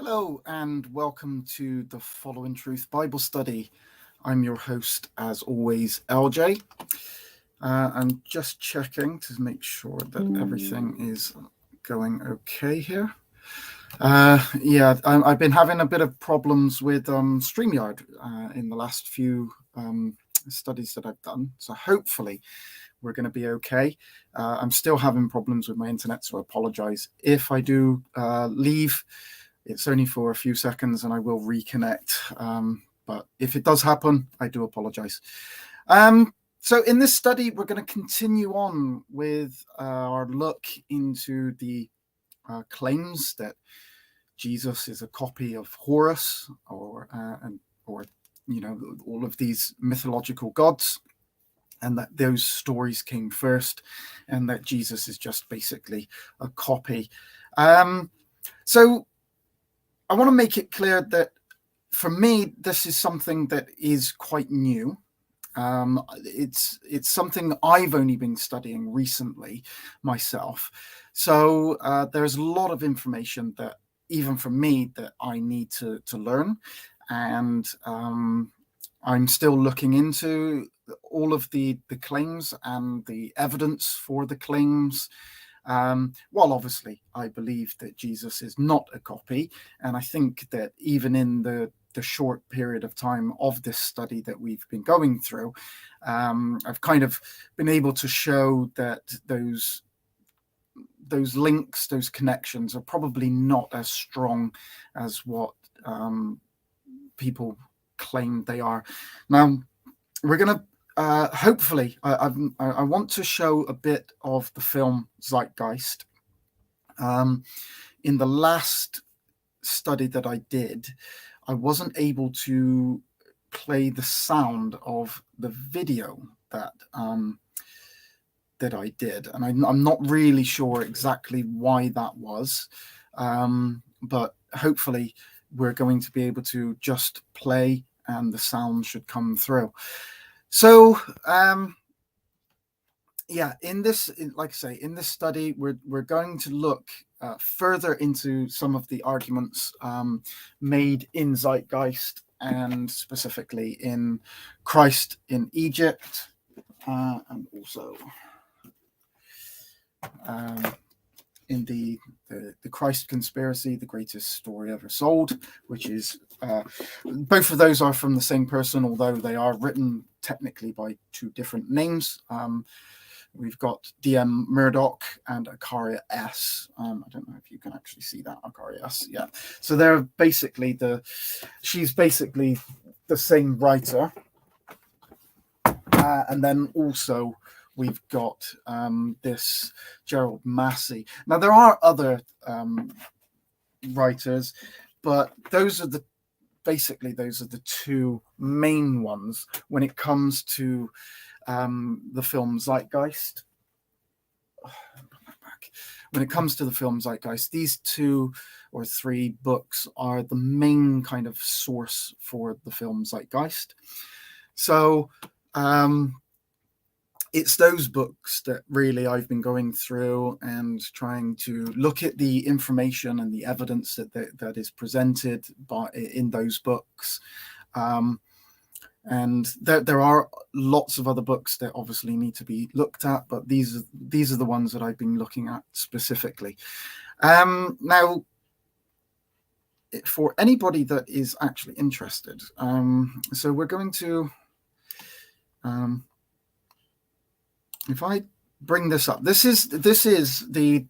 Hello and welcome to the Following Truth Bible Study. I'm your host, as always, LJ. I'm just checking to make sure that everything is going okay here. I've been having a bit of problems with StreamYard in the last few studies that I've done. So hopefully we're going to be okay. I'm still having problems with my internet, so I apologize. If I do leave, it's only for a few seconds and I will reconnect. But if it does happen, I do apologize. So in this study, we're going to continue on with our look into the claims that Jesus is a copy of Horus or all of these mythological gods, and that those stories came first, and that Jesus is just basically a copy. So I want to make it clear that for me, this is something that is quite new. It's something I've only been studying recently myself. So there's a lot of information that, even for me, that I need to learn. And I'm still looking into all of the claims and the evidence for the claims. While obviously I believe that Jesus is not a copy, and I think that even in the short period of time of this study that we've been going through, I've kind of been able to show that those links, those connections are probably not as strong as what people claim they are. Now, we're going to hopefully, I want to show a bit of the film Zeitgeist. In the last study that I did, I wasn't able to play the sound of the video that I did, and I'm not really sure exactly why that was, but hopefully we're going to be able to just play and the sound should come through. So in this, like I say, in this study, we're going to look further into some of the arguments made in Zeitgeist, and specifically in Christ in Egypt, and also in the Christ conspiracy, the greatest story ever sold, which is both of those are from the same person, although they are written technically by two different names. We've got DM Murdoch and Akaria S. I don't know if you can actually see that, Akaria S. Yeah. So they're basically she's basically the same writer. And then also we've got this Gerald Massey. Now there are other writers, but those are the two main ones when it comes to the film Zeitgeist. When it comes to the film Zeitgeist, these two or three books are the main kind of source for the film Zeitgeist. So it's those books that really I've been going through and trying to look at the information and the evidence that is presented in those books. And there are lots of other books that obviously need to be looked at, but these are the ones that I've been looking at specifically. Now, for anybody that is actually interested, so we're going to, if I bring this up, this is the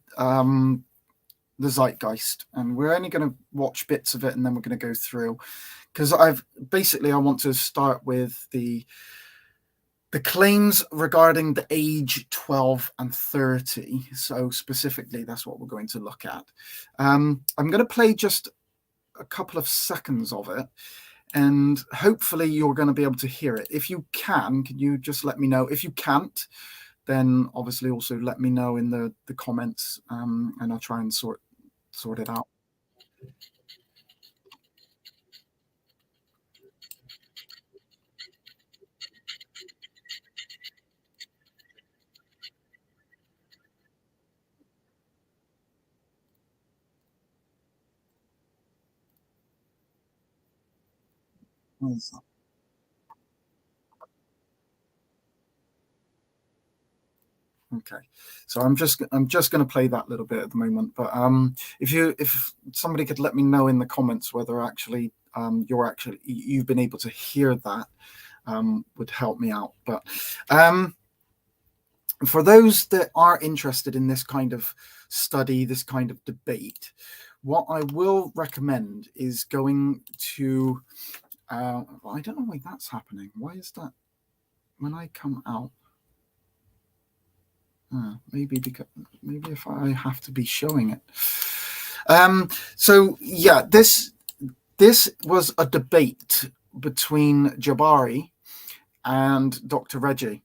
Zeitgeist, and we're only going to watch bits of it, and then we're going to go through, because I want to start with the claims regarding the age 12 and 30. So specifically, that's what we're going to look at. I'm going to play just a couple of seconds of it, and hopefully you're going to be able to hear it. If you can you just let me know? If you can't, then obviously also let me know in the comments, and I'll try and sort it out. Yes. Okay, so I'm just going to play that little bit at the moment. But if somebody could let me know in the comments whether actually you've been able to hear that, would help me out. But um, for those that are interested in this kind of study, this kind of debate, what I will recommend is going to. I don't know why that's happening. Why is that when I come out? Maybe if I have to be showing it. So yeah, this was a debate between Jabari and Dr. Reggie.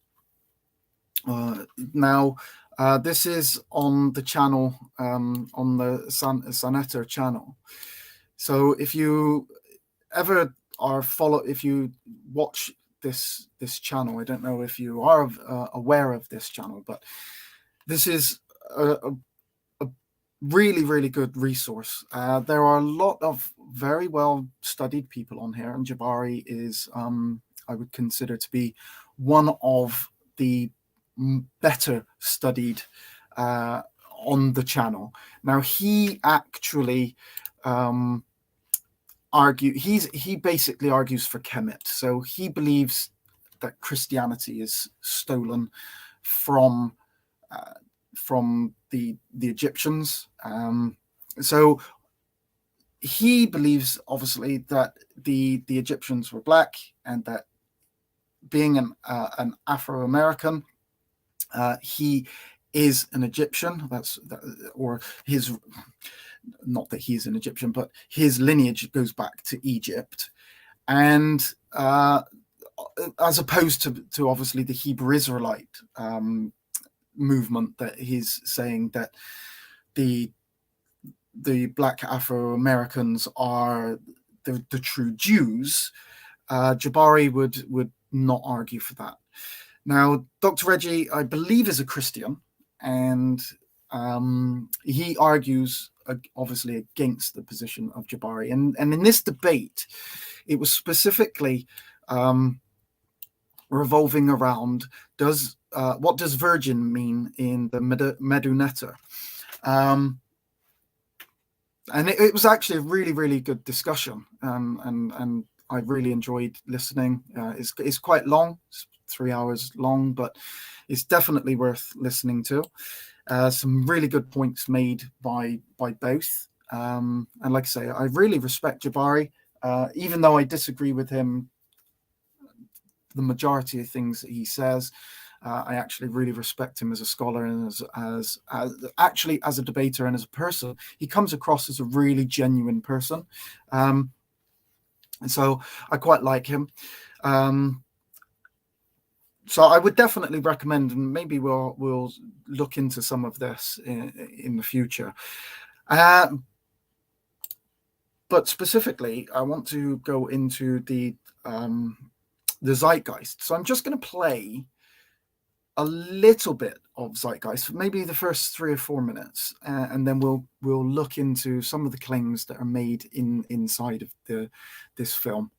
Now, this is on the channel, on the Saneta channel. So if you ever if you watch this channel, I don't know if you are aware of this channel, but this is a really, really good resource. There are a lot of very well studied people on here, and Jabari is, I would consider to be one of the better studied on the channel. Now, he actually he basically argues for Kemet. So he believes that Christianity is stolen from the Egyptians. So he believes, obviously, that the Egyptians were black, and that being an Afro American, he is an Egyptian. Or his, not that he's an Egyptian, but his lineage goes back to Egypt, and as opposed to obviously the Hebrew Israelite movement, that he's saying that the black Afro Americans are the true Jews. Jabari would not argue for that. Now, Dr. Reggie, I believe, is a Christian, and he argues obviously against the position of Jabari. And in this debate, it was specifically revolving around what does virgin mean in the Medunetta? And it was actually a really, really good discussion, and I really enjoyed listening. It's quite long, it's 3 hours long, but it's definitely worth listening to. Some really good points made by both, and like I say, I really respect Jabari, even though I disagree with him the majority of things that he says. I actually really respect him as a scholar, and as actually as a debater and as a person. He comes across as a really genuine person, and so I quite like him. So I would definitely recommend, and maybe we'll look into some of this in the future. But specifically, I want to go into the Zeitgeist. So I'm just going to play a little bit of Zeitgeist, maybe the first 3 or 4 minutes, and then we'll look into some of the claims that are made inside of this film.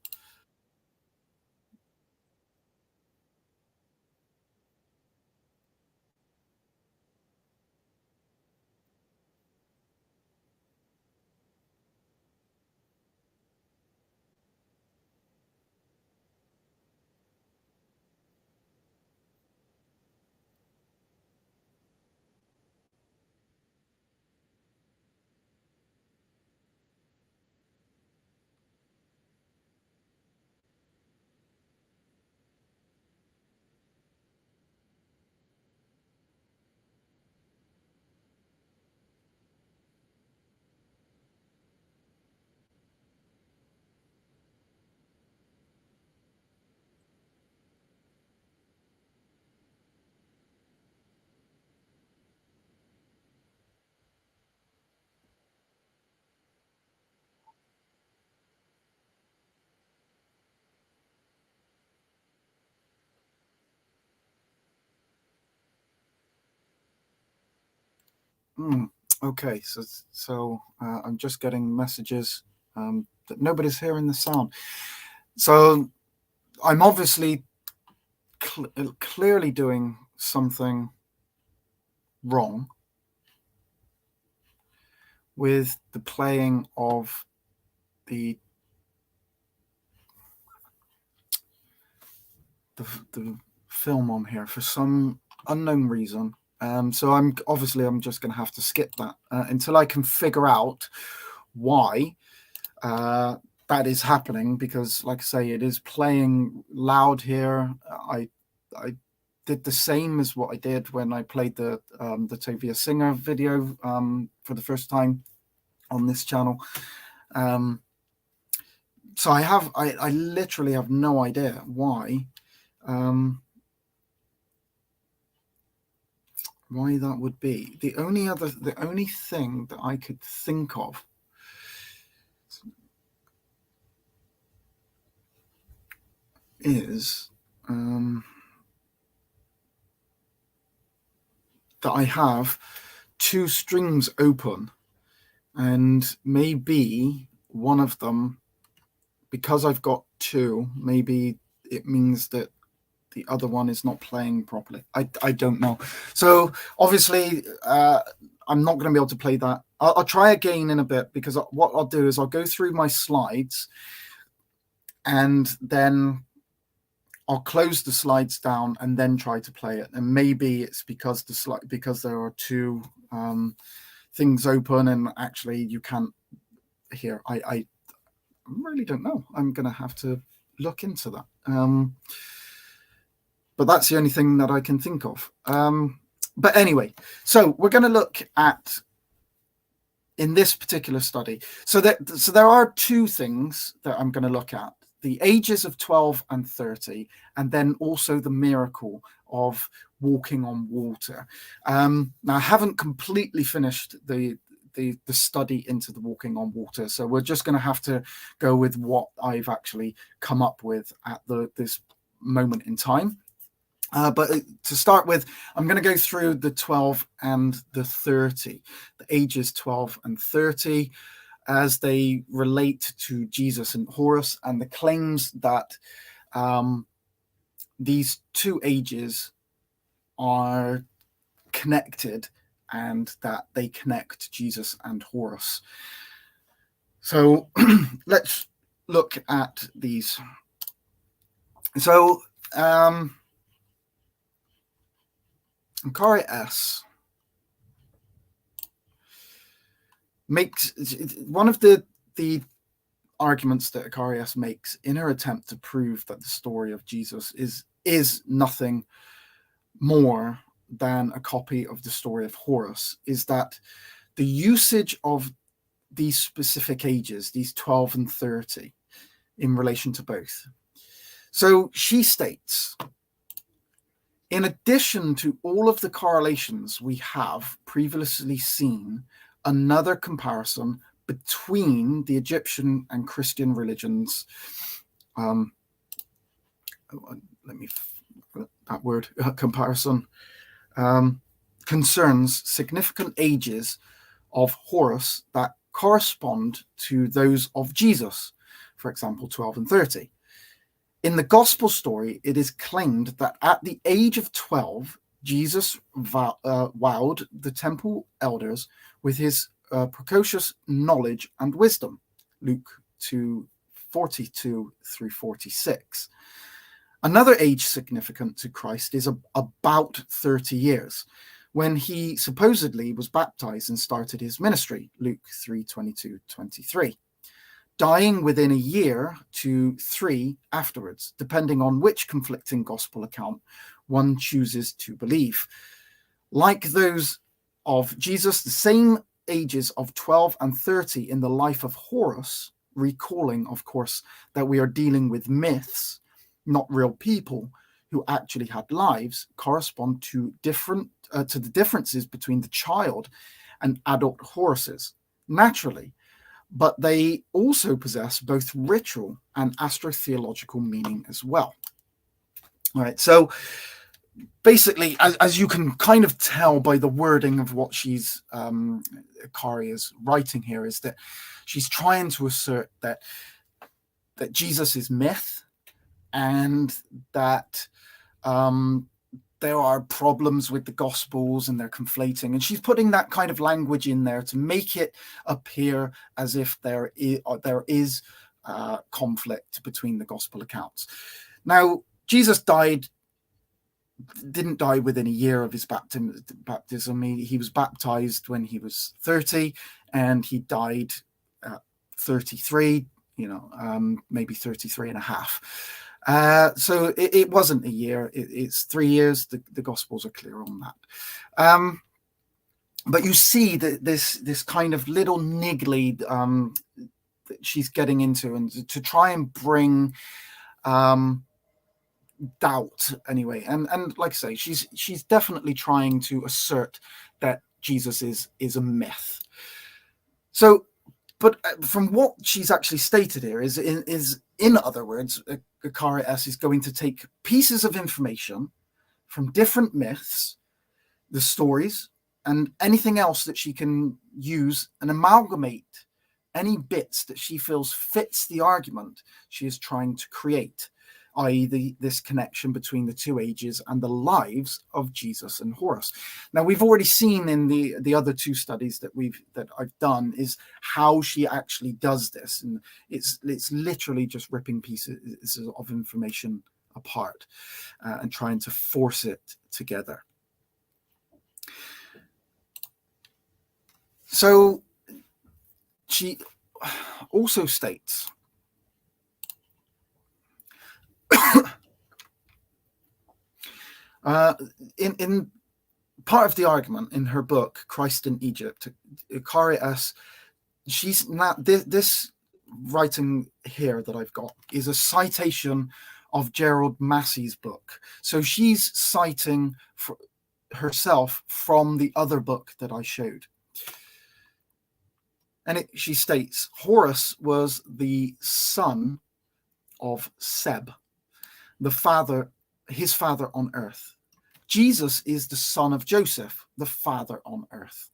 Okay, so I'm just getting messages that nobody's hearing the sound. So I'm obviously clearly doing something wrong with the playing of the film on here for some unknown reason. So I'm just going to have to skip that until I can figure out why that is happening, because like I say, it is playing loud here. I did the same as what I did when I played the Tovia Singer video for the first time on this channel. So I literally have no idea why that would be. The only thing that I could think of is that I have two streams open, and maybe one of them, because I've got two, maybe it means that the other one is not playing properly. I don't know. So obviously I'm not going to be able to play that. I'll try again in a bit, because what I'll do is I'll go through my slides and then I'll close the slides down and then try to play it. And maybe it's because there are two things open and actually you can't hear. I really don't know. I'm going to have to look into that. But that's the only thing that I can think of. But anyway, so we're going to look at, in this particular study, so there are two things that I'm going to look at: the ages of 12 and 30, and then also the miracle of walking on water. Now, I haven't completely finished the study into the walking on water, so we're just going to have to go with what I've actually come up with at this moment in time. But to start with, I'm going to go through the 12 and the 30, the ages 12 and 30, as they relate to Jesus and Horus, and the claims that these two ages are connected and that they connect Jesus and Horus. So let's look at these. So Kari-S makes one of the arguments that Kari-S makes in her attempt to prove that the story of Jesus is nothing more than a copy of the story of Horus, is that the usage of these specific ages, these 12 and 30, in relation to both. So she states, in addition to all of the correlations we have previously seen, another comparison between the Egyptian and Christian religions, comparison, concerns significant ages of Horus that correspond to those of Jesus, for example, 12 and 30. In the gospel story, it is claimed that at the age of 12, Jesus wowed the temple elders with his precocious knowledge and wisdom, Luke 2:42 through 46. Another age significant to Christ is about 30 years, when he supposedly was baptized and started his ministry, Luke 3:22-23. Dying within a year to 3 afterwards, depending on which conflicting gospel account one chooses to believe. Like those of Jesus, the same ages of 12 and 30 in the life of Horus, recalling, of course, that we are dealing with myths, not real people who actually had lives, correspond to the differences between the child and adult Horuses, naturally. But they also possess both ritual and astrotheological meaning as well. All right, so basically, as you can kind of tell by the wording of what Kari is writing here, is that she's trying to assert that Jesus is myth, and that there are problems with the Gospels and they're conflating. And she's putting that kind of language in there to make it appear as if there is conflict between the Gospel accounts. Now, Jesus didn't die within a year of his baptism. He was baptized when he was 30, and he died at 33, maybe 33 and a half. So it wasn't a year, it's 3 years. The Gospels are clear on that. But you see that this kind of little niggly that she's getting into, and to try and bring doubt anyway. And like I say, she's definitely trying to assert that Jesus is a myth. So, but from what she's actually stated here is in other words, Horus is going to take pieces of information from different myths, the stories, and anything else that she can use, and amalgamate any bits that she feels fits the argument she is trying to create, i.e. this connection between the two ages and the lives of Jesus and Horus. Now, we've already seen in the other two studies that I've done is how she actually does this, and it's literally just ripping pieces of information apart and trying to force it together. So she also states in part of the argument in her book Christ in Egypt, Horus, she's not this writing here that I've got is a citation of Gerald Massey's book. So she's citing herself from the other book that I showed. And she states, Horus was the son of Seb, his father on earth. Jesus is the son of Joseph, the father on earth.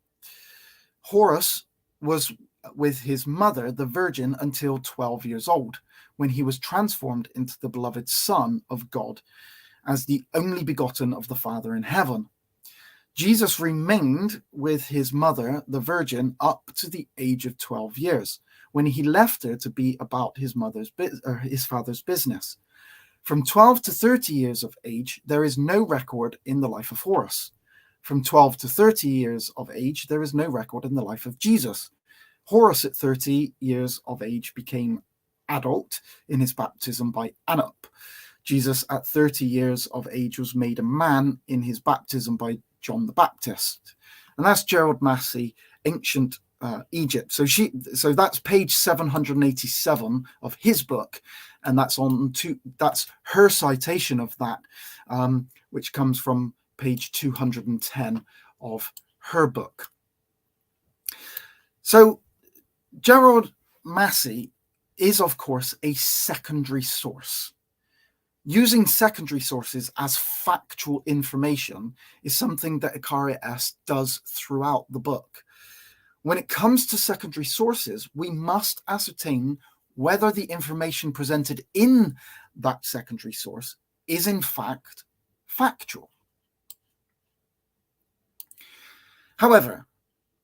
Horus was with his mother, the Virgin, until 12 years old, when he was transformed into the beloved Son of God as the only begotten of the Father in heaven. Jesus remained with his mother, the Virgin, up to the age of 12 years, when he left her to be about his father's business. From 12 to 30 years of age, there is no record in the life of Horus. From 12 to 30 years of age, there is no record in the life of Jesus. Horus at 30 years of age became adult in his baptism by Anup. Jesus at 30 years of age was made a man in his baptism by John the Baptist. And that's Gerald Massey, Ancient Egypt. So that's page 787 of his book, and that's her citation of that, which comes from page 210 of her book. So Gerald Massey is, of course, a secondary source. Using secondary sources as factual information is something that Ikari S does throughout the book. When it comes to secondary sources, we must ascertain whether the information presented in that secondary source is in fact factual. However,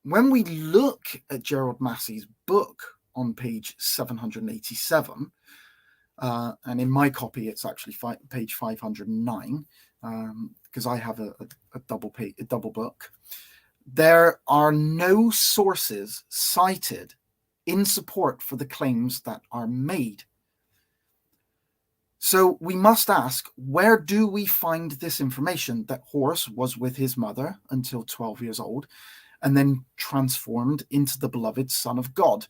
when we look at Gerald Massey's book on page 787, and in my copy, it's actually page 509, because I have a double book. There are no sources cited in support for the claims that are made. So we must ask, where do we find this information that Horus was with his mother until 12 years old and then transformed into the beloved Son of God?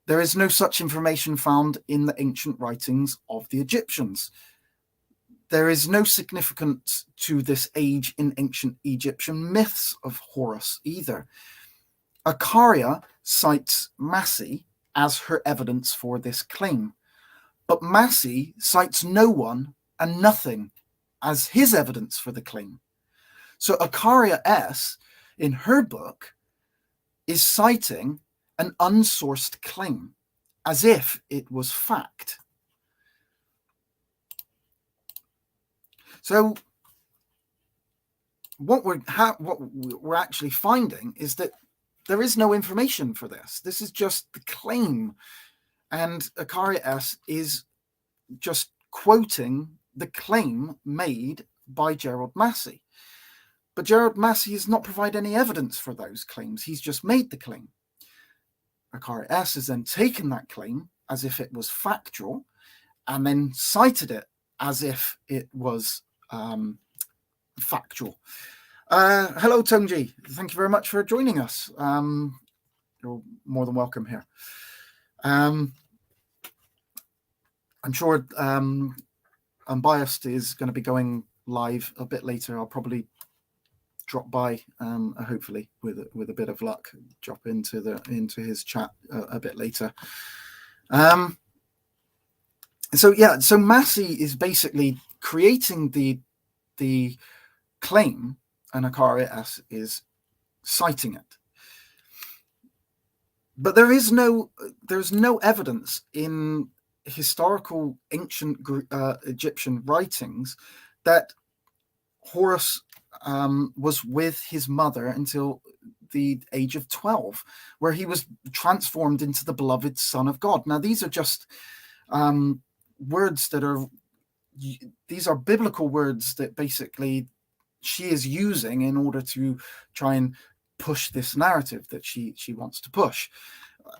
There is no such information found in the ancient writings of the Egyptians. There is no significance to this age in ancient Egyptian myths of Horus either. Akaria cites Massey as her evidence for this claim, but Massey cites no one and nothing as his evidence for the claim. So Akaria S, in her book, is citing an unsourced claim. as if it was fact. So what we're actually finding is that there is no information for this. This is just the claim, and Akari S is just quoting the claim made by Gerald Massey. But Gerald Massey has not provided any evidence for those claims. He's just made the claim. Akari S has then taken that claim as if it was factual and then cited it as if it was factual. Hello, Tongji. Thank you very much for joining us. You're more than welcome here. I'm sure Unbiased is going to be going live a bit later. I'll probably drop by, hopefully with a bit of luck, drop into his chat a bit later. So Massey is basically creating the claim, and Akari S is citing it. But there's no evidence in historical ancient Egyptian writings that Horus was with his mother until the age of 12, where he was transformed into the beloved Son of God. Now, these are just words these are biblical words that basically she is using in order to try and push this narrative that she wants to push.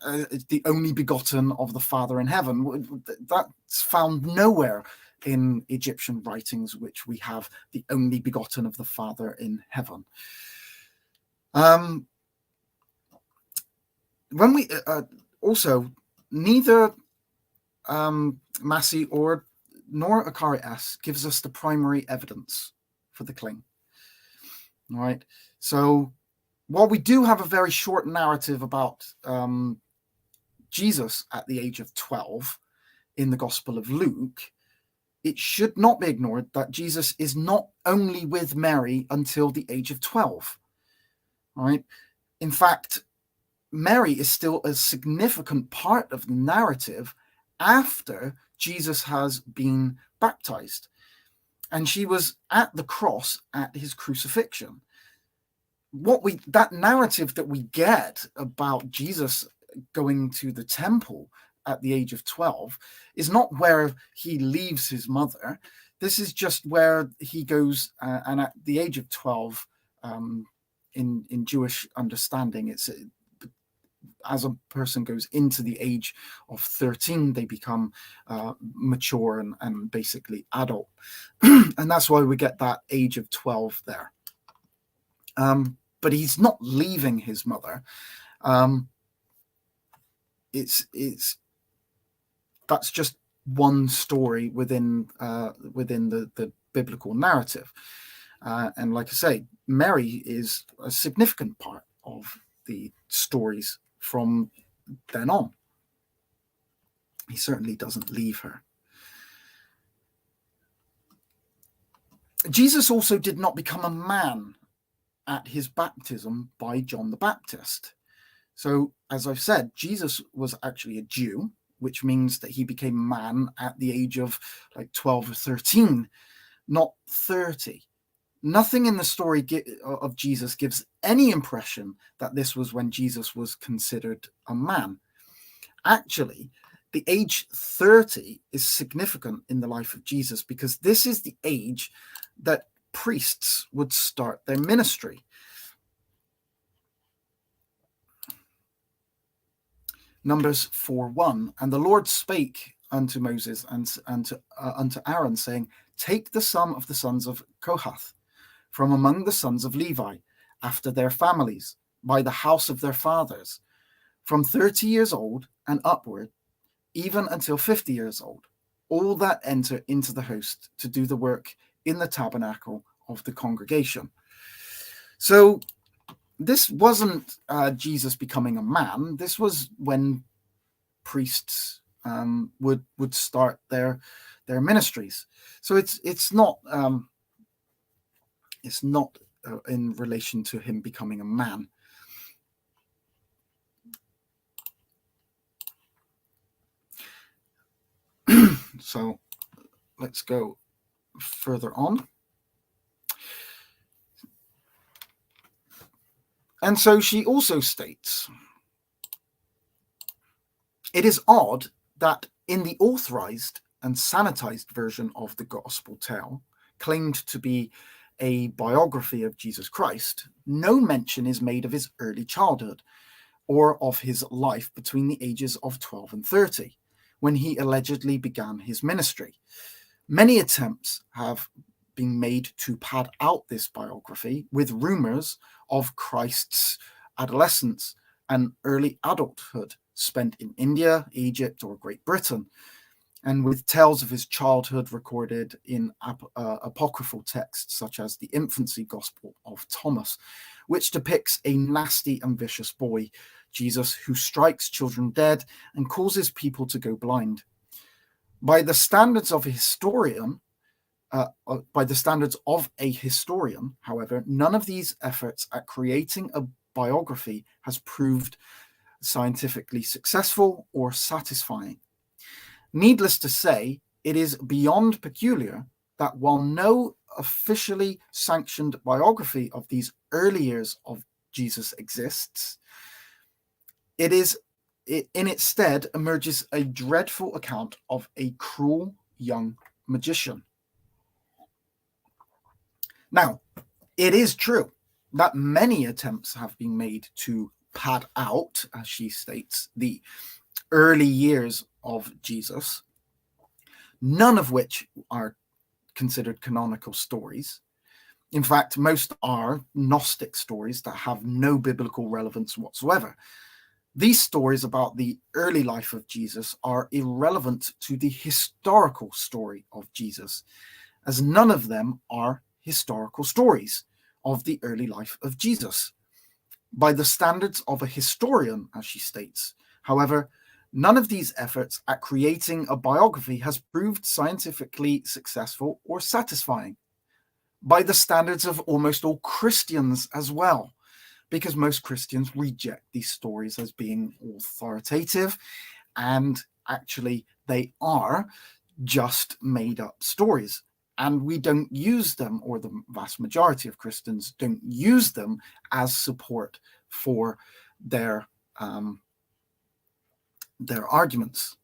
The only begotten of the Father in heaven. That's found nowhere in Egyptian writings, which we have the only begotten of the Father in heaven. When we also, neither Massey nor Akari S gives us the primary evidence for the claim. All right. So while we do have a very short narrative about Jesus at the age of 12 in the Gospel of Luke, it should not be ignored that Jesus is not only with Mary until the age of 12. All right. In fact, Mary is still a significant part of the narrative after Jesus has been baptized. And she was at the cross at his crucifixion. That narrative that we get about Jesus going to the temple at the age of 12 is not where he leaves his mother. This is just where he goes, and at the age of 12, in Jewish understanding, it's as a person goes into the age of 13, they become mature and basically adult. And that's why we get that age of 12 there. But he's not leaving his mother. That's just one story within the biblical narrative. And like I say, Mary is a significant part of the stories from then on. He certainly doesn't leave her. Jesus also did not become a man at his baptism by John the Baptist. So, as I've said, Jesus was actually a Jew, which means that he became a man at the age of like 12 or 13, not 30. Nothing in the story of Jesus gives any impression that this was when Jesus was considered a man. Actually, the age 30 is significant in the life of Jesus because this is the age that priests would start their ministry. Numbers 4:1, and the Lord spake unto Moses and unto Aaron, saying, take the sum of the sons of Kohath from among the sons of Levi, after their families, by the house of their fathers, from 30 years old and upward, even until 50 years old, all that enter into the host to do the work in the tabernacle of the congregation. So this wasn't Jesus becoming a man. This was when priests would start their ministries. So it's not in relation to him becoming a man. So let's go further on. And so she also states, it is odd that in the authorized and sanitized version of the gospel tale, claimed to be a biography of Jesus Christ, no mention is made of his early childhood or of his life between the ages of 12 and 30, when he allegedly began his ministry. Many attempts have been made to pad out this biography with rumors of Christ's adolescence and early adulthood spent in India, Egypt, or Great Britain, and with tales of his childhood recorded in apocryphal texts such as the Infancy Gospel of Thomas, which depicts a nasty and vicious boy, Jesus, who strikes children dead and causes people to go blind. By the standards of a historian, however, none of these efforts at creating a biography has proved scientifically successful or satisfying. Needless to say, it is beyond peculiar that while no officially sanctioned biography of these early years of Jesus exists, in its stead emerges a dreadful account of a cruel young magician. Now, it is true that many attempts have been made to pad out, as she states, the early years of Jesus, none of which are considered canonical stories. In fact, most are Gnostic stories that have no biblical relevance whatsoever. These stories about the early life of Jesus are irrelevant to the historical story of Jesus, as none of them are historical stories of the early life of Jesus. By the standards of a historian, as she states, however, none of these efforts at creating a biography has proved scientifically successful or satisfying. By the standards of almost all Christians as well, because most Christians reject these stories as being authoritative, and actually they are just made up stories. And we don't use them, or the vast majority of Christians don't use them as support for their arguments.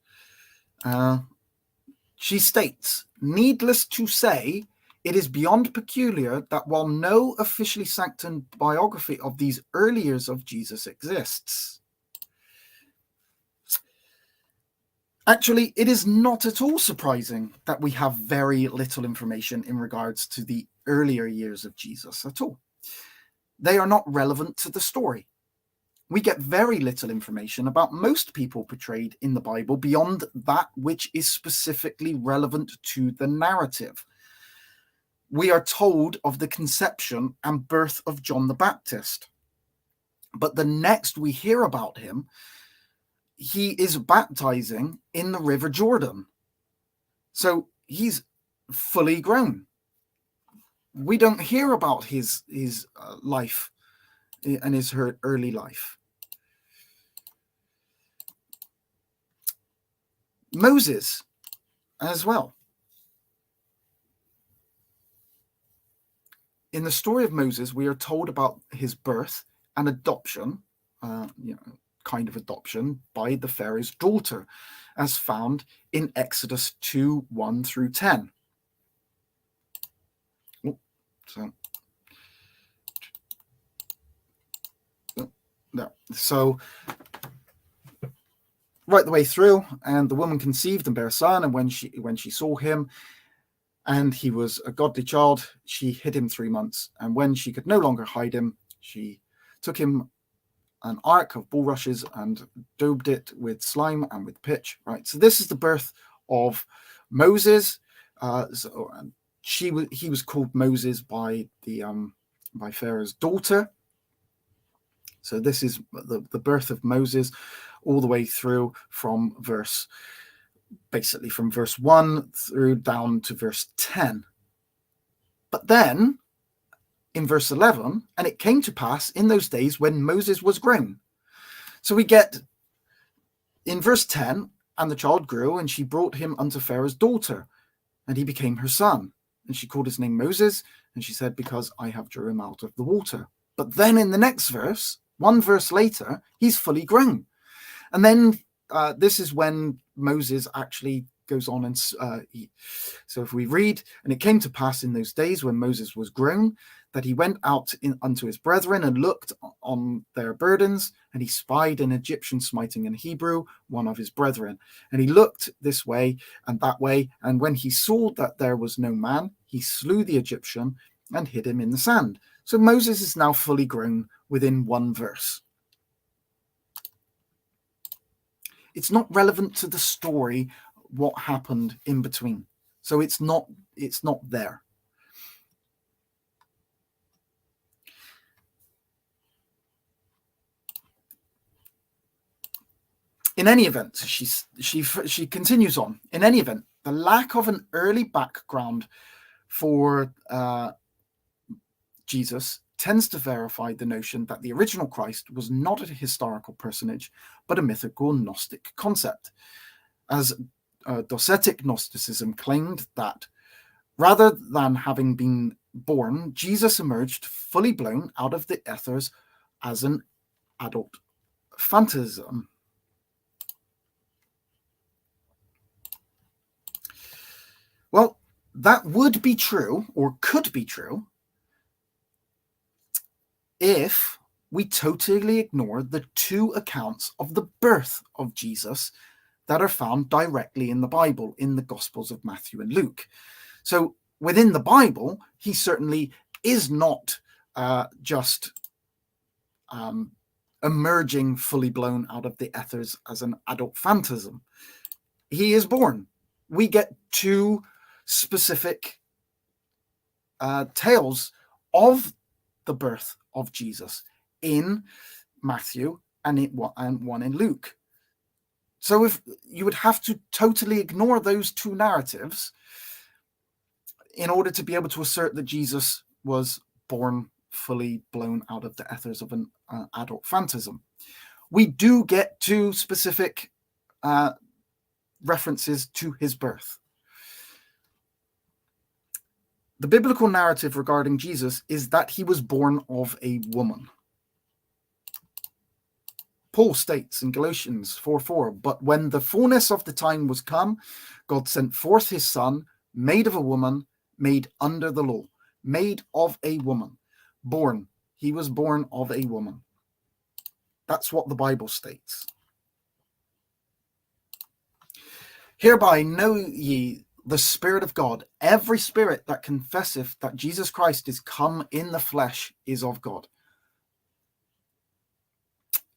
She states, needless to say, it is beyond peculiar that while no officially sanctioned biography of these early years of Jesus exists, actually, it is not at all surprising that we have very little information in regards to the earlier years of Jesus at all. They are not relevant to the story. We get very little information about most people portrayed in the Bible beyond that which is specifically relevant to the narrative. We are told of the conception and birth of John the Baptist, but the next we hear about him, he is baptizing in the River Jordan. So he's fully grown. We don't hear about his life and his early life. Moses as well. In the story of Moses, we are told about his birth and adoption, kind of adoption by the Pharaoh's daughter, as found in Exodus 2:1 through 10. So right the way through, and the woman conceived and bare a son, and when she saw him, and he was a godly child, she hid him 3 months, and when she could no longer hide him, she took him an ark of bulrushes and daubed it with slime and with pitch. Right, so this is the birth of Moses. He was called Moses by Pharaoh's daughter. So this is the birth of Moses, all the way through from verse 1 through down to verse 10. But then in verse 11, and it came to pass in those days when Moses was grown. So we get in verse 10, And the child grew, and she brought him unto Pharaoh's daughter, and he became her son. And she called his name Moses, and she said, because I have drew him out of the water. But then in the next verse, one verse later, he's fully grown. And then this is when Moses actually goes on and so if we read, and it came to pass in those days when Moses was grown, that he went out unto his brethren and looked on their burdens, and he spied an Egyptian smiting an Hebrew, one of his brethren. And he looked this way and that way, and when he saw that there was no man, he slew the Egyptian and hid him in the sand. So Moses is now fully grown within one verse. It's not relevant to the story what happened in between. So it's not there. In any event, she continues on. In any event, the lack of an early background for Jesus tends to verify the notion that the original Christ was not a historical personage, but a mythical Gnostic concept, as Docetic Gnosticism claimed that rather than having been born, Jesus emerged fully blown out of the ethers as an adult phantasm. Well, that would be true, or could be true, if we totally ignore the two accounts of the birth of Jesus that are found directly in the Bible, in the Gospels of Matthew and Luke. So within the Bible, he certainly is not just emerging fully blown out of the ethers as an adult phantasm. He is born. We get two specific tales of the birth of Jesus in Matthew and one in Luke. So if you would have to totally ignore those two narratives in order to be able to assert that Jesus was born fully blown out of the ethers of an adult phantasm. We do get two specific references to his birth. The biblical narrative regarding Jesus is that he was born of a woman. Paul states in Galatians 4:4, but when the fullness of the time was come, God sent forth his son, made of a woman, made under the law, made of a woman, born. He was born of a woman. That's what the Bible states. Hereby know ye the Spirit of God. Every spirit that confesseth that Jesus Christ is come in the flesh is of God.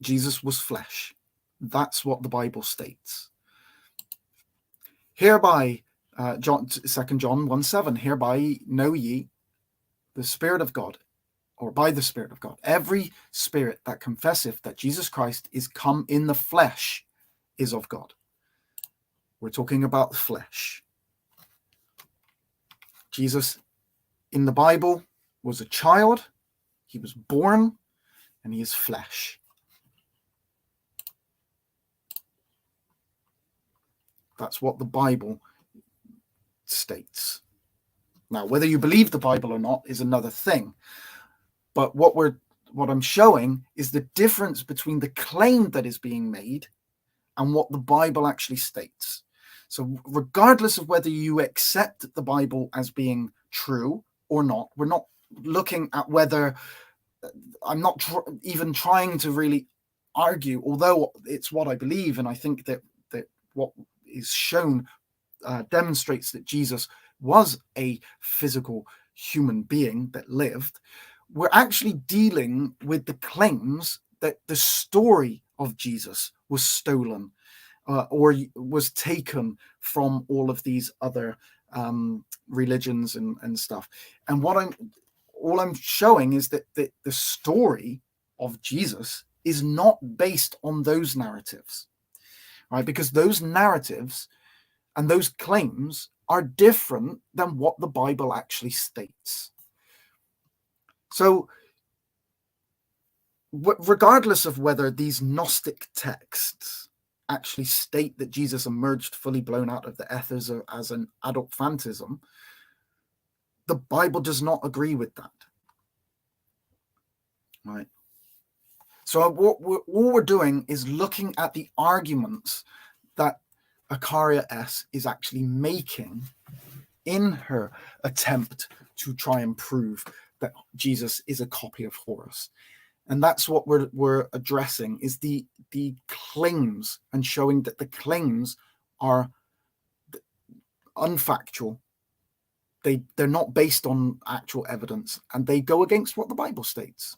Jesus was flesh. That's what the Bible states. Hereby, 2 John 1:7, hereby know ye the Spirit of God, or by the Spirit of God. Every spirit that confesseth that Jesus Christ is come in the flesh is of God. We're talking about flesh. Jesus in the Bible was a child, he was born, and he is flesh. That's what the Bible states. Now, whether you believe the Bible or not is another thing. But what I'm showing is the difference between the claim that is being made and what the Bible actually states. So regardless of whether you accept the Bible as being true or not, we're not looking at whether, I'm not even trying to really argue, although it's what I believe, and I think that what is shown demonstrates that Jesus was a physical human being that lived. We're actually dealing with the claims that the story of Jesus was stolen or was taken from all of these other religions and stuff. And all I'm showing is that the story of Jesus is not based on those narratives, right? Because those narratives and those claims are different than what the Bible actually states. So regardless of whether these Gnostic texts actually state that Jesus emerged fully blown out of the ethers as an adult phantasm, the Bible does not agree with that. Right. So what we're doing is looking at the arguments that Acaria S is actually making in her attempt to try and prove that Jesus is a copy of Horus. And that's what we're addressing, is the claims, and showing that the claims are unfactual. They're not based on actual evidence, and they go against what the Bible states.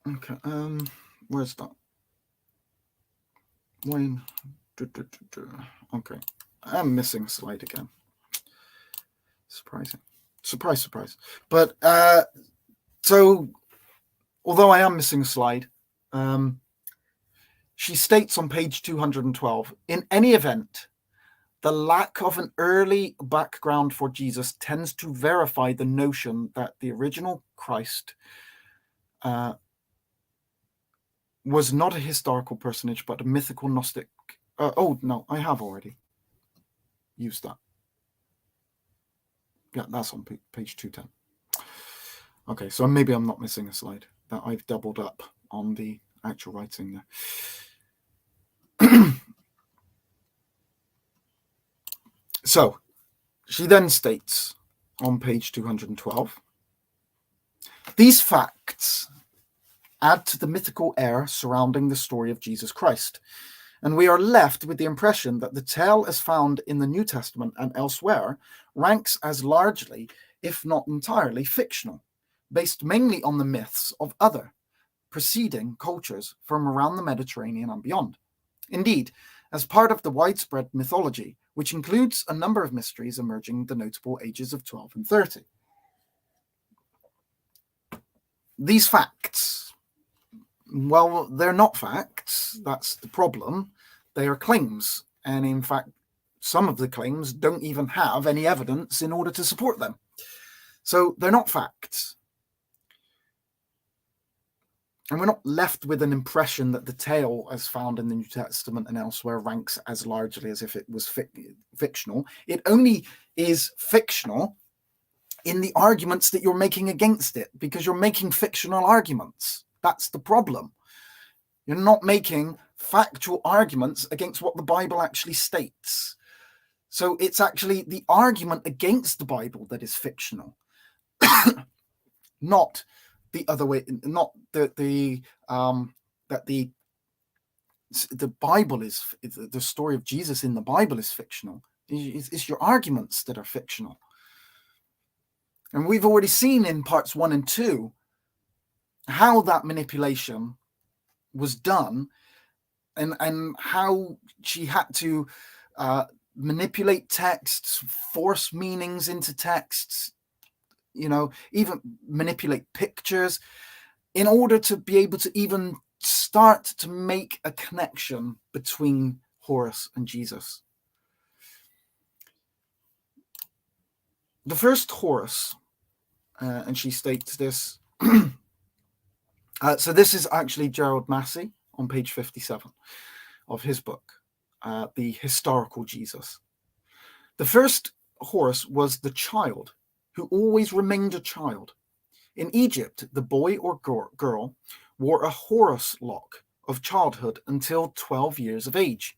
Okay, where's that? Wayne. Okay, I'm missing a slide again. Surprising. Surprise. But so, although I am missing a slide, she states on page 212, in any event, the lack of an early background for Jesus tends to verify the notion that the original Christ was not a historical personage, but a mythical Gnostic. Oh, no, I have already used that. Yeah, that's on page 210. Okay, so maybe I'm not missing a slide, that I've doubled up on the actual writing there. So, she then states on page 212, these facts add to the mythical air surrounding the story of Jesus Christ, and we are left with the impression that the tale as found in the New Testament and elsewhere ranks as largely, if not entirely, fictional, based mainly on the myths of other preceding cultures from around the Mediterranean and beyond. Indeed, as part of the widespread mythology, which includes a number of mysteries emerging in the notable ages of 12 and 30. These facts, well, they're not facts. That's the problem. They are claims. And in fact, some of the claims don't even have any evidence in order to support them. So they're not facts. And we're not left with an impression that the tale as found in the New Testament and elsewhere ranks as largely as if it was fictional. It only is fictional in the arguments that you're making against it, because you're making fictional arguments. That's the problem. You're not making factual arguments against what the Bible actually states. So it's actually the argument against the Bible that is fictional, not the other way. Not that the Bible is, the story of Jesus in the Bible is fictional. It's your arguments that are fictional. And we've already seen in parts 1 and 2 how that manipulation was done, and how she had to manipulate texts, force meanings into texts, even manipulate pictures in order to be able to even start to make a connection between Horus and Jesus. The first Horus, and she states this, so this is actually Gerald Massey on page 57 of his book, The Historical Jesus. The first Horus was the child who always remained a child. In Egypt, the boy or girl wore a Horus lock of childhood until 12 years of age.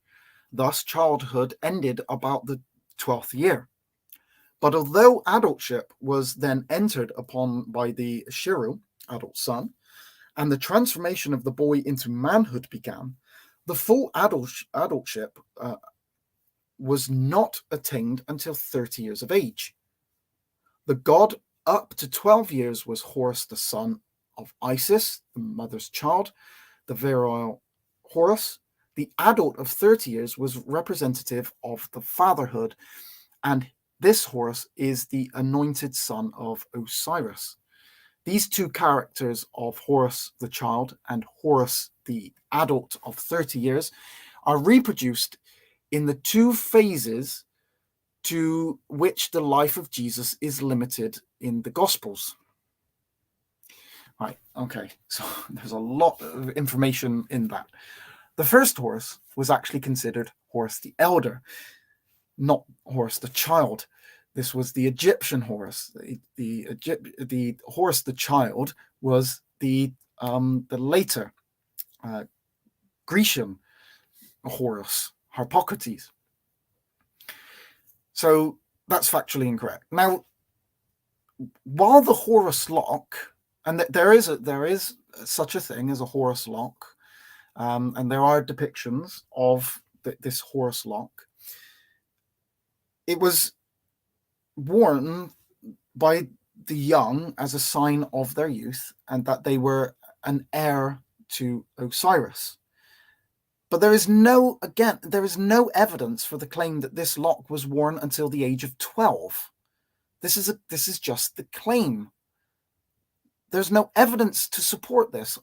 Thus, childhood ended about the 12th year. But although adultship was then entered upon by the Shiru, adult son, and the transformation of the boy into manhood began, the full adultship was not attained until 30 years of age. The god up to 12 years was Horus, the son of Isis, the mother's child, the virile Horus. The adult of 30 years was representative of the fatherhood, and this Horus is the anointed son of Osiris. These two characters of Horus the child and Horus the adult of 30 years are reproduced in the two phases to which the life of Jesus is limited in the Gospels. Right, okay, so there's a lot of information in that. The first Horus was actually considered Horus the Elder, not Horus the Child. This was the Egyptian Horus. The Horus the Child was the later Grecian Horus, Harpocrates. So that's factually incorrect. Now, while the Horus lock, and there is such a thing as a Horus lock, and there are depictions of this Horus lock, it was worn by the young as a sign of their youth and that they were an heir to Osiris. But there is no evidence for the claim that this lock was worn until the age of 12. This is just the claim. There's no evidence to support this.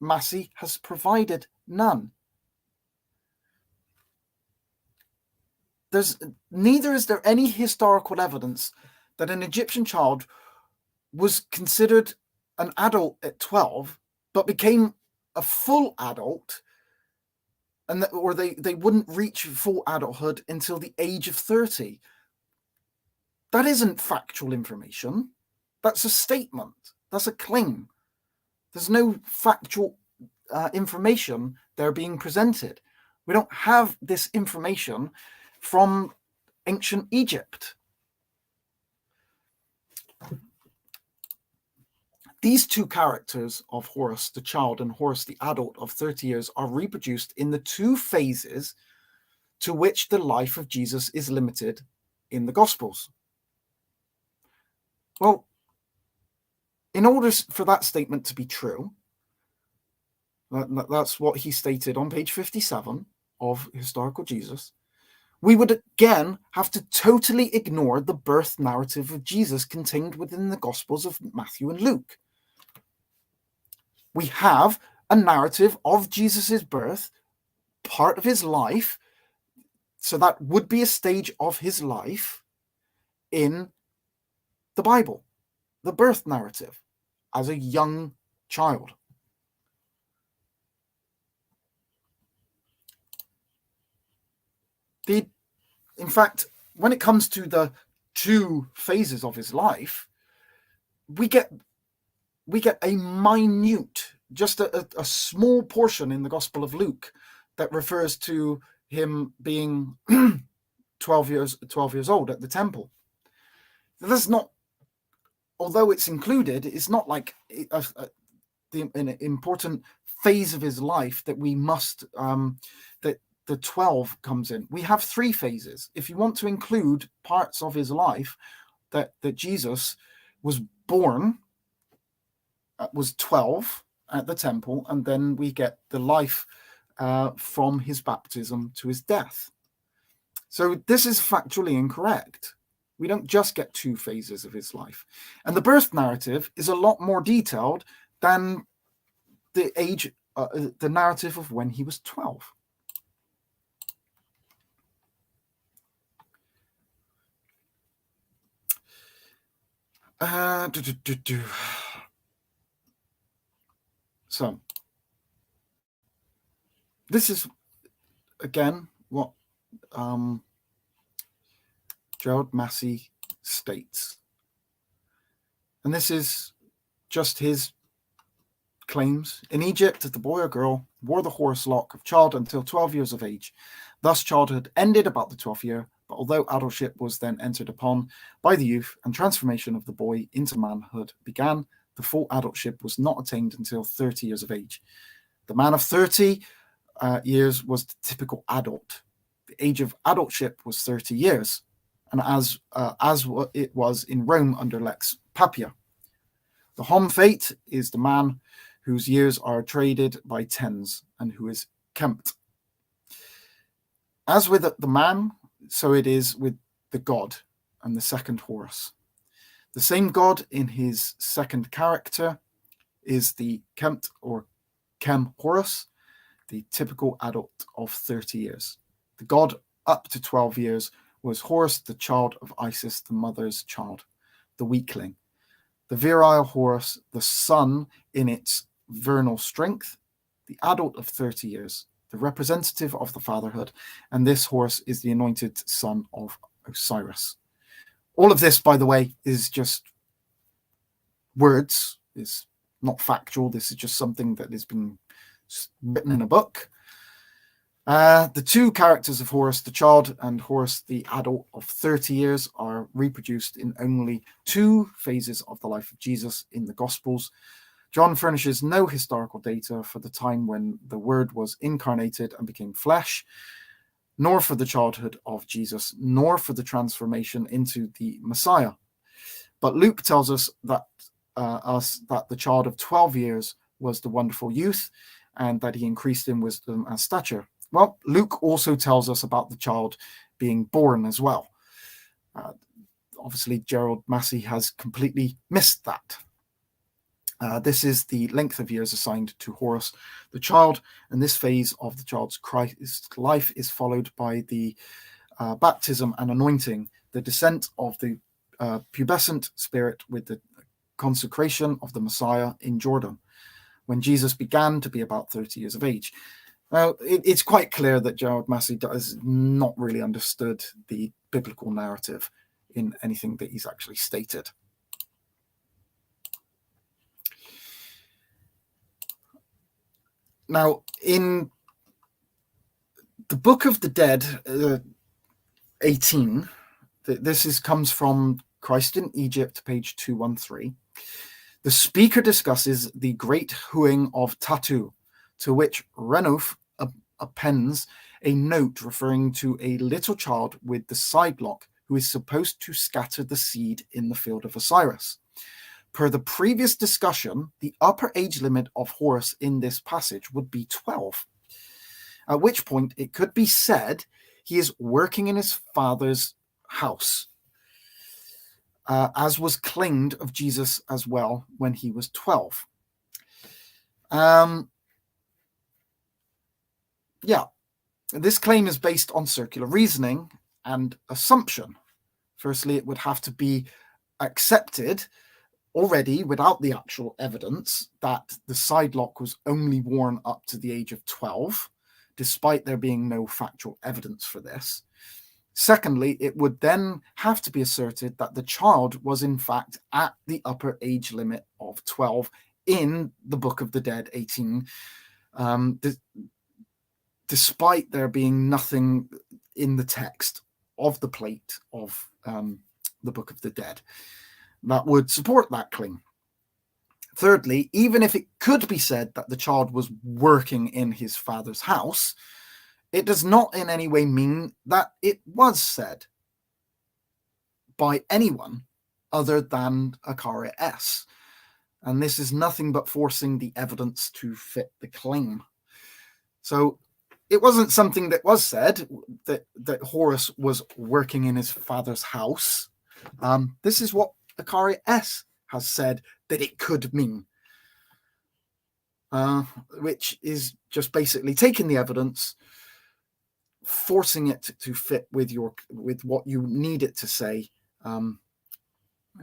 Massey has provided none. Neither is there any historical evidence that an Egyptian child was considered an adult at 12, but became a full adult, or they wouldn't reach full adulthood until the age of 30. That isn't factual information. That's a statement. That's a claim. There's no factual information there being presented. We don't have this information from ancient Egypt. These two characters of Horus the child and Horus the adult of 30 years are reproduced in the two phases to which the life of Jesus is limited in the Gospels. Well, in order for that statement to be true, that's what he stated on page 57 of Historical Jesus, we would again have to totally ignore the birth narrative of Jesus contained within the Gospels of Matthew and Luke. We have a narrative of Jesus's birth, part of his life, so that would be a stage of his life in the Bible, the birth narrative, as a young child. In fact, when it comes to the two phases of his life, we get a minute, just a small portion in the Gospel of Luke that refers to him being 12 years old at the temple. That's not, although it's included, it's not like an important phase of his life that we must that the 12 comes in. We have three phases. If you want to include parts of his life that Jesus was born, was 12 at the temple, and then we get the life from his baptism to his death. So this is factually incorrect. We don't just get two phases of his life. And the birth narrative is a lot more detailed than the narrative of when he was 12. So this is again what Gerald Massey states, and this is just his claims. In Egypt, the boy or girl wore the Horus lock of child until 12 years of age. Thus childhood ended about the 12th year, but although adultship was then entered upon by the youth and transformation of the boy into manhood began, the full adultship was not attained until 30 years of age. The man of 30 years was the typical adult. The age of adultship was 30 years, and as it was in Rome under Lex Papia. The homme fate is the man whose years are traded by tens and who is kempt. As with the man, so it is with the god and the second Horus. The same god in his second character is the kempt or kem Horus, the typical adult of 30 years. The god up to 12 years was Horus, the child of Isis, the mother's child, the weakling. The virile Horus, the sun in its vernal strength, the adult of 30 years, the representative of the fatherhood, and this Horus is the anointed son of Osiris. All of this, by the way, is just words, is not factual. This is just something that has been written in a book. The two characters of Horus, the child, and Horus, the adult of 30 years, are reproduced in only 2 phases of the life of Jesus in the Gospels. John furnishes no historical data for the time when the Word was incarnated and became flesh, nor for the childhood of Jesus, nor for the transformation into the Messiah. But Luke tells us that the child of 12 years was the wonderful youth, and that he increased in wisdom and stature. Well, Luke also tells us about the child being born as well. Obviously, Gerald Massey has completely missed that. This is the length of years assigned to Horus, the child, and this phase of the child's Christ life is followed by the baptism and anointing, the descent of the pubescent spirit with the consecration of the Messiah in Jordan, when Jesus began to be about 30 years of age. Now, it's quite clear that Gerald Massey does not really understood the biblical narrative in anything that he's actually stated. Now, in the Book of the Dead, 18, comes from Christ in Egypt, page 213. The speaker discusses the great hooing of Tatu, to which Ranulph appends a note referring to a little child with the sidelock who is supposed to scatter the seed in the field of Osiris. Per the previous discussion, the upper age limit of Horus in this passage would be 12, at which point it could be said he is working in his father's house, as was claimed of Jesus as well when he was 12. This claim is based on circular reasoning and assumption. Firstly, it would have to be accepted already without the actual evidence that the sidelock was only worn up to the age of 12, despite there being no factual evidence for this. Secondly, it would then have to be asserted that the child was in fact at the upper age limit of 12 in the Book of the Dead 18, despite there being nothing in the text of the plate of the Book of the Dead that would support that claim. Thirdly, even if it could be said that the child was working in his father's house, it does not in any way mean that it was said by anyone other than Akari S. And this is nothing but forcing the evidence to fit the claim. So it wasn't something that was said, that Horus was working in his father's house. This is what Akari S has said that it could mean, which is just basically taking the evidence, forcing it to fit with what you need it to say, and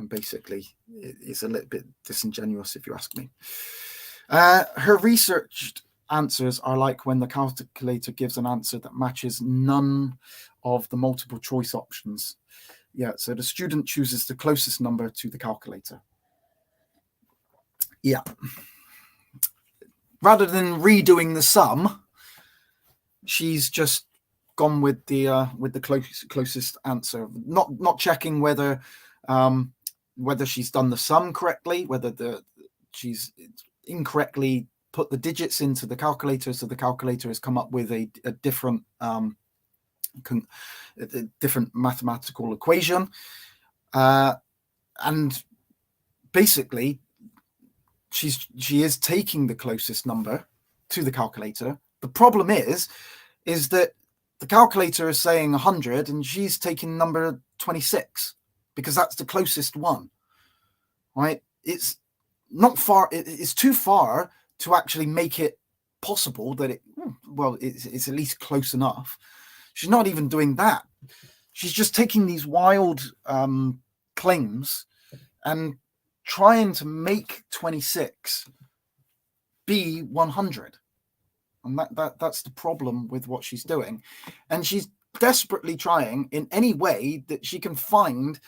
basically it's a little bit disingenuous if you ask me. Her researched answers are like when the calculator gives an answer that matches none of the multiple choice options. Yeah, so the student chooses the closest number to the calculator. Yeah. Rather than redoing the sum, she's just gone with the closest answer, not checking whether she's done the sum correctly, whether she's incorrectly put the digits into the calculator, so the calculator has come up with a different mathematical equation, and basically she is taking the closest number to the calculator. The problem is that the calculator is saying 100 and she's taking number 26 because that's the closest one, right? It's not far, it's too far to actually make it possible that it's at least close enough. She's not even doing that. She's just taking these wild claims and trying to make 26 be 100. And that's the problem with what she's doing. And she's desperately trying in any way that she can find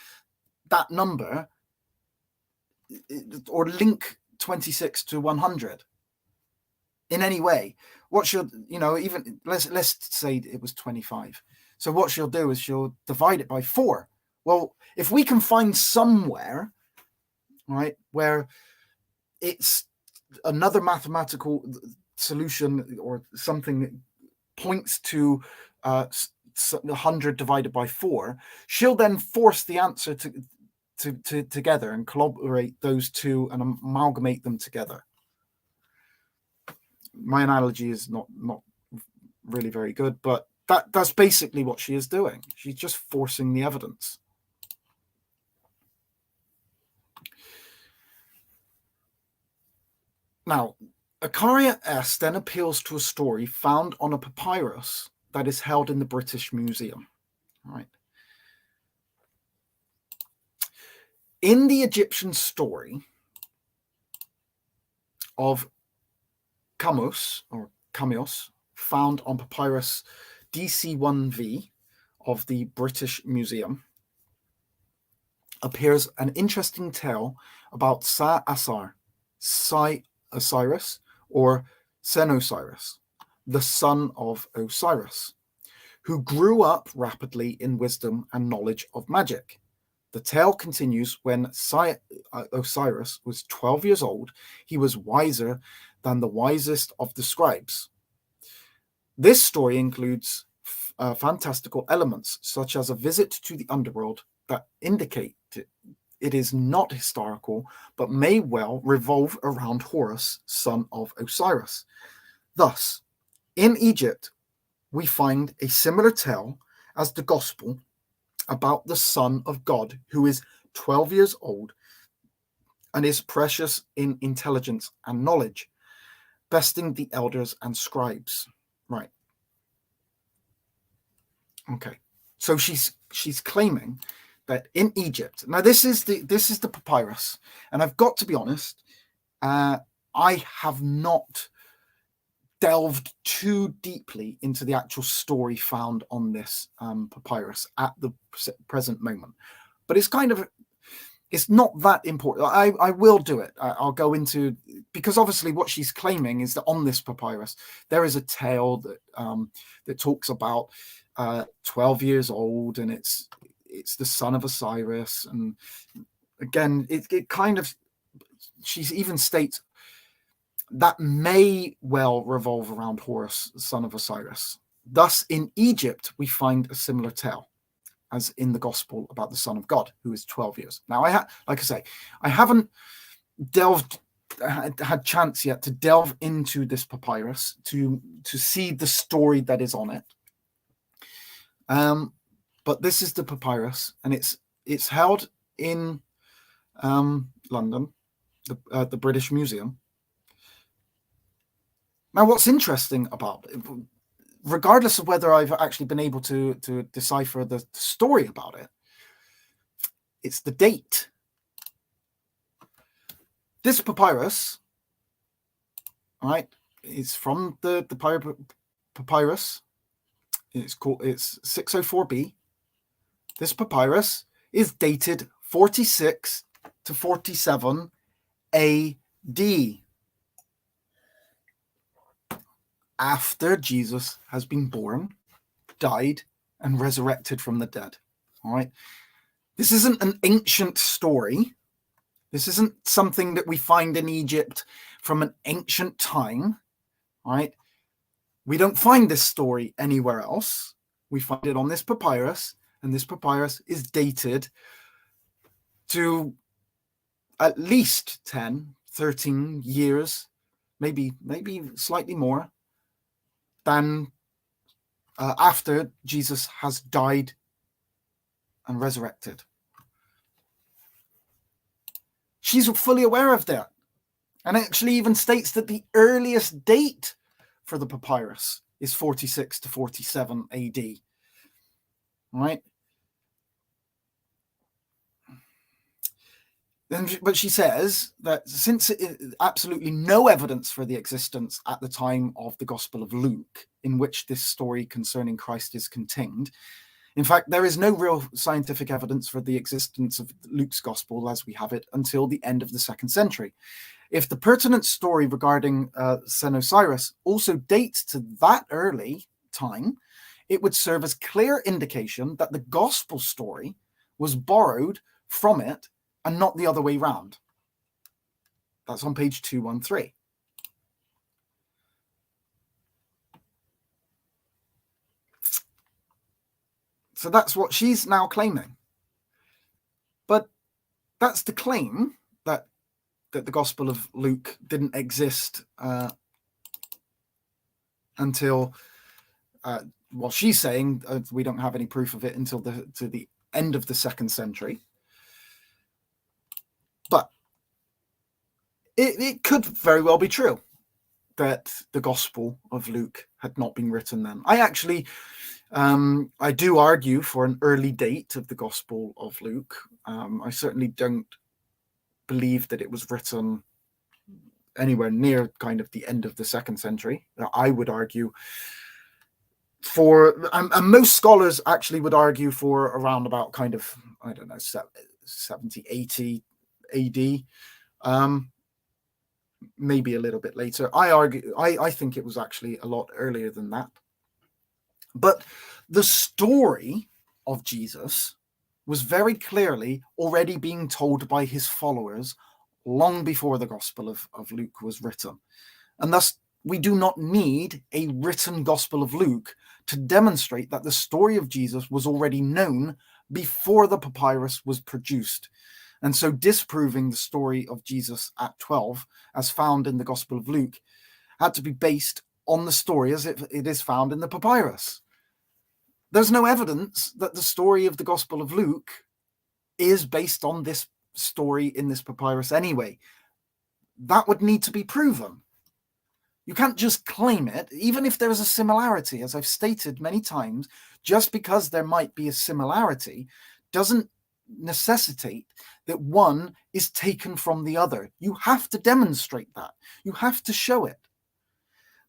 that number or link 26 to 100 in any way. What she'll, even let's say it was 25. So what she'll do is she'll divide it by 4. Well, if we can find somewhere, right, where it's another mathematical solution or something that points to 100 divided by 4, she'll then force the answer to together and collaborate those two and amalgamate them together. My analogy is not really very good, but that's basically what she is doing. She's just forcing the evidence. Now, Acaria S then appeals to a story found on a papyrus that is held in the British Museum. Right. In the Egyptian story of Kamos, or Kamios, found on papyrus DC1V of the British Museum, appears an interesting tale about Osiris, or Senosiris, the son of Osiris, who grew up rapidly in wisdom and knowledge of magic. The tale continues when Osiris was 12 years old. He was wiser than the wisest of the scribes. This story includes fantastical elements, such as a visit to the underworld that indicate it is not historical, but may well revolve around Horus, son of Osiris. Thus, in Egypt, we find a similar tale as the Gospel about the Son of God, who is 12 years old and is precious in intelligence and knowledge, besting the elders and scribes. Right. Okay. So she's claiming that in Egypt, now this is the papyrus, and I've got to be honest, I have not delved too deeply into the actual story found on this papyrus at the present moment, but it's not that important. I will do it. I'll go into, because obviously what she's claiming is that on this papyrus there is a tale that talks about 12 years old, and it's the son of Osiris, and again it kind of, she even states that may well revolve around Horus, son of Osiris. Thus, in Egypt, we find a similar tale as in the Gospel about the Son of God, who is 12 years. Now, like I say, I haven't had chance yet to delve into this papyrus to see the story that is on it. But this is the papyrus, and it's held in London, the British Museum. Now, what's interesting about it, regardless of whether I've actually been able to decipher the story about it, it's the date. This papyrus, right, is from the papyrus. It's 604b. This papyrus is dated 46 to 47 AD. After Jesus has been born, died, and resurrected from the dead. All right. This isn't an ancient story. This isn't something that we find in Egypt from an ancient time. All right. We don't find this story anywhere else. We find it on this papyrus, and this papyrus is dated to at least 10, 13 years, maybe slightly more, than after Jesus has died and resurrected. She's fully aware of that, and actually even states that the earliest date for the papyrus is 46 to 47 AD. right? But she says that since absolutely no evidence for the existence at the time of the Gospel of Luke, in which this story concerning Christ is contained, in fact, there is no real scientific evidence for the existence of Luke's Gospel as we have it until the end of the 2nd century. If the pertinent story regarding Senosiris also dates to that early time, it would serve as clear indication that the Gospel story was borrowed from it and not the other way round. That's on page 213. So that's what she's now claiming. But that's the claim that the Gospel of Luke didn't exist until, well, she's saying we don't have any proof of it until the end of the 2nd century. But it could very well be true that the Gospel of Luke had not been written then. I actually, I do argue for an early date of the Gospel of Luke. I certainly don't believe that it was written anywhere near kind of the end of the 2nd century. I would argue for, and most scholars actually would argue for around about kind of, I don't know, 70, 80 AD, maybe a little bit later. I think it was actually a lot earlier than that. But the story of Jesus was very clearly already being told by his followers long before the Gospel of Luke was written. And thus, we do not need a written Gospel of Luke to demonstrate that the story of Jesus was already known before the papyrus was produced. And so disproving the story of Jesus at 12, as found in the Gospel of Luke, had to be based on the story as it is found in the papyrus. There's no evidence that the story of the Gospel of Luke is based on this story in this papyrus anyway. That would need to be proven. You can't just claim it, even if there is a similarity. As I've stated many times, just because there might be a similarity doesn't necessitate that one is taken from the other. You have to demonstrate that. You have to show it.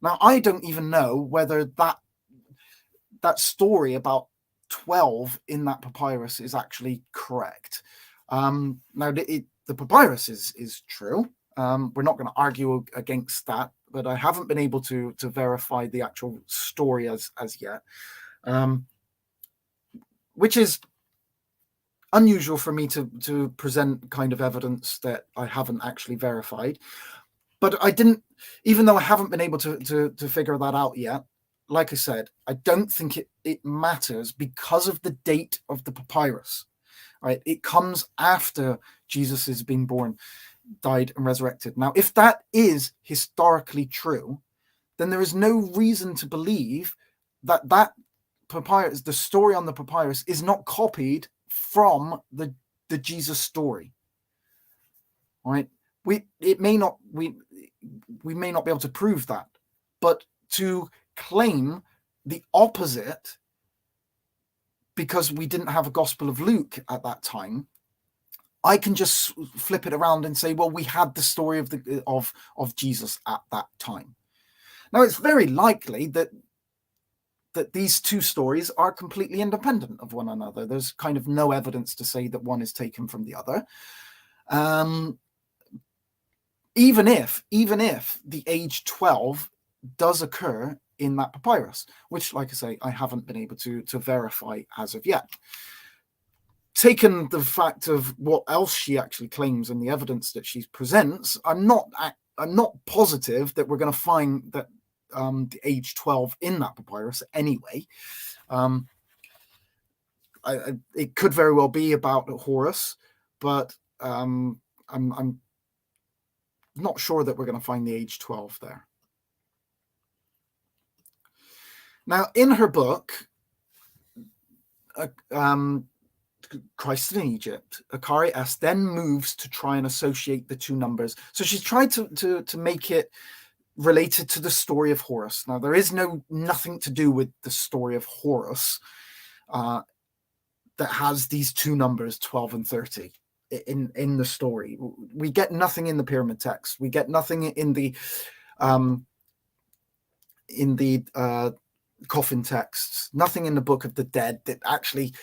Now, I don't even know whether that story about 12 in that papyrus is actually correct. Now, the papyrus is true. We're not going to argue against that, but I haven't been able to verify the actual story as yet, which is unusual for me to present kind of evidence that I haven't actually verified. But I didn't, even though I haven't been able to figure that out yet, like I said, I don't think it matters because of the date of the papyrus. Right? It comes after Jesus has been born, died, and resurrected. Now, if that is historically true, then there is no reason to believe that papyrus, the story on the papyrus, is not copied from the Jesus story. Right? We may not be able to prove that, but to claim the opposite because we didn't have a Gospel of Luke at that time, I can just flip it around and say, well, we had the story of Jesus at that time. Now, it's very likely that these two stories are completely independent of one another. There's kind of no evidence to say that one is taken from the other. Even if the age 12 does occur in that papyrus, which, like I say, I haven't been able to verify as of yet. Taken the fact of what else she actually claims and the evidence that she presents, I'm not positive that we're going to find that the age 12 in that papyrus anyway. It could very well be about Horus, but I'm not sure that we're going to find the age 12 there. Now, in her book, Christ in Egypt, Akari S. then moves to try and associate the two numbers. So she's tried to make it related to the story of Horus. Now, there is nothing to do with the story of Horus that has these two numbers, 12 and 30, in the story. We get nothing in the pyramid text. We get nothing in the coffin texts, nothing in the Book of the Dead that actually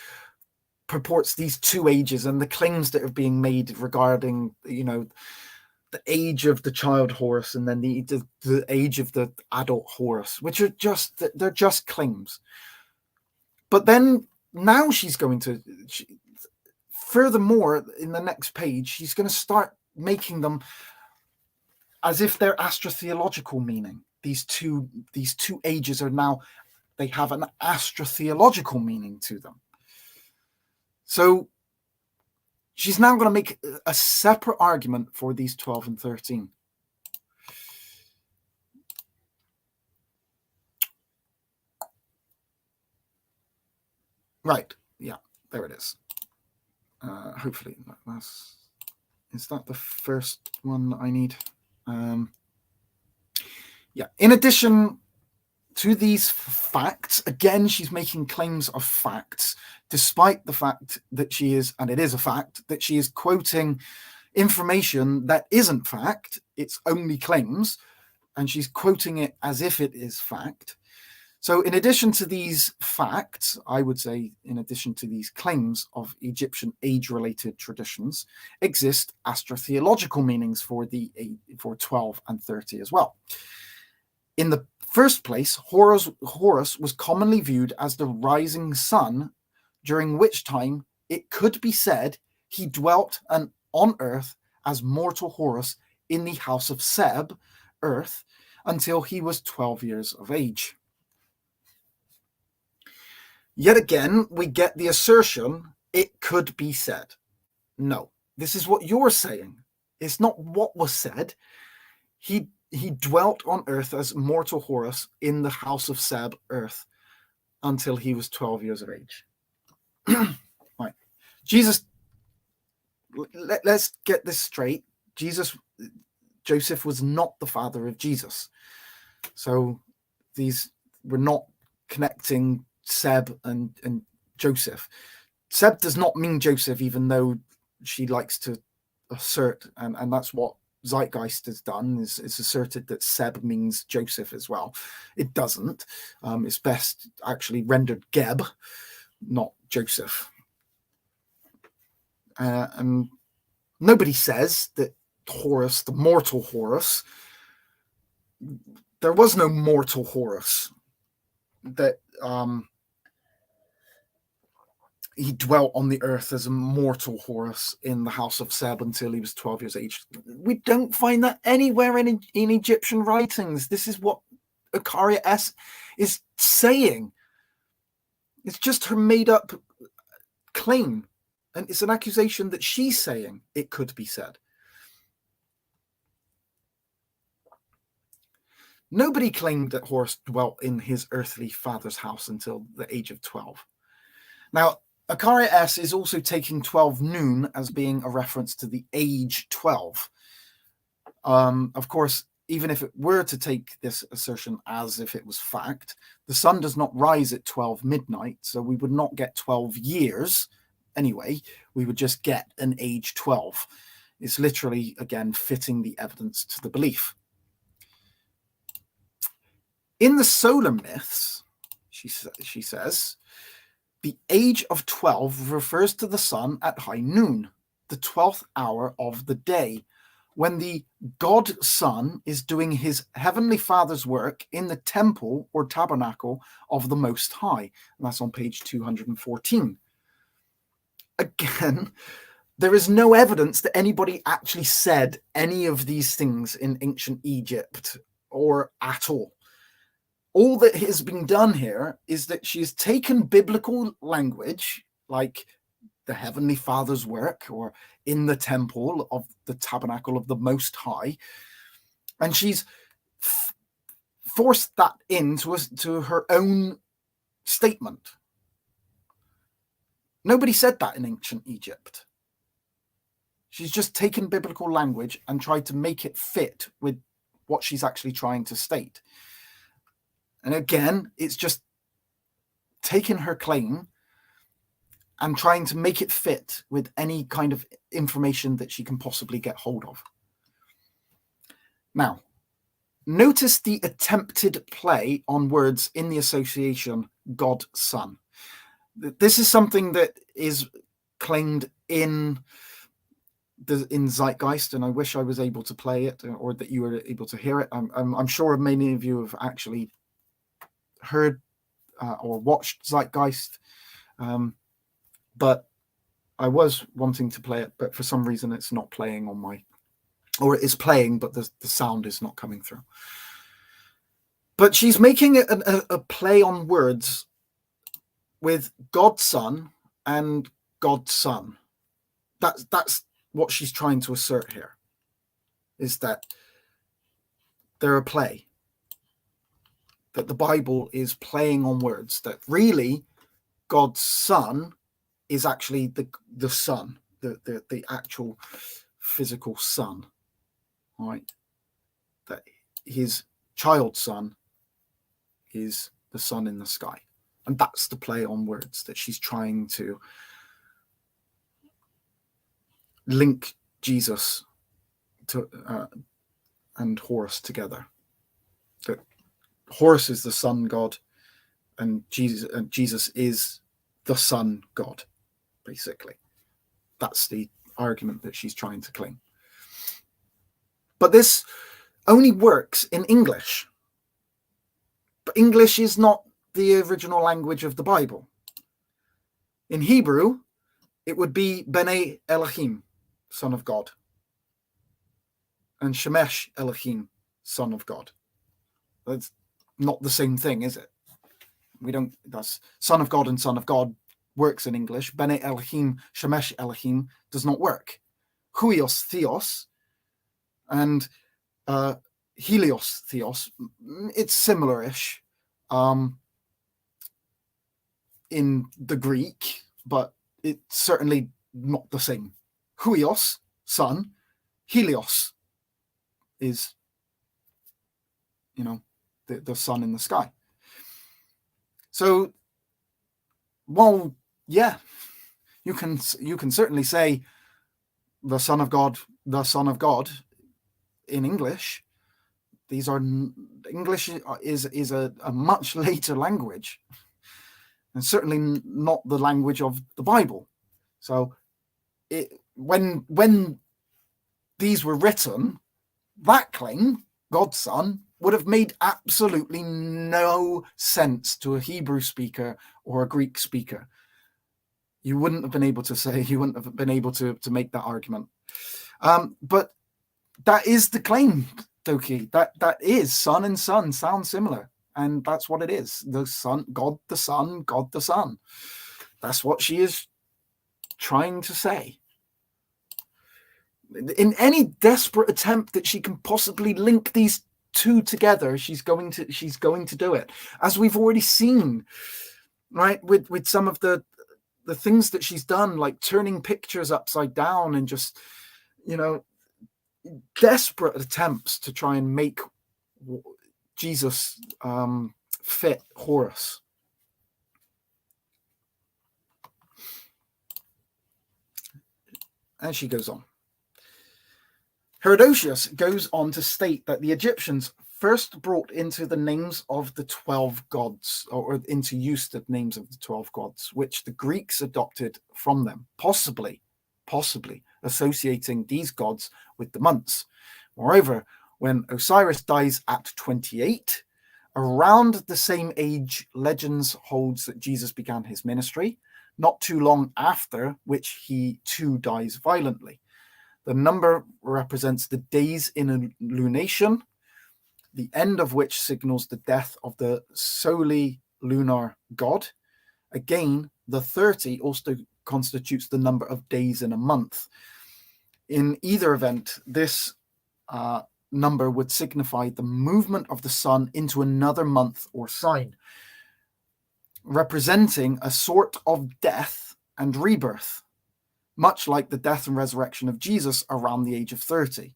purports these two ages and the claims that are being made regarding, the age of the child Horus and then the age of the adult Horus, which are they're just claims. But then now she's going to, furthermore, in the next page, she's going to start making them as if they're astrotheological meaning. These two ages are now, they have an astrotheological meaning to them. So she's now going to make a separate argument for these 12 and 13. Right. Yeah, there it is. Hopefully is that the first one I need? Yeah. In addition to these facts, again, she's making claims of facts, despite the fact that she is, and it is a fact, that she is quoting information that isn't fact. It's only claims, and she's quoting it as if it is fact. So in addition to these facts, I would say, in addition to these claims of Egyptian age-related traditions, exist astrotheological meanings for 12 and 30 as well. In the first place, Horus was commonly viewed as the rising sun, during which time it could be said he dwelt on earth as mortal Horus in the house of Seb, earth, until he was 12 years of age. Yet again, we get the assertion, it could be said. No, this is what you're saying. It's not what was said. He dwelt on earth as mortal Horus in the house of Seb, earth, until he was 12 years of age. Right. Jesus, let's get this straight. Joseph was not the father of Jesus. So we're not connecting Seb and Joseph. Seb does not mean Joseph, even though she likes to assert, and that's what Zeitgeist has done, is asserted that Seb means Joseph as well. It doesn't. It's best actually rendered Geb, not Joseph. And nobody says that Horus, the mortal Horus, there was no mortal Horus, that he dwelt on the earth as a mortal Horus in the house of Seb until he was 12 years of age. We don't find that anywhere in Egyptian writings. This is what Akaria S is saying. It's just her made-up claim. And it's an accusation that she's saying it could be said. Nobody claimed that Horus dwelt in his earthly father's house until the age of 12. Now, Akaria S is also taking 12 noon as being a reference to the age 12. Of course, even if it were to take this assertion as if it was fact, the sun does not rise at 12 midnight, so we would not get 12 years anyway. We would just get an age 12. It's literally, again, fitting the evidence to the belief. In the solar myths, she says, the age of 12 refers to the sun at high noon, the 12th hour of the day, when the god sun is doing his heavenly father's work in the temple or tabernacle of the Most High. And that's on page 214. Again, there is no evidence that anybody actually said any of these things in ancient Egypt or at all. All that has been done here is that she has taken biblical language, like the Heavenly Father's work or in the temple of the tabernacle of the Most High, and she's forced that into her own statement. Nobody said that in ancient Egypt. She's just taken biblical language and tried to make it fit with what she's actually trying to state. And again, it's just taken her claim and trying to make it fit with any kind of information that she can possibly get hold of. Now, notice the attempted play on words in the association God, Son. This is something that is claimed in Zeitgeist, and I wish I was able to play it, or that you were able to hear it. I'm sure many of you have actually heard or watched Zeitgeist, but I was wanting to play it, but for some reason it's not playing on my, or it is playing, but the sound is not coming through. But she's making a play on words with God Son and God Son. That's what she's trying to assert here, is that they're a play, that the Bible is playing on words, that really God's Son is actually the Son, the actual physical Son, right? That his child son is the sun in the sky. And that's the play on words that she's trying to link Jesus to and Horus together. That Horus is the sun god, and Jesus is the Son God, basically. That's the argument that she's trying to claim. But this only works in English. But English is not the original language of the Bible. In Hebrew, it would be B'nai Elohim, Son of God, and Shemesh Elohim, Son of God. That's not the same thing, is it? That's Son of God and Son of God works in English. B'nai Elohim, Shemesh Elohim does not work. Huios Theos and Helios Theos, it's similar-ish in the Greek, but it's certainly not the same. Huios, sun. Helios is, the sun in the sky. So, well, yeah, you can certainly say the Son of God in English. English is a much later language, and certainly not the language of the Bible. So when these were written, that claim, God's Son, would have made absolutely no sense to a Hebrew speaker or a Greek speaker. You wouldn't have been able to make that argument. But that is the claim, Doki. That is Son and Son sound similar. And that's what it is. The Son, God the Son, God the Son. That's what she is trying to say. In any desperate attempt that she can possibly link these two together, she's going to do it. As we've already seen, right, with some of the things that she's done, like turning pictures upside down and just, desperate attempts to try and make Jesus fit Horus. And she goes on. Herodotus goes on to state that the Egyptians first brought into the names of the 12 gods, or into use the names of the 12 gods, which the Greeks adopted from them, possibly associating these gods with the months. Moreover, when Osiris dies at 28, around the same age, legends holds that Jesus began his ministry, not too long after which he too dies violently. The number represents the days in a lunation, the end of which signals the death of the solely lunar god. Again, the 30 also constitutes the number of days in a month. In either event, this number would signify the movement of the sun into another month or sign, representing a sort of death and rebirth, much like the death and resurrection of Jesus around the age of 30.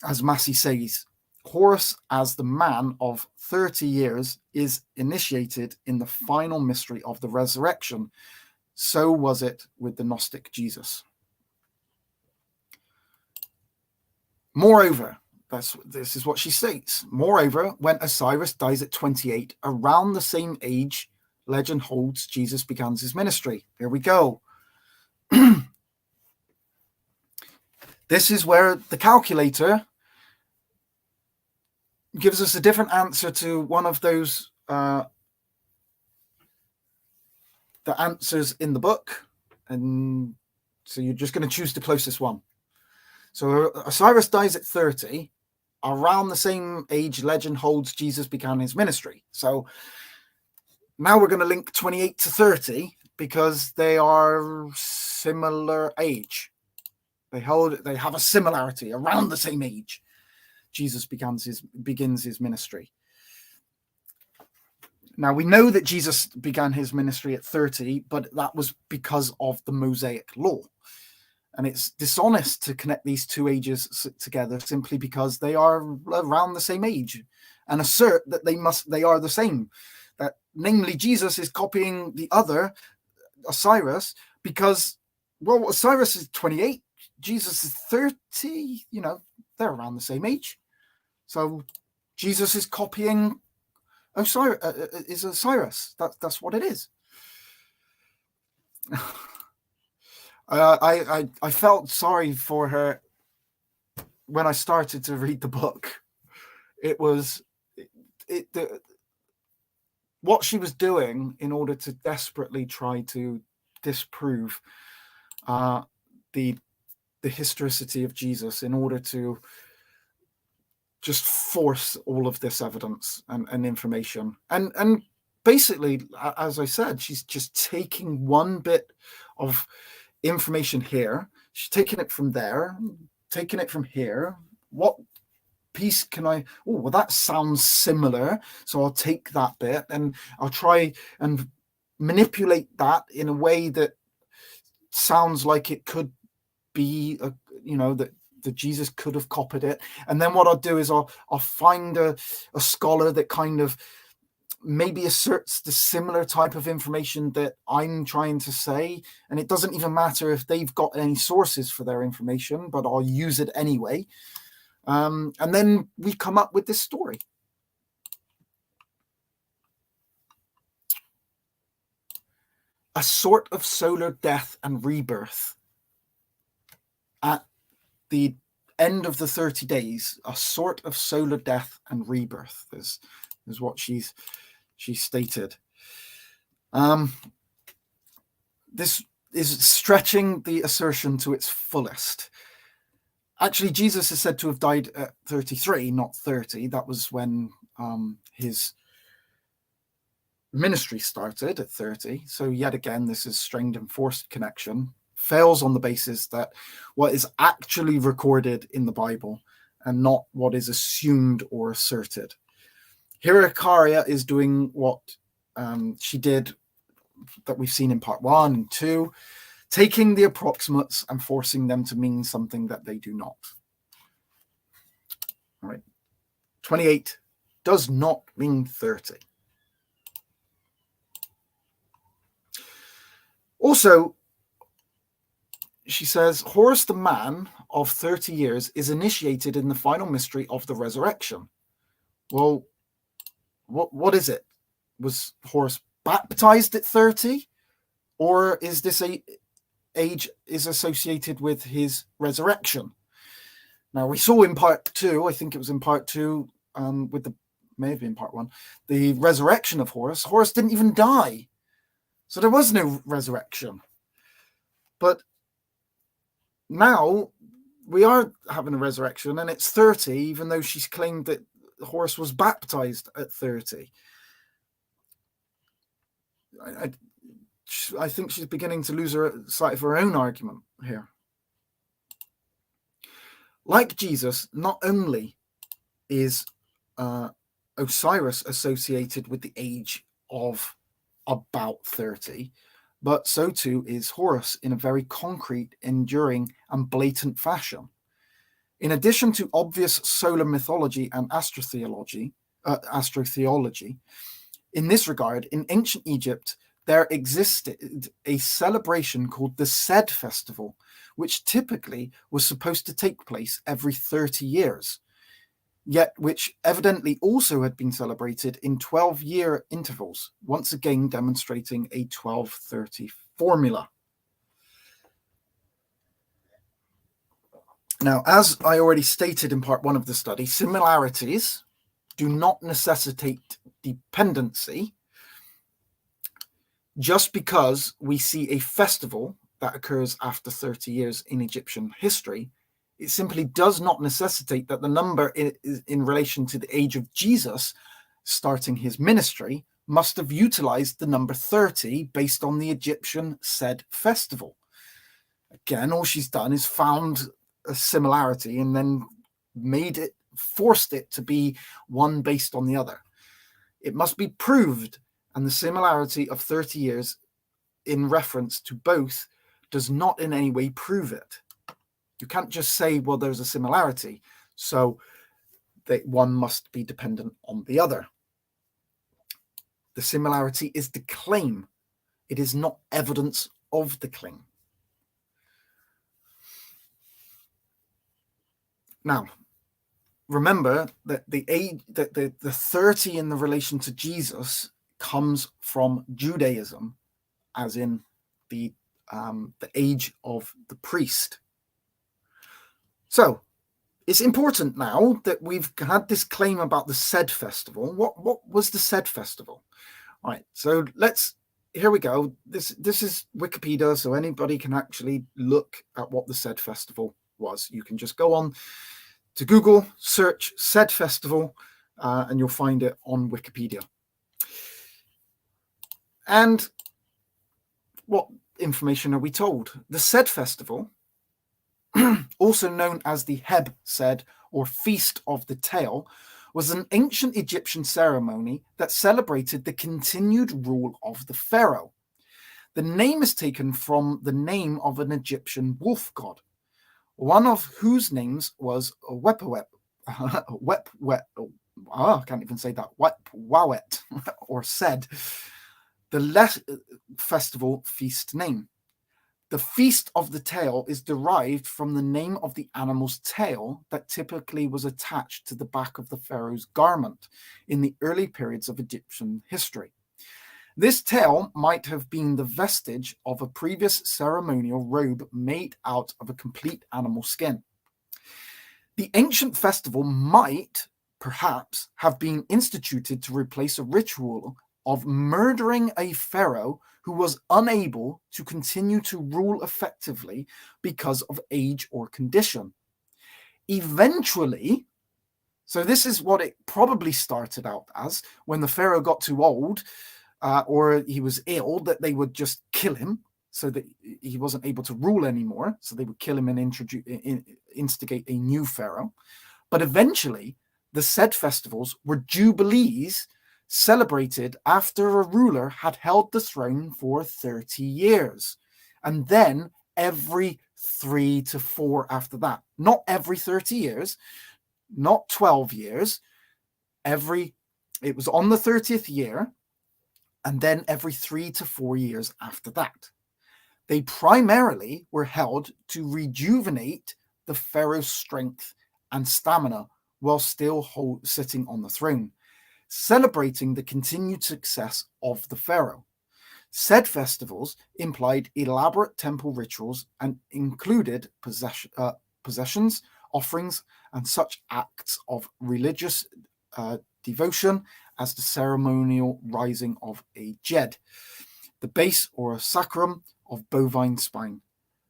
As Massey says, Horus, as the man of 30 years, is initiated in the final mystery of the resurrection, so was it with the Gnostic Jesus. Moreover, this is what she states. Moreover, when Osiris dies at 28, around the same age, legend holds Jesus begins his ministry. Here we go. This is where the calculator gives us a different answer to one of those the answers in the book, and so you're just going to choose the closest one. So Osiris dies at 30. Around the same age, legend holds Jesus began his ministry. So now we're going to link 28 to 30 because they are similar age. They have a similarity. Around the same age, Jesus begins his ministry. Now, we know that Jesus began his ministry at 30, but that was because of the Mosaic law. And it's dishonest to connect these two ages together simply because they are around the same age and assert that they are the same. That namely, Jesus is copying the other, Osiris, because, well, Osiris is 28, Jesus is 30, they're around the same age. So Jesus is copying Osiris. That's what it is. I felt sorry for her when I started to read the book. It was what she was doing in order to desperately try to disprove the historicity of Jesus, in order to just force all of this evidence and information. And basically, as I said, she's just taking one bit of information here, she's taking it from there, taking it from here. What piece can I, well, that sounds similar, so I'll take that bit and I'll try and manipulate that in a way that sounds like it could be that Jesus could have copied it. And then what I'll do is I'll find a scholar that kind of maybe asserts the similar type of information that I'm trying to say, and it doesn't even matter if they've got any sources for their information, but I'll use it anyway. And then we come up with this story. A sort of solar death and rebirth. At the end of the 30 days, a sort of solar death and rebirth is what she stated. This is stretching the assertion to its fullest. Actually, Jesus is said to have died at 33, not 30. That was when his ministry started at 30. So yet again, this is strained and forced connection. Fails on the basis that what is actually recorded in the Bible and not what is assumed or asserted. Here, Icaria is doing what she did that we've seen in part 1 and 2, taking the approximates and forcing them to mean something that they do not. All right. 28 does not mean 30. Also, she says, Horus the man of 30 years is initiated in the final mystery of the resurrection. Well, what is it? Was Horus baptized at 30? Or is this age is associated with his resurrection? Now, we saw in part 2, I think it was in part 2, may have been part 1, the resurrection of Horus. Horus didn't even die. So there was no resurrection. But now we are having a resurrection, and it's 30, even though she's claimed that Horus was baptized at 30. I think she's beginning to lose sight of her own argument here. Like Jesus, not only is Osiris associated with the age of about 30, but so too is Horus in a very concrete, enduring, and blatant fashion. In addition to obvious solar mythology and astrotheology, in this regard, in ancient Egypt, there existed a celebration called the Sed Festival, which typically was supposed to take place every 30 years, yet which evidently also had been celebrated in 12-year intervals, once again demonstrating a 12-30 formula. Now, as I already stated in part 1 of the study, similarities do not necessitate dependency. Just because we see a festival that occurs after 30 years in Egyptian history, it simply does not necessitate that the number is in relation to the age of Jesus starting his ministry must have utilized the number 30 based on the Egyptian Sed festival. Again, all she's done is found a similarity and then forced it to be one based on the other. It must be proved, and the similarity of 30 years in reference to both does not in any way prove it. You can't just say, well, there's a similarity, so that one must be dependent on the other. The similarity is the claim. It is not evidence of the claim. Now, remember that the 30 in the relation to Jesus comes from Judaism, as in the age of the priest. So it's important now that we've had this claim about the Sed festival. What was the Sed festival? All right, so here we go. This is Wikipedia, so anybody can actually look at what the Sed festival was. You can just go on to Google, search Sed festival, and you'll find it on Wikipedia. And what information are we told? The Sed festival, also known as the Heb Sed, or Feast of the Tail, was an ancient Egyptian ceremony that celebrated the continued rule of the pharaoh. The name is taken from the name of an Egyptian wolf god, one of whose names was Wepwet, I can't even say that, Wepwawet, or Sed, the festival feast name. The Feast of the Tail is derived from the name of the animal's tail that typically was attached to the back of the pharaoh's garment in the early periods of Egyptian history. This tail might have been the vestige of a previous ceremonial robe made out of a complete animal skin. The ancient festival might, perhaps, have been instituted to replace a ritual of murdering a pharaoh who was unable to continue to rule effectively because of age or condition. Eventually, so this is what it probably started out as, when the pharaoh got too old, or he was ill, that they would just kill him so that he wasn't able to rule anymore. So they would kill him and instigate a new pharaoh. But eventually, the Sed festivals were jubilees celebrated after a ruler had held the throne for 30 years. And then every 3 to 4 after that. Not every 30 years, not 12 years. It was on the 30th year, and then every 3 to 4 years after that. They primarily were held to rejuvenate the pharaoh's strength and stamina while still sitting on the throne, celebrating the continued success of the pharaoh. Said festivals implied elaborate temple rituals and included possessions, offerings, and such acts of religious devotion as the ceremonial rising of a jed, the base or sacrum of bovine spine,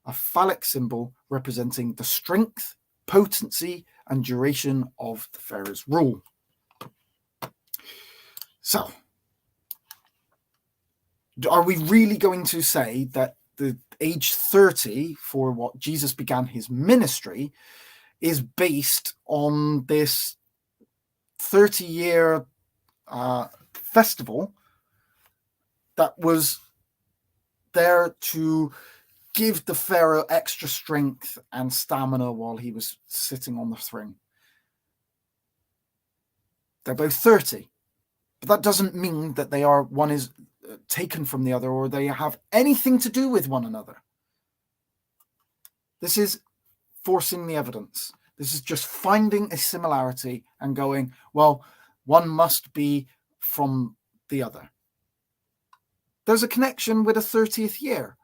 a phallic symbol representing the strength, potency, and duration of the pharaoh's rule. So, are we really going to say that the age 30 for what Jesus began his ministry is based on this 30-year festival that was there to give the pharaoh extra strength and stamina while he was sitting on the throne? They're both 30, but that doesn't mean that one is taken from the other, or they have anything to do with one another. This is forcing the evidence. This is just finding a similarity and going, well, one must be from the other. There's a connection with a 30th year,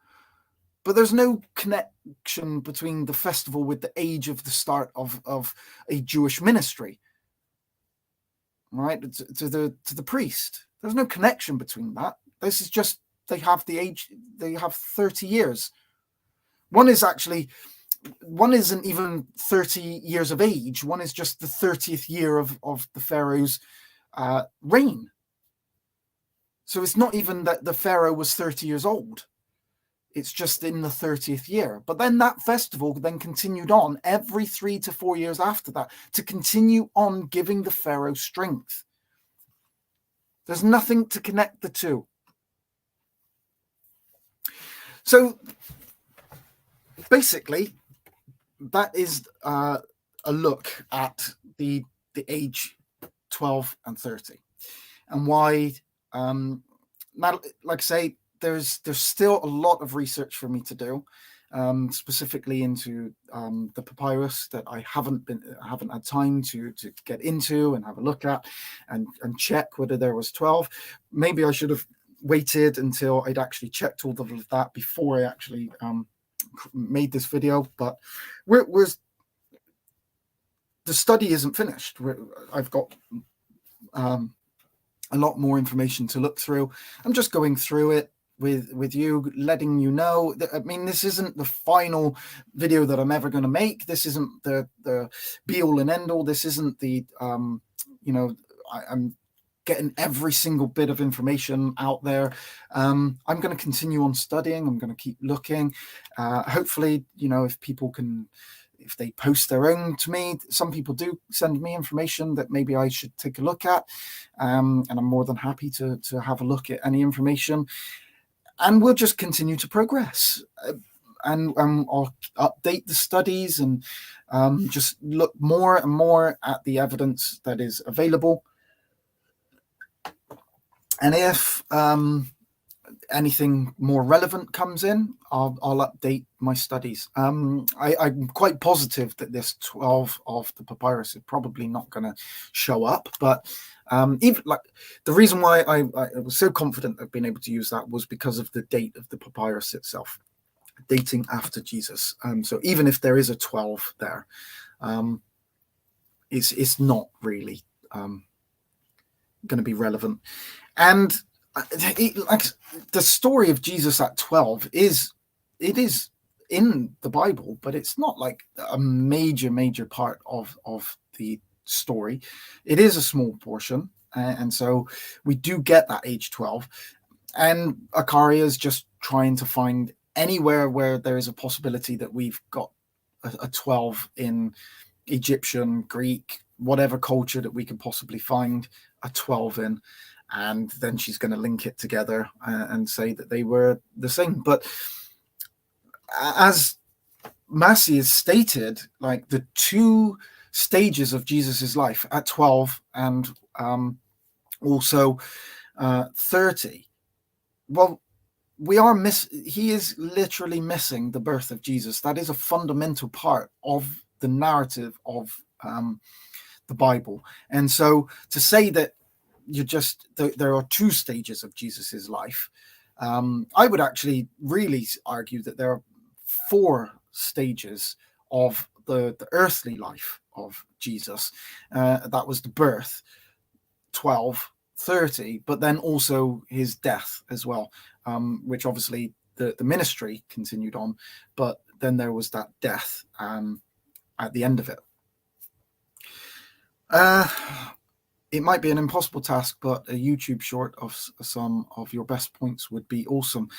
but there's no connection between the festival with the age of the start of a Jewish ministry, right? To the priest. There's no connection between that. This is just, they have the age, they have 30 years. One isn't even 30 years of age. One is just the 30th year of the Pharaoh's reign. So it's not even that the Pharaoh was 30 years old. It's just in the 30th year. But then that festival then continued on every 3 to 4 years after that to continue on giving the Pharaoh strength. There's nothing to connect the two. So basically, that is a look at the age 12 and 30, and why. Now, like I say, there's still a lot of research for me to do, specifically into the papyrus that I haven't had time to get into and have a look at and check whether there was 12. Maybe I should have waited until I'd actually checked all of that before I actually made this video, but the study isn't finished. I've got a lot more information to look through. I'm just going through it with you, letting you know that, I mean, this isn't the final video that I'm ever going to make. This isn't the be all and end all. This isn't the I'm getting every single bit of information out there. I'm going to continue on studying. I'm going to keep looking. Hopefully, if people can, if they post their own to me, some people do send me information that maybe I should take a look at. And I'm more than happy to have a look at any information. And we'll just continue to progress. And I'll update the studies and just look more and more at the evidence that is available. And if anything more relevant comes in, I'll update my studies. I'm quite positive that this 12 of the papyrus is probably not going to show up, but even like the reason why I was so confident of being able to use that was because of the date of the papyrus itself, dating after Jesus. So even if there is a 12 there, it's not really going to be relevant. And like the story of Jesus at 12 is in the Bible, but it's not like a major part of the story. It is a small portion, and so we do get that age 12. And Akari is just trying to find anywhere where there is a possibility that we've got a 12 in Egyptian, Greek, whatever culture that we can possibly find a 12 in. And then she's going to link it together and say that they were the same. But as Massey has stated, like the two stages of Jesus's life at 12 and also 30, well, he is literally missing the birth of Jesus. That is a fundamental part of the narrative of the Bible. And so to say that there are two stages of Jesus's life, I would actually really argue that there are 4 stages of the earthly life of Jesus. That was the birth, 12, 30, but then also his death as well, which obviously the ministry continued on, but then there was that death at the end of it. It might be an impossible task, but a YouTube short of some of your best points would be awesome.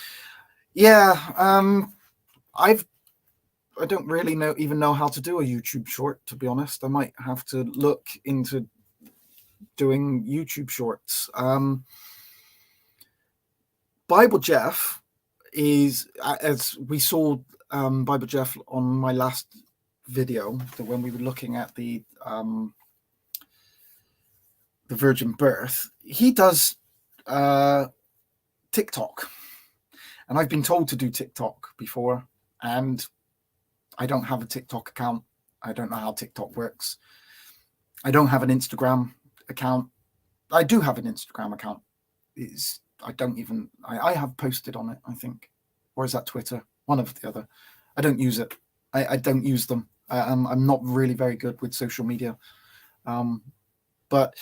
Yeah, I don't really even know how to do a YouTube short, to be honest. I might have to look into doing YouTube shorts. Bible Jeff is, as we saw Bible Jeff on my last video, when we were looking at the virgin birth, he does TikTok. And I've been told to do TikTok before, and I don't have a TikTok account. I don't know how TikTok works. I don't have an Instagram account. I do have an Instagram account. I have posted on it, I think. Or is that Twitter? One of the other. I don't use it. I don't use them. I'm not really very good with social media. But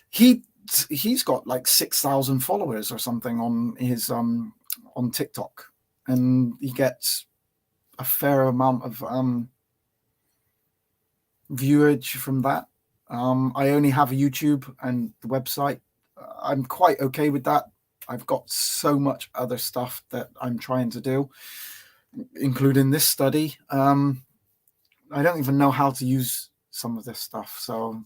he's got like 6,000 followers or something on his on TikTok, and he gets a fair amount of viewage from that. I only have a YouTube and the website. I'm quite okay with that. I've got so much other stuff that I'm trying to do, including this study. I don't even know how to use some of this stuff. So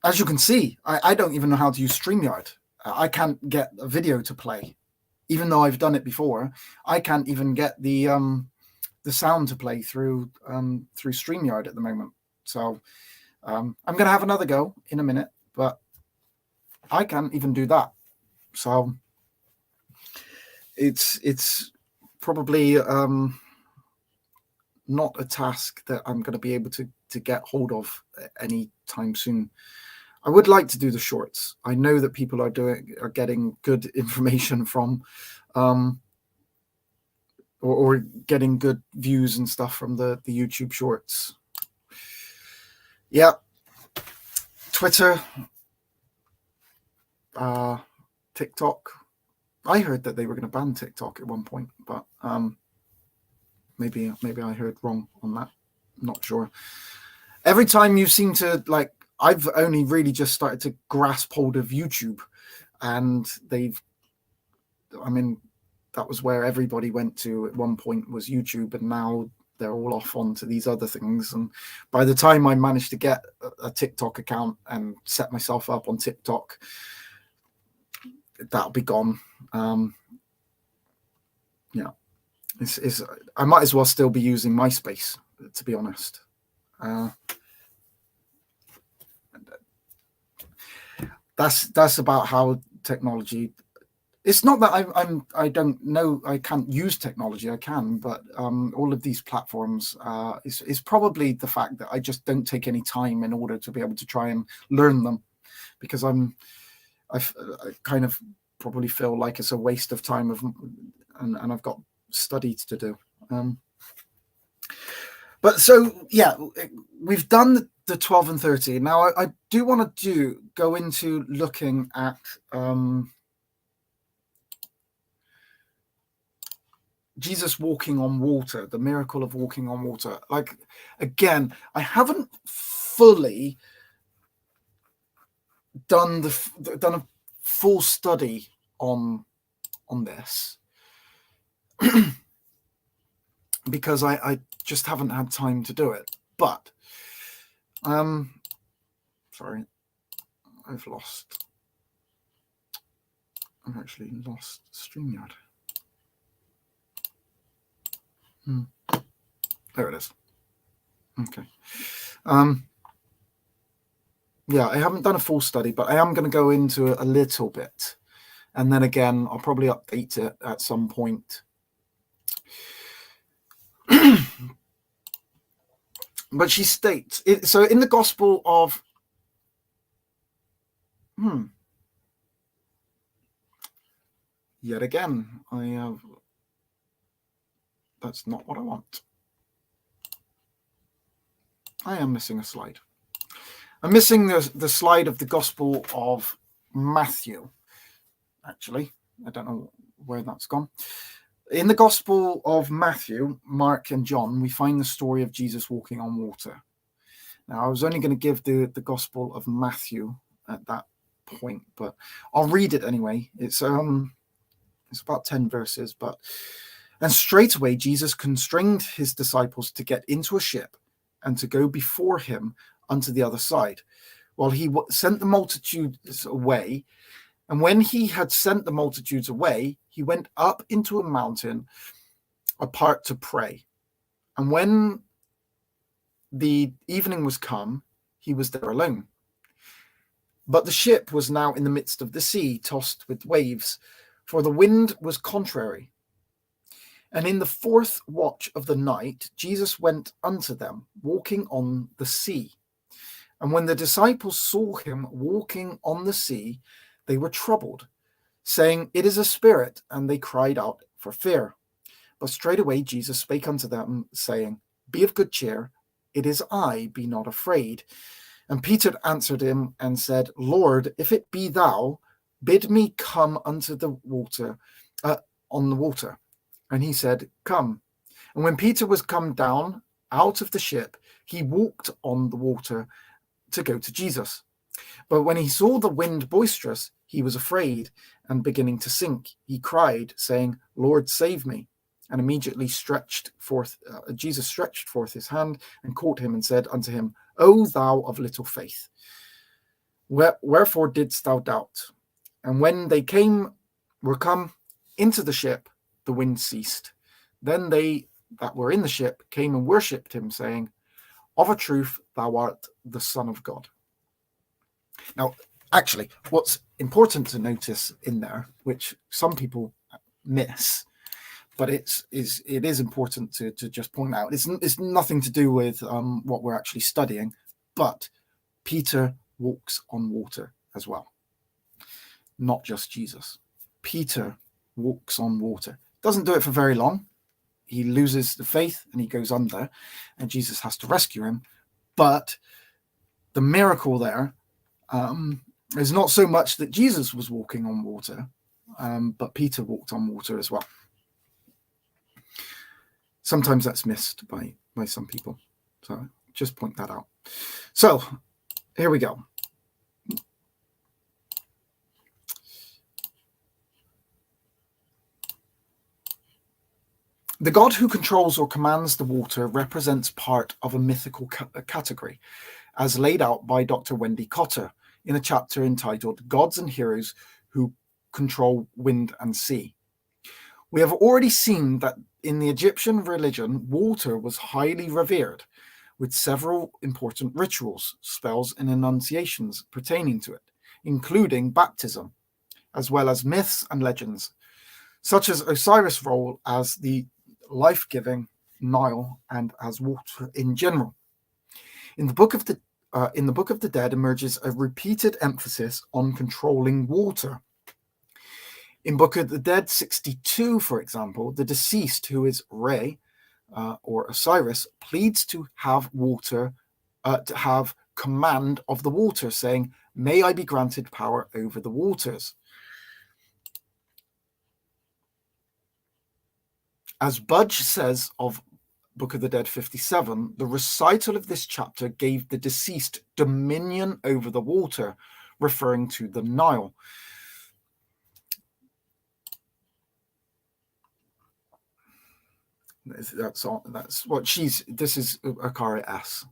as you can see, I don't even know how to use StreamYard. I can't get a video to play, even though I've done it before. I can't even get the sound to play through StreamYard at the moment. So I'm going to have another go in a minute, but I can't even do that. So it's probably not a task that I'm going to be able to get hold of any time soon. I would like to do the shorts. I know that people are getting good information from or getting good views and stuff from the YouTube shorts. Yeah. Twitter, TikTok. I heard that they were going to ban TikTok at one point, but maybe I heard wrong on that. I'm not sure. Every time you seem to like, I've only really just started to grasp hold of YouTube, and that was where everybody went to at one point, was YouTube, and now they're all off onto these other things. And by the time I managed to get a TikTok account and set myself up on TikTok, that'll be gone. Yeah, I might as well still be using MySpace, to be honest. That's about how technology. It's not that I don't know I can't use technology. I can, but all of these platforms is probably the fact that I just don't take any time in order to be able to try and learn them, because I kind of probably feel like it's a waste of time and I've got studies to do. But so yeah, we've done the 12 and 13. Now I do want to go into looking at Jesus walking on water, the miracle of walking on water. Like, again, I haven't fully done a full study on this because I just haven't had time to do it. But sorry, I've actually lost StreamYard. There it is. Okay. Yeah, I haven't done a full study, but I am going to go into it a little bit. And then again, I'll probably update it at some point. But she states, so in the Gospel of... Yet again, that's not what I want. I am missing a slide. I'm missing the slide of the Gospel of Matthew, actually. I don't know where that's gone. In the Gospel of Matthew, Mark and John, we find the story of Jesus walking on water. Now, I was only going to give the Gospel of Matthew at that point, but I'll read it anyway. It's about 10 verses, but... And straight away Jesus constrained his disciples to get into a ship and to go before him unto the other side, while he sent the multitudes away. And when he had sent the multitudes away, he went up into a mountain apart to pray. And when the evening was come, he was there alone. But the ship was now in the midst of the sea, tossed with waves, for the wind was contrary. And in the fourth watch of the night, Jesus went unto them, walking on the sea. And when the disciples saw him walking on the sea, they were troubled, saying, It is a spirit, and they cried out for fear. But straightway Jesus spake unto them, saying, Be of good cheer, it is I, be not afraid. And Peter answered him and said, Lord, if it be thou, bid me come unto the water, on the water. And he said, Come. And when Peter was come down out of the ship, he walked on the water to go to Jesus. But when he saw the wind boisterous, he was afraid, and beginning to sink, he cried, saying, Lord, save me. And immediately Jesus stretched forth his hand and caught him and said unto him, O thou of little faith, wherefore didst thou doubt? And when they were come into the ship, the wind ceased. Then they that were in the ship came and worshipped him, saying, Of a truth, thou art the Son of God. Now, actually, what's important to notice in there, which some people miss, but it is important to just point out, it's nothing to do with what we're actually studying, but Peter walks on water as well, not just Jesus. Peter walks on water. Doesn't do it for very long. He loses the faith and he goes under, and Jesus has to rescue him. But the miracle there is not so much that Jesus was walking on water, but Peter walked on water as well. Sometimes that's missed by some people. So just point that out. So here we go. The God who controls or commands the water represents part of a mythical category, as laid out by Dr. Wendy Cotter in a chapter entitled Gods and Heroes Who Control Wind and Sea. We have already seen that in the Egyptian religion, water was highly revered, with several important rituals, spells, and enunciations pertaining to it, including baptism, as well as myths and legends, such as Osiris' role as the life-giving Nile and as water in general. In the Book of the Dead emerges a repeated emphasis on controlling water. In Book of the Dead 62, for example, the deceased, who is Re, or Osiris, pleads to have water, to have command of the water, saying, May I be granted power over the waters. As Budge says of Book of the Dead 57, the recital of this chapter gave the deceased dominion over the water, referring to the Nile. That's what this is Akari S.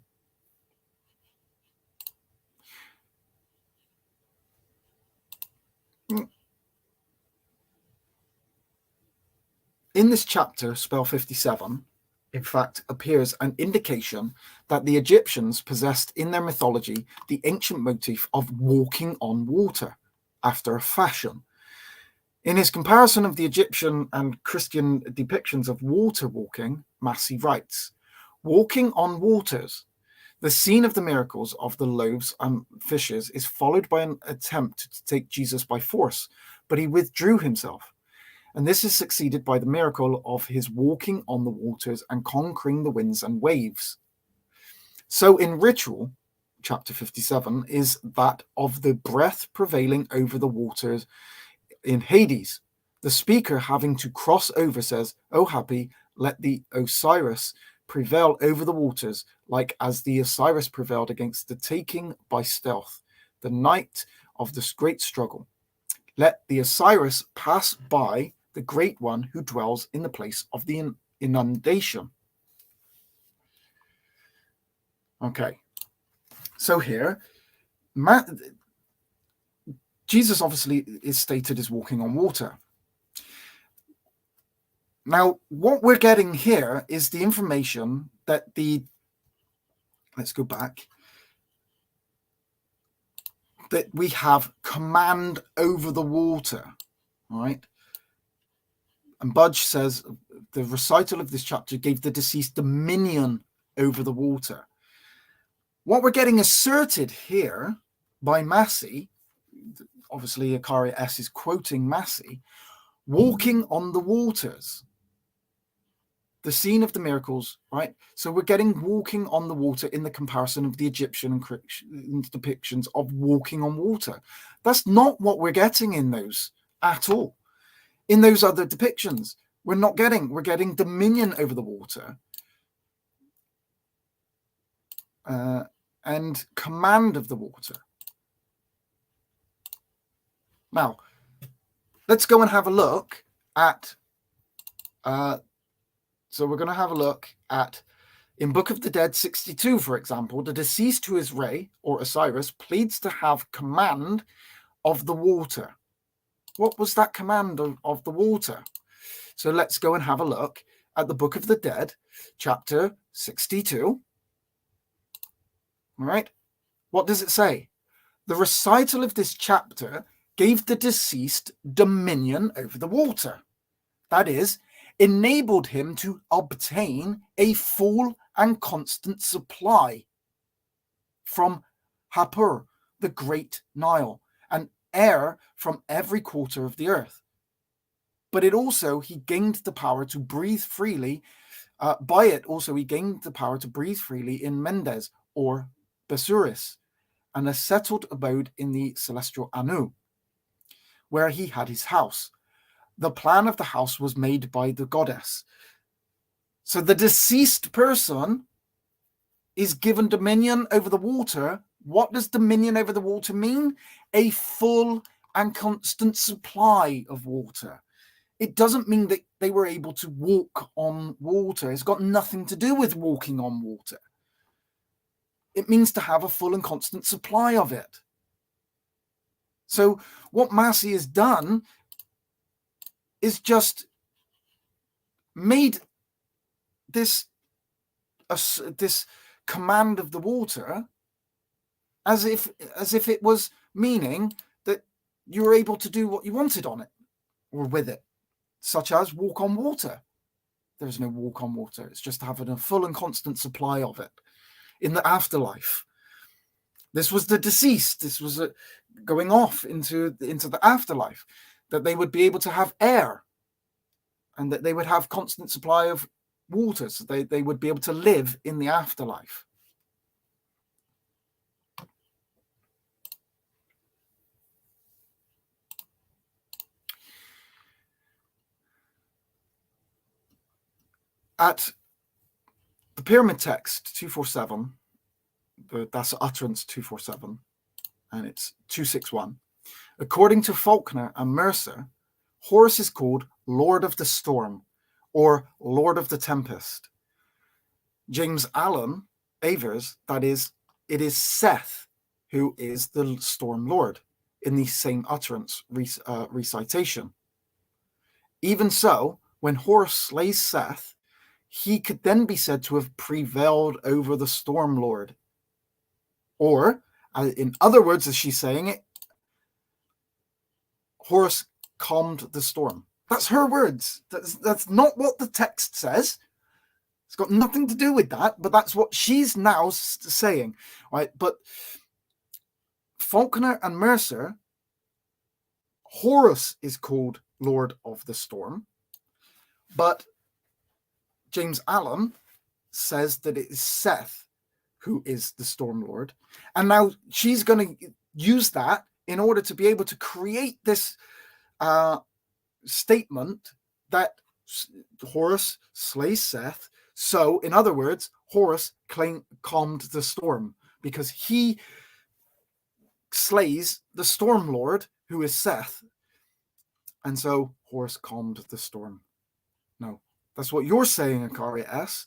In this chapter, spell 57, in fact, appears an indication that the Egyptians possessed in their mythology the ancient motif of walking on water, after a fashion. In his comparison of the Egyptian and Christian depictions of water walking, Massey writes, Walking on waters. The scene of the miracles of the loaves and fishes is followed by an attempt to take Jesus by force, but he withdrew himself. And this is succeeded by the miracle of his walking on the waters and conquering the winds and waves. So in ritual, chapter 57, is that of the breath prevailing over the waters in Hades. The speaker, having to cross over, says, O happy, let the Osiris prevail over the waters, like as the Osiris prevailed against the taking by stealth, the night of this great struggle. Let the Osiris pass by the great one who dwells in the place of the inundation. Okay, so here, Jesus obviously is stated as walking on water. Now, what we're getting here is the information that let's go back. that we have command over the water, all right? And Budge says the recital of this chapter gave the deceased dominion over the water. What we're getting asserted here by Massey, obviously Akari S is quoting Massey, walking on the waters, the scene of the miracles, right? So we're getting walking on the water in the comparison of the Egyptian depictions of walking on water. That's not what we're getting in those at all. In those other depictions, we're getting dominion over the water and command of the water. Now, let's go and have a look at, so we're going to have a look at, in Book of the Dead 62, for example, the deceased who is Re, or Osiris, pleads to have command of the water. What was that command of the water? So let's go and have a look at the Book of the Dead, chapter 62. All right. What does it say? The recital of this chapter gave the deceased dominion over the water. That is, enabled him to obtain a full and constant supply from Hapur, the great Nile, and air from every quarter of the earth. But he gained the power to breathe freely. By it also he gained the power to breathe freely in Mendes, or Besuris, and a settled abode in the celestial Anu, where he had his house. The plan of the house was made by the goddess. So the deceased person is given dominion over the water. What does dominion over the water mean? A full and constant supply of water. It doesn't mean that they were able to walk on water. It's got nothing to do with walking on water. It means to have a full and constant supply of it. So what Massey has done is just made this command of the water as if it was meaning that you were able to do what you wanted on it or with it, such as walk on water. There's no walk on water. It's just having a full and constant supply of it in the afterlife. This was the deceased. This was going off into the afterlife, that they would be able to have air and that they would have constant supply of water, so they would be able to live in the afterlife. At the Pyramid Text 247, that's utterance 247, and it's 261. According to Faulkner and Mercer, Horus is called Lord of the Storm or Lord of the Tempest. James Allen avers that it is Seth who is the Storm Lord in the same utterance recitation. Even so, when Horus slays Seth, he could then be said to have prevailed over the Storm Lord. Or, in other words, as she's saying it, Horus calmed the storm. That's her words. That's not what the text says. It's got nothing to do with that, but that's what she's now saying, right? But Faulkner and Mercer, Horus is called Lord of the Storm, but James Allen says that it is Seth who is the Storm Lord. And now she's going to use that in order to be able to create this statement that Horus slays Seth. So, in other words, Horus calmed the storm because he slays the Storm Lord, who is Seth. And so Horus calmed the storm. No, that's what you're saying, Akari S.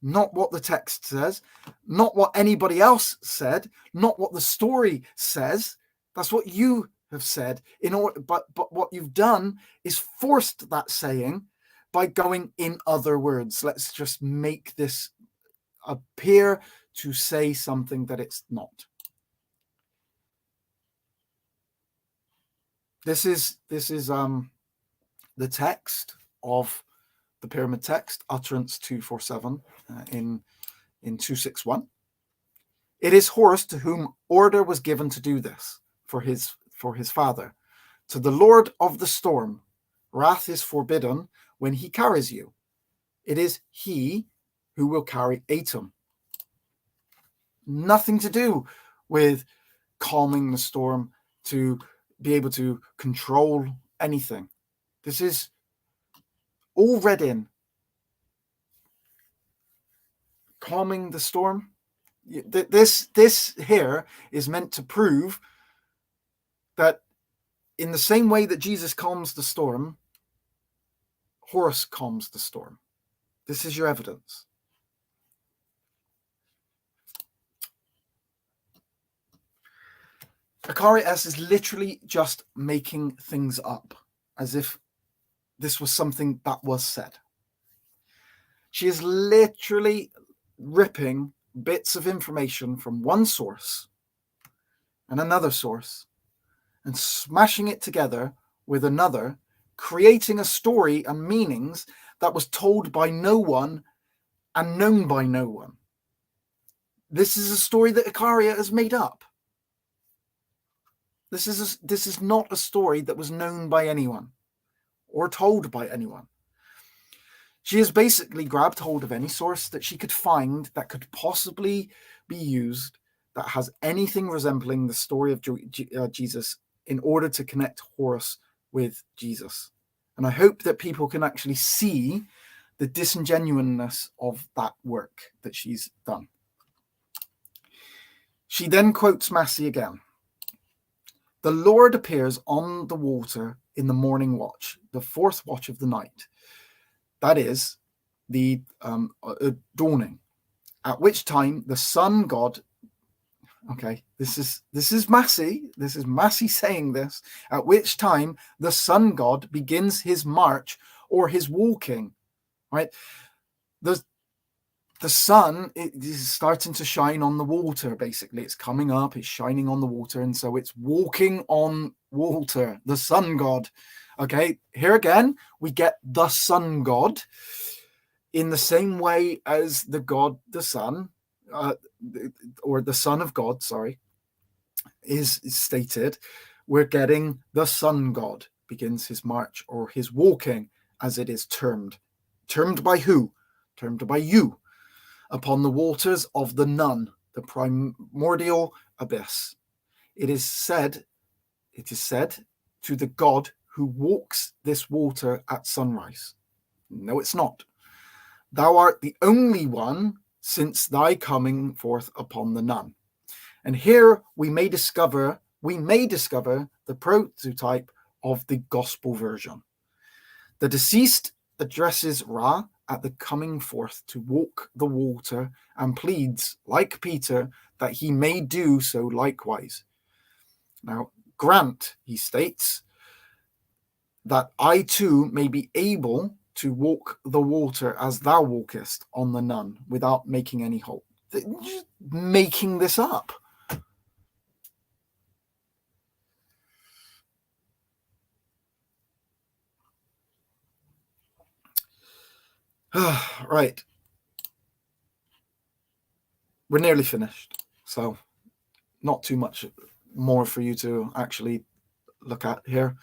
Not what the text says, not what anybody else said, not what the story says. That's what you have said. But what you've done is forced that saying by going in other words. Let's just make this appear to say something that it's not. This is the text of the pyramid text, utterance 247 in 261. It is Horus to whom order was given to do this for his father. To the Lord of the storm, wrath is forbidden when he carries you. It is he who will carry Atum. Nothing to do with calming the storm, to be able to control anything. This is all read in. Calming the storm. This here is meant to prove that in the same way that Jesus calms the storm, Horus calms the storm. This is your evidence. Akari S is literally just making things up, as if this was something that was said. She is literally ripping bits of information from one source and another source and smashing it together with another, creating a story and meanings that was told by no one and known by no one. This is a story that Ikaria has made up. This is not a story that was known by anyone or told by anyone. She has basically grabbed hold of any source that she could find that could possibly be used that has anything resembling the story of Jesus in order to connect Horus with Jesus. And I hope that people can actually see the disingenuousness of that work that she's done. She then quotes Massey again. The Lord appears on the water in the morning watch, the fourth watch of the night. That is the dawning, at which time the sun god. Okay, this is Massey. This is Massey saying this. At which time the sun god begins his march or his walking. Right, the sun is starting to shine on the water. Basically, it's coming up. It's shining on the water, and so it's walking on water. The sun god. Okay, here again, we get the sun god in the same way as the god, the sun, or the son of God, sorry, is stated. We're getting the sun god begins his march or his walking, as it is termed. Termed by who? Termed by you. Upon the waters of the Nun, the primordial abyss. It is said to the god who walks this water at sunrise. No, it's not. Thou art the only one since thy coming forth upon the Nun. And here we may discover the prototype of the gospel version. The deceased addresses Ra at the coming forth to walk the water and pleads, like Peter, that he may do so likewise. Now, grant, he states, that I too may be able to walk the water as thou walkest on the Nun without making any halt. Just making this up. Right. We're nearly finished, so not too much more for you to actually look at here.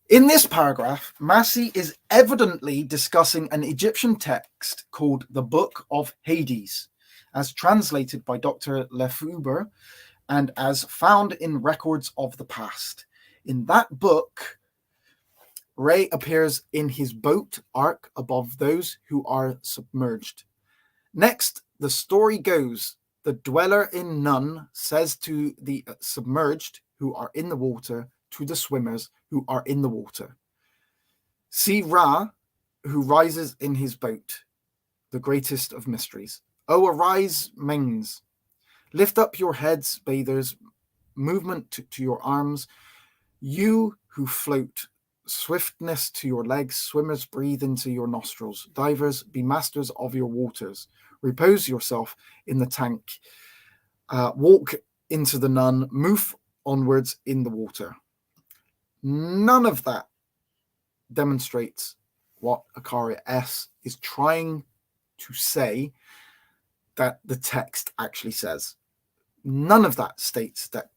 In this paragraph, Massey is evidently discussing an Egyptian text called the Book of Hades, as translated by Dr. Lefebvre and as found in records of the past. In that book, Re appears in his boat ark above those who are submerged. Next, the story goes, the dweller in Nun says to the submerged who are in the water, to the swimmers who are in the water, see Ra, who rises in his boat, the greatest of mysteries. Oh, arise, mains. Lift up your heads, bathers, movement to your arms. You who float, swiftness to your legs. Swimmers, breathe into your nostrils. Divers, be masters of your waters. Repose yourself in the tank. Walk into the Nun. Move onwards in the water. None of that demonstrates what Acaria S is trying to say that the text actually says. None of that states that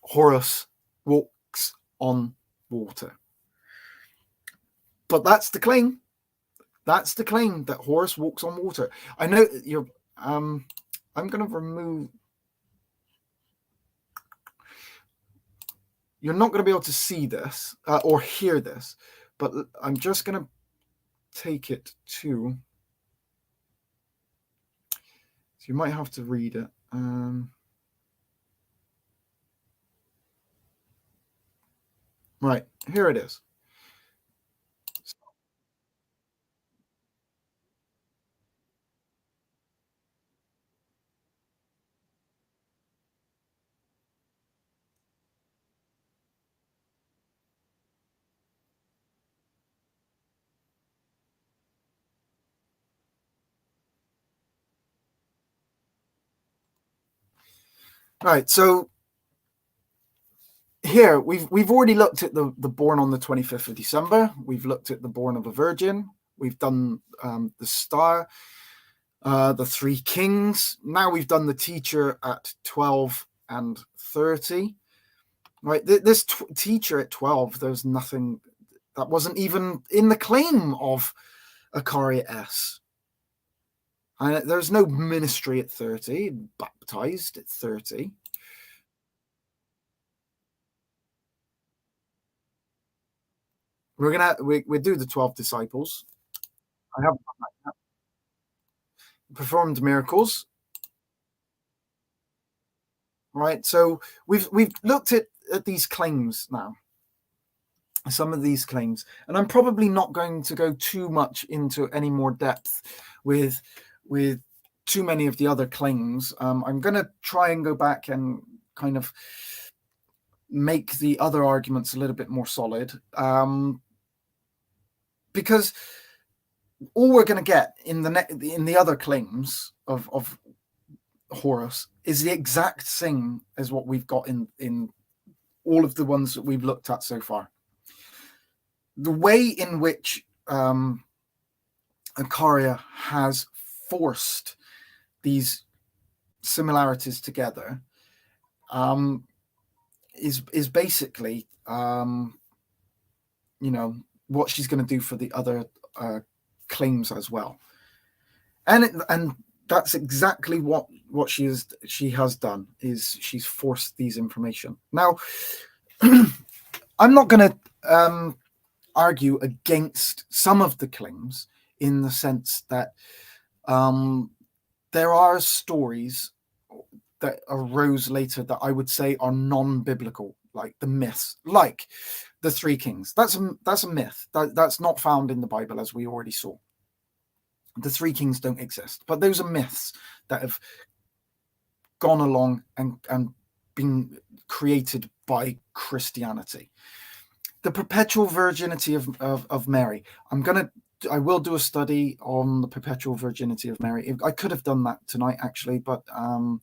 Horus walks on water. But that's the claim. That's the claim, that Horus walks on water. I know you're. I'm going to remove. You're not going to be able to see this or hear this, but I'm just going to take it to. So you might have to read it. Right, here it is. Right, so here we've already looked at the born on the 25th of December. We've looked at the born of a virgin. We've done the star, the three kings. Now we've done the teacher at 12 and 30. Right, this teacher at 12, there's nothing that wasn't even in the claim of Acaria S. And there's no ministry at 30, baptized at 30. We do the 12 disciples. I haven't done that yet. Performed miracles. Right, so we've looked at these claims now. Some of these claims, and I'm probably not going to go too much into any more depth with too many of the other claims. I'm going to try and go back and kind of make the other arguments a little bit more solid, because all we're going to get in the other claims of Horus is the exact same as what we've got in all of the ones that we've looked at so far. The way in which Acaria has forced these similarities together is basically what she's going to do for the other claims as well, and that's exactly what she has done. Is she's forced these information. Now I'm not going to argue against some of the claims, in the sense that there are stories that arose later that I would say are non-biblical, like the myths, like the three kings. That's a myth. That's not found in the Bible, as we already saw. The three kings don't exist, but those are myths that have gone along and been created by Christianity. The perpetual virginity of Mary. I will do a study on the perpetual virginity of Mary. I could have done that tonight, actually, but I'm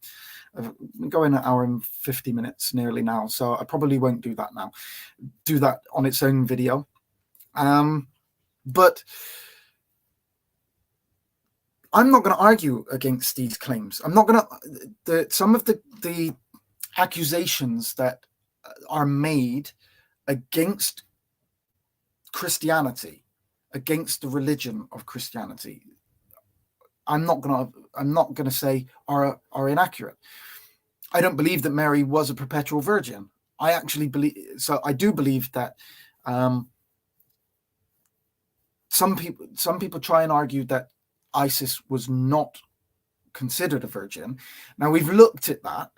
going an hour and 50 minutes nearly now, so I probably won't do that now. Do that on its own video. But I'm not going to argue against these claims. I'm not going to. Some of the accusations that are made against Christianity, against the religion of Christianity, I'm not gonna say are inaccurate. I don't believe that Mary was a perpetual virgin. I actually believe, so I do believe that some people try and argue that Isis was not considered a virgin. Now we've looked at that,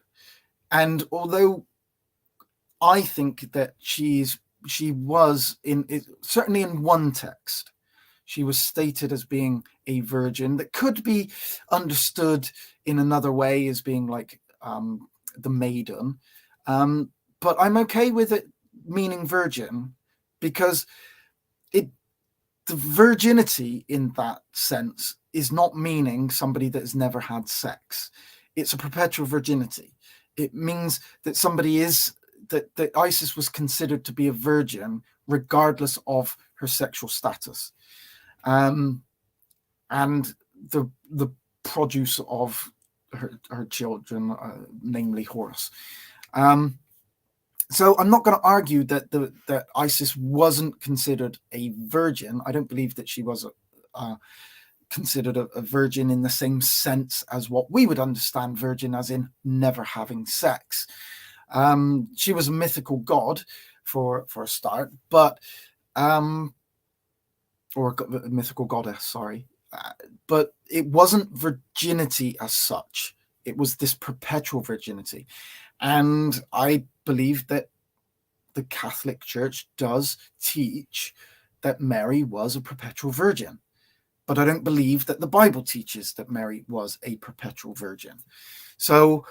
and although I think that she was certainly in one text, she was stated as being a virgin that could be understood in another way as being like the maiden. But I'm okay with it meaning virgin, because the virginity in that sense is not meaning somebody that has never had sex. It's a perpetual virginity. It means that somebody is that Isis was considered to be a virgin regardless of her sexual status, and the produce of her children, namely Horus. So I'm not going to argue that Isis wasn't considered a virgin. I don't believe that she was considered a virgin in the same sense as what we would understand virgin, as in never having sex. She was a mythical god for a start, but or a mythical goddess, sorry. But it wasn't virginity as such. It was this perpetual virginity. And I believe that the Catholic Church does teach that Mary was a perpetual virgin. But I don't believe that the Bible teaches that Mary was a perpetual virgin. So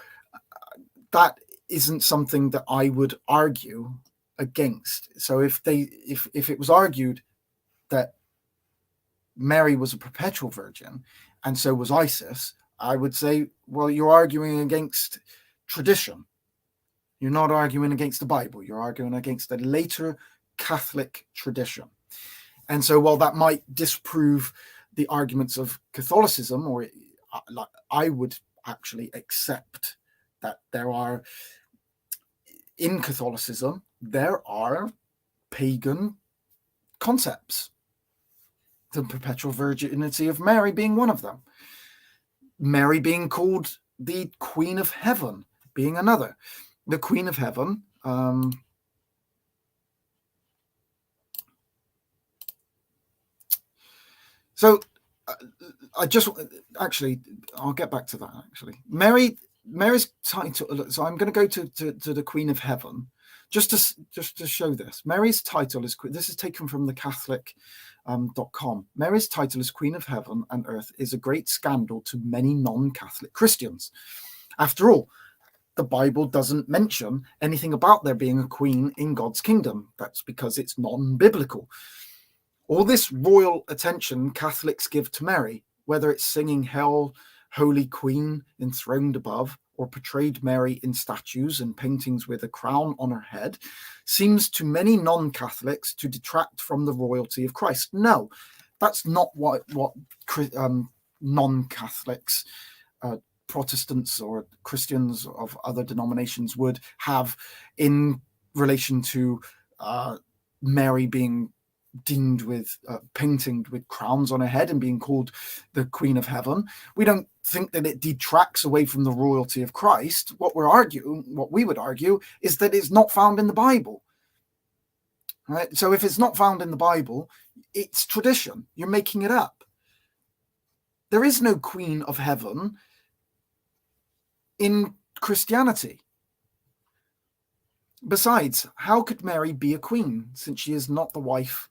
that isn't something that I would argue against. So if it was argued that Mary was a perpetual virgin and so was Isis, I would say, well, you're arguing against tradition. You're not arguing against the Bible. You're arguing against the later Catholic tradition. And so while that might disprove the arguments of Catholicism, or I would actually accept that in Catholicism, there are pagan concepts. The perpetual virginity of Mary being one of them. Mary being called the Queen of Heaven being another. The Queen of Heaven, so I just actually, I'll get back to that. Actually, Mary's title. So I'm going to go to the Queen of Heaven, just to show this. Mary's title is. This is taken from the Catholic.com. Mary's title as Queen of Heaven and Earth is a great scandal to many non-Catholic Christians. After all, the Bible doesn't mention anything about there being a queen in God's kingdom. That's because it's non-biblical. All this royal attention Catholics give to Mary, whether it's singing Hail, Holy Queen, enthroned above, or portrayed Mary in statues and paintings with a crown on her head, seems to many non-Catholics to detract from the royalty of Christ. No, that's not what non-Catholics, Protestants or Christians of other denominations would have in relation to Mary being deemed with painted with crowns on her head and being called the Queen of Heaven. We don't think that it detracts away from the royalty of Christ. What we would argue is that it's not found in the Bible. Right? So if it's not found in the Bible, it's tradition. You're making it up. There is no Queen of Heaven in Christianity. Besides, how could Mary be a queen, since she is not the wife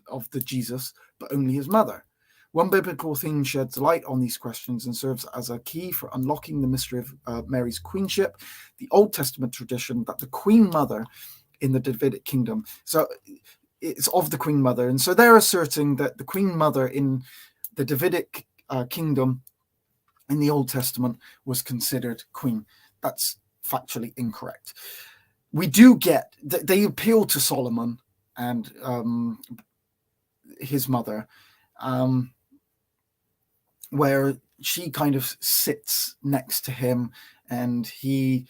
of the Jesus, but only his mother? One biblical theme sheds light on these questions and serves as a key for unlocking the mystery of Mary's queenship, the Old Testament tradition that the Queen Mother in the Davidic kingdom, so it's of the Queen Mother, and so they're asserting that the Queen Mother in the Davidic kingdom in the Old Testament was considered queen. That's factually incorrect. We do get that they appeal to Solomon and his mother, where she kind of sits next to him and he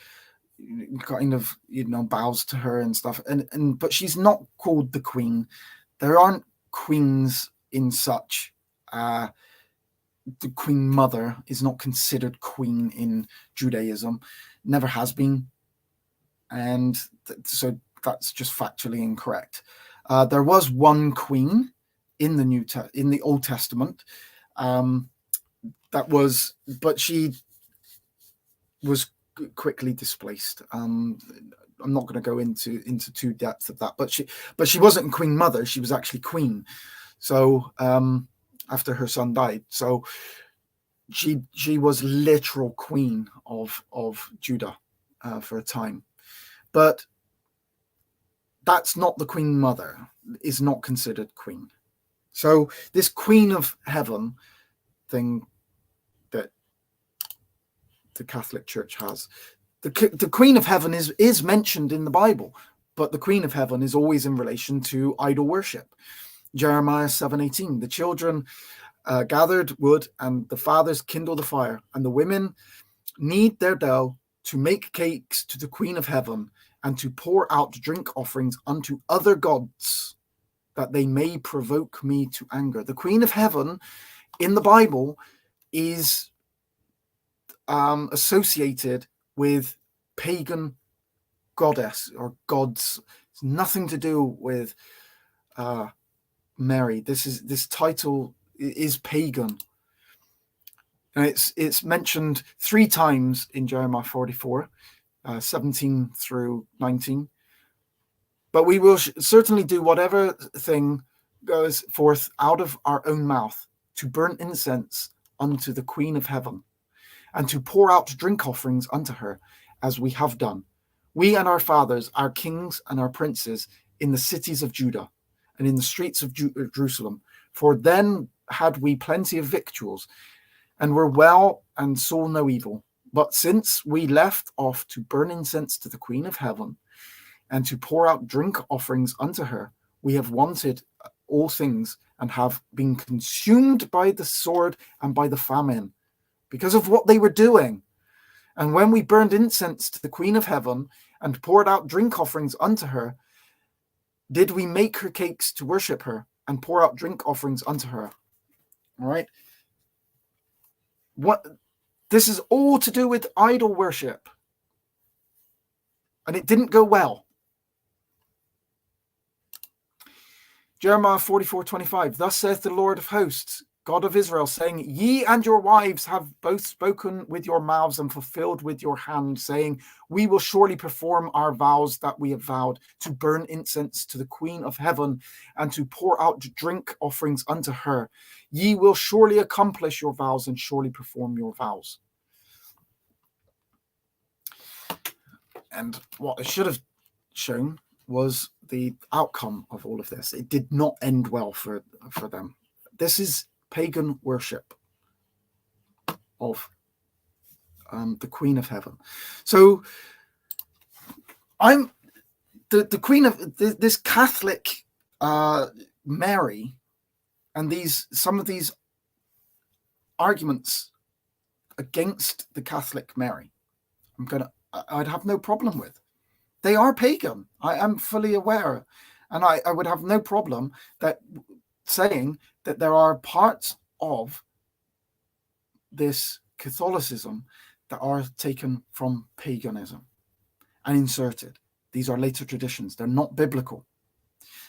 kind of bows to her and stuff, and but she's not called the queen. There aren't queens in such. The Queen Mother is not considered queen in Judaism, never has been, and so that's just factually incorrect. There was one queen in the Old Testament, but she was quickly displaced. I'm not going to go into too depth of that, but she wasn't Queen Mother. She was actually queen. So after her son died, so she was literal queen of Judah for a time, but that's not the Queen Mother. Is not considered queen. So this Queen of Heaven thing that the Catholic Church has, The Queen of Heaven is mentioned in the Bible, but the Queen of Heaven is always in relation to idol worship. Jeremiah 7:18, the children gathered wood, and the fathers kindled the fire, and the women knead their dough to make cakes to the Queen of Heaven, and to pour out drink offerings unto other gods, that they may provoke me to anger. The Queen of Heaven in the Bible is associated with pagan goddess or gods. It's nothing to do with Mary. This title is pagan. And it's mentioned 3 times in Jeremiah 44, 17 through 19. But we will certainly do whatever thing goes forth out of our own mouth to burn incense unto the Queen of Heaven, and to pour out drink offerings unto her, as we have done, we and our fathers, our kings and our princes, in the cities of Judah and in the streets of Jerusalem. For then had we plenty of victuals, and were well, and saw no evil. But since we left off to burn incense to the Queen of Heaven, and to pour out drink offerings unto her, we have wanted all things, and have been consumed by the sword and by the famine, because of what they were doing. And when we burned incense to the Queen of Heaven, and poured out drink offerings unto her, did we make her cakes to worship her, and pour out drink offerings unto her. All right. What this is all to do with idol worship, and it didn't go well. Jeremiah 44:25. Thus saith the Lord of hosts, God of Israel, saying, Ye and your wives have both spoken with your mouths and fulfilled with your hand, saying, We will surely perform our vows that we have vowed, to burn incense to the Queen of Heaven, and to pour out drink offerings unto her. Ye will surely accomplish your vows, and surely perform your vows. And what I should have shown was the outcome of all of this. It did not end well for them. This is pagan worship of the Queen of Heaven. So I'm the Queen of this Catholic Mary, and some of these arguments against the Catholic Mary, I'd have no problem with. They are pagan. I am fully aware, and I would have no problem saying that there are parts of this Catholicism that are taken from paganism and inserted. These are later traditions. They're not biblical.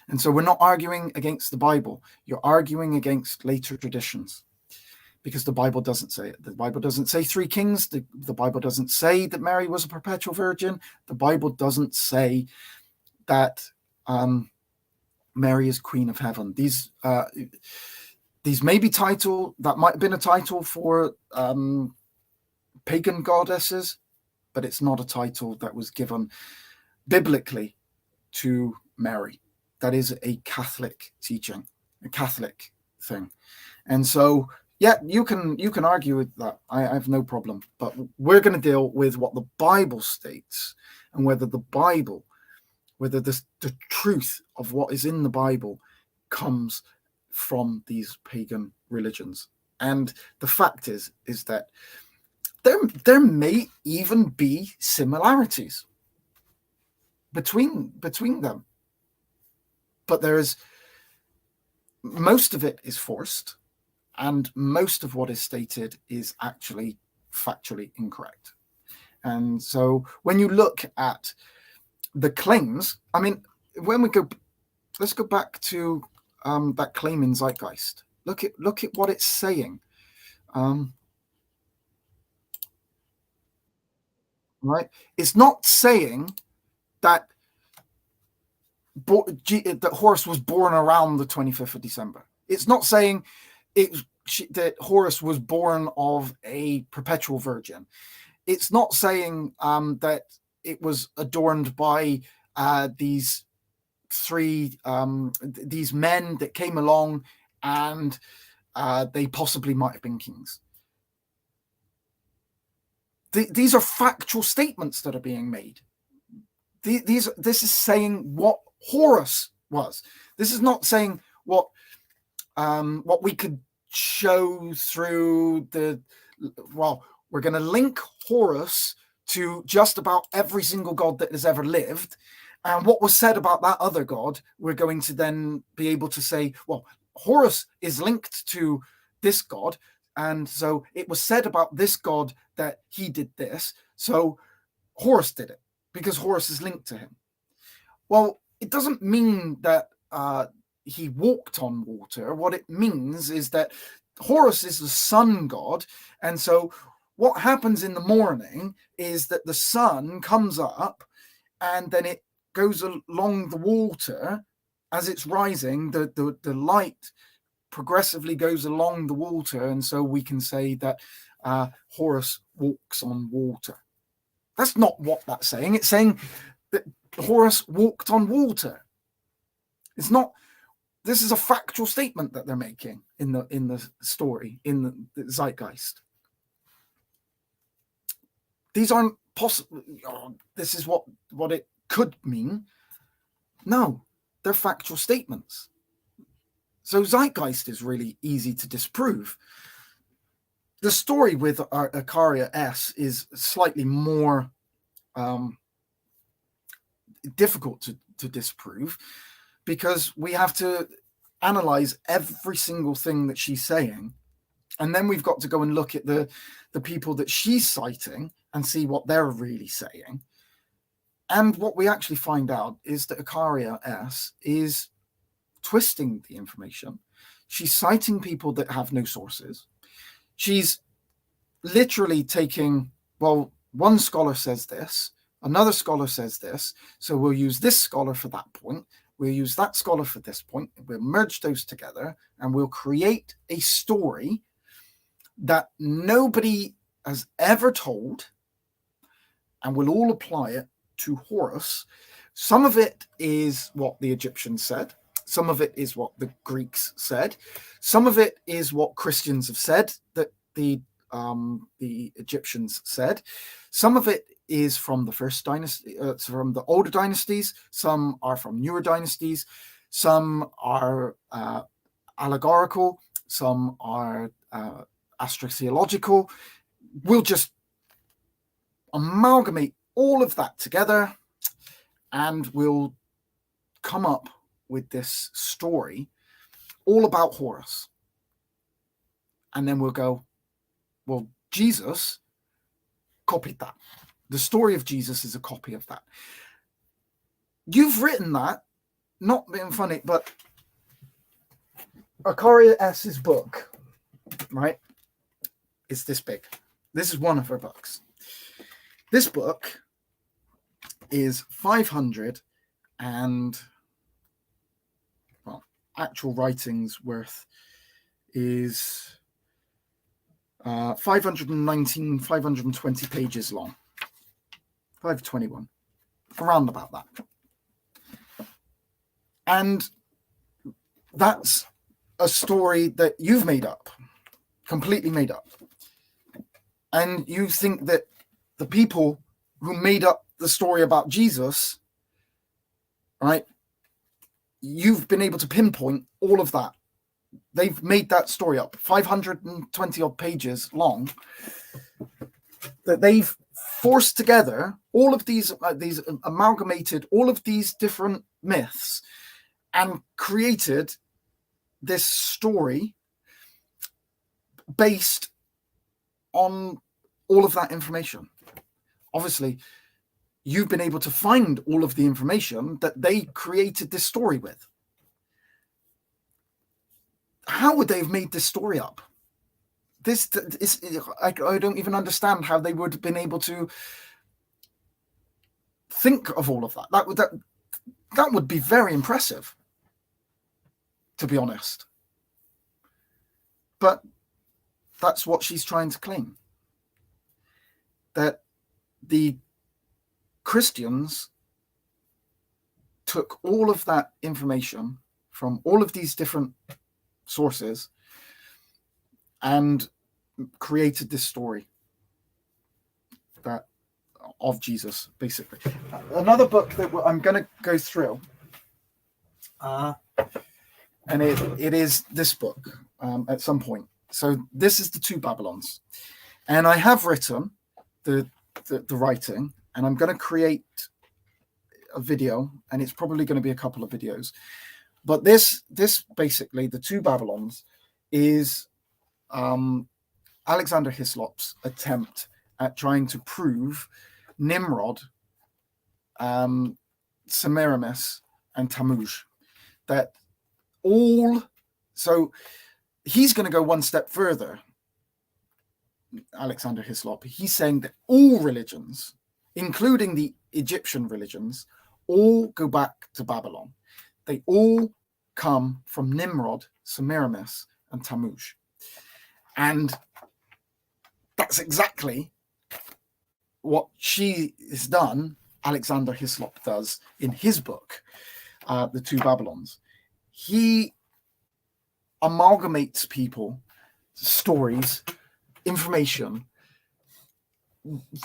And so we're not arguing against the Bible. You're arguing against later traditions, because the Bible doesn't say it. The Bible doesn't say 3 kings. The Bible doesn't say that Mary was a perpetual virgin. The Bible doesn't say that Mary is Queen of Heaven. These may be that might have been a title for pagan goddesses, but it's not a title that was given biblically to Mary. That is a Catholic teaching, a Catholic thing. And so, yeah, you can argue with that. I have no problem. But we're going to deal with what the Bible states, and whether the truth of what is in the Bible comes from these pagan religions. And the fact is that there may even be similarities between them, but most of it is forced, and most of what is stated is actually factually incorrect. And so when you look at the claims, I mean, let's go back to that claim in Zeitgeist. Look at what it's saying. Right? It's not saying that Horus was born around the 25th of December. It's not saying that Horus was born of a perpetual virgin. It's not saying that it was adorned by these 3 these men that came along, and they possibly might have been kings. These are factual statements that are being made. This is saying what Horus was. This is not saying what we could show through we're going to link Horus to just about every single god that has ever lived. And what was said about that other god, we're going to then be able to say, well, Horus is linked to this god. And so it was said about this god that he did this. So Horus did it because Horus is linked to him. Well, it doesn't mean that he walked on water. What it means is that Horus is the sun god. And so what happens in the morning is that the sun comes up and then it goes along the water as it's rising. The light progressively goes along the water. And so we can say that Horus walks on water. That's not what that's saying. It's saying that Horus walked on water. It's not. This is a factual statement that they're making in the story, in the Zeitgeist. These aren't possible. This is what it could mean. No, they're factual statements. So Zeitgeist is really easy to disprove. The story with Icaria S is slightly more difficult to disprove, because we have to analyze every single thing that she's saying. And then we've got to go and look at the people that she's citing and see what they're really saying. And what we actually find out is that Icaria S is twisting the information. She's citing people that have no sources. She's literally taking, well, one scholar says this, another scholar says this, so we'll use this scholar for that point, we'll use that scholar for this point, we'll merge those together, and we'll create a story that nobody has ever told, and we'll all apply it to Horus. Some of it is what the Egyptians said. Some of it is what the Greeks said. Some of it is what Christians have said that the Egyptians said. Some of it is from the first dynasty, from the older dynasties. Some are from newer dynasties. Some are allegorical. Some are astrotheological. We'll just amalgamate all of that together, and we'll come up with this story all about Horus. And then we'll go, well, Jesus copied that. The story of Jesus is a copy of that. You've written that, not being funny, but Icaria S's book, right, is this big. This is one of her books. This book is 500 and, well, actual writings worth is 519, 520 pages long. 521, around about that. And that's a story that you've made up, completely made up. And you think that the people who made up the story about Jesus, right, you've been able to pinpoint all of that. They've made that story up, 520 odd pages long, that they've forced together all of these amalgamated all of these different myths and created this story based on all of that information. Obviously, you've been able to find all of the information that they created this story with. How would they have made this story up? This is, I don't even understand how they would have been able to think of all of that. That would be very impressive, to be honest. But that's what she's trying to claim. That the Christians took all of that information from all of these different sources and created this story. that of Jesus, basically. Another book that I'm going to go through, and it is this book at some point. So this is the Two Babylons, and I have written the writing, and I'm going to create a video, and it's probably going to be a couple of videos. But this basically, the Two Babylons, is Alexander Hislop's attempt at trying to prove Nimrod, Semiramis, and Tammuz, that all. So he's going to go one step further. Alexander Hislop, he's saying that all religions, including the Egyptian religions, all go back to Babylon. They all come from Nimrod, Semiramis, and Tammuz. And that's exactly what she has done, Alexander Hislop does in his book, The Two Babylons. He amalgamates people, stories, information,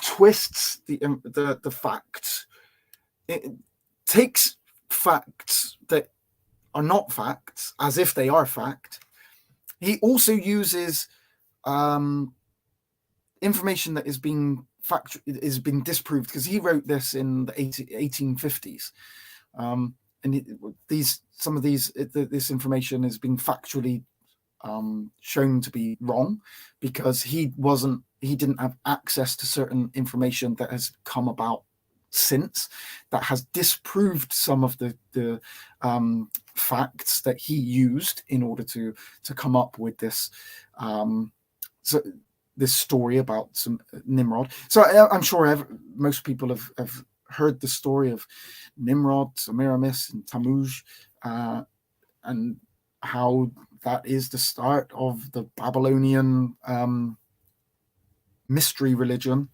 twists the facts. It takes facts that are not facts as if they are fact. He also uses information that is being disproved, because he wrote this in the 1850s, and this information is being factually shown to be wrong, because he didn't have access to certain information that has come about since, that has disproved some of the facts that he used in order to come up with this this story about some Nimrod. So I'm sure most people have heard the story of Nimrod, Semiramis, and Tammuz, and how that is the start of the Babylonian mystery religion,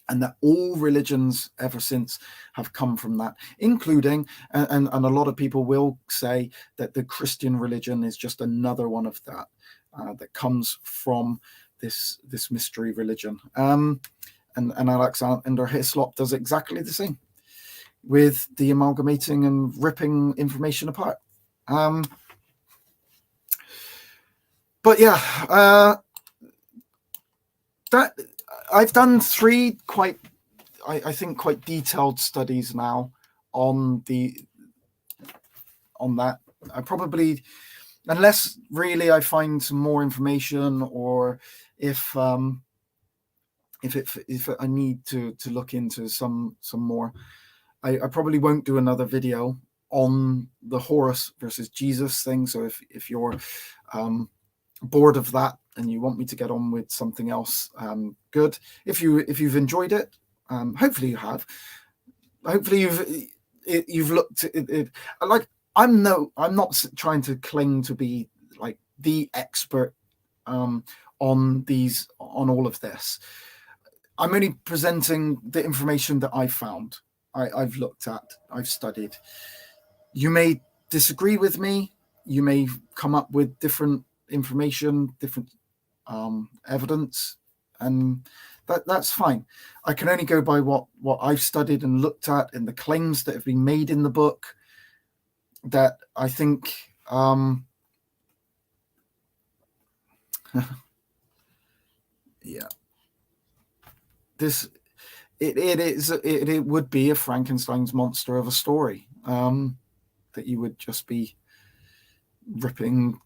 and that all religions ever since have come from that, including, and a lot of people will say that the Christian religion is just another one of that comes from this mystery religion. And Alexander Hislop does exactly the same with the amalgamating and ripping information apart. But yeah, that I've done 3 quite detailed studies now on that. I probably, unless really I find some more information, or if I need to look into some more, I probably won't do another video on the Horus versus Jesus thing. So if you're bored of that and you want me to get on with something else, good. If you've enjoyed it, hopefully you have. Hopefully you've looked at it. Like, I'm not trying to claim to be like the expert on all of this. I'm only presenting the information that I've found, I've looked at, I've studied. You may disagree with me. You may come up with different information, different evidence, and that's fine. I can only go by what I've studied and looked at, and the claims that have been made in the book, that I think yeah, it would be a Frankenstein's monster of a story, that you would just be ripping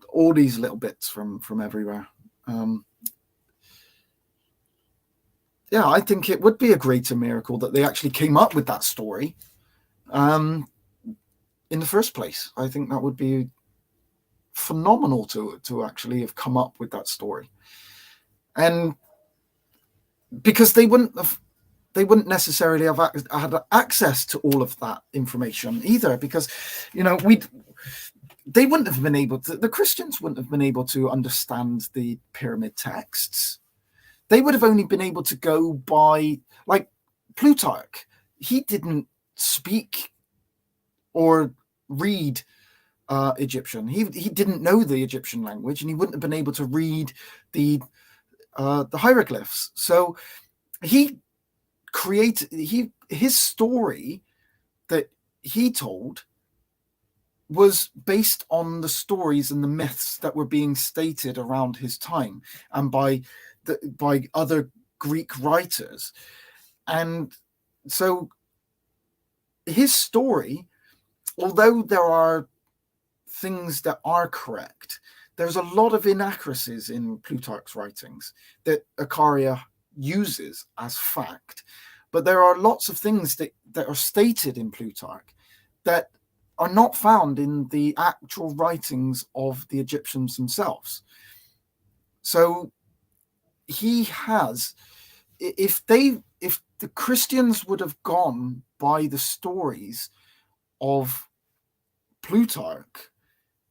all these little bits from everywhere. Yeah, I think it would be a greater miracle that they actually came up with that story in the first place. I think that would be phenomenal to actually have come up with that story, and because they wouldn't necessarily have had access to all of that information either, because they wouldn't have been able to, the Christians wouldn't have been able to understand the pyramid texts. They would have only been able to go by, like, Plutarch. He didn't speak or read Egyptian. He didn't know the Egyptian language, and he wouldn't have been able to read the hieroglyphs. So he created his story that he told was based on the stories and the myths that were being stated around his time and by other Greek writers. And so his story, although there are things that are correct, there's a lot of inaccuracies in Plutarch's writings that Acaria uses as fact. But there are lots of things that are stated in Plutarch that are not found in the actual writings of the Egyptians themselves. So he has, if the Christians would have gone by the stories of Plutarch,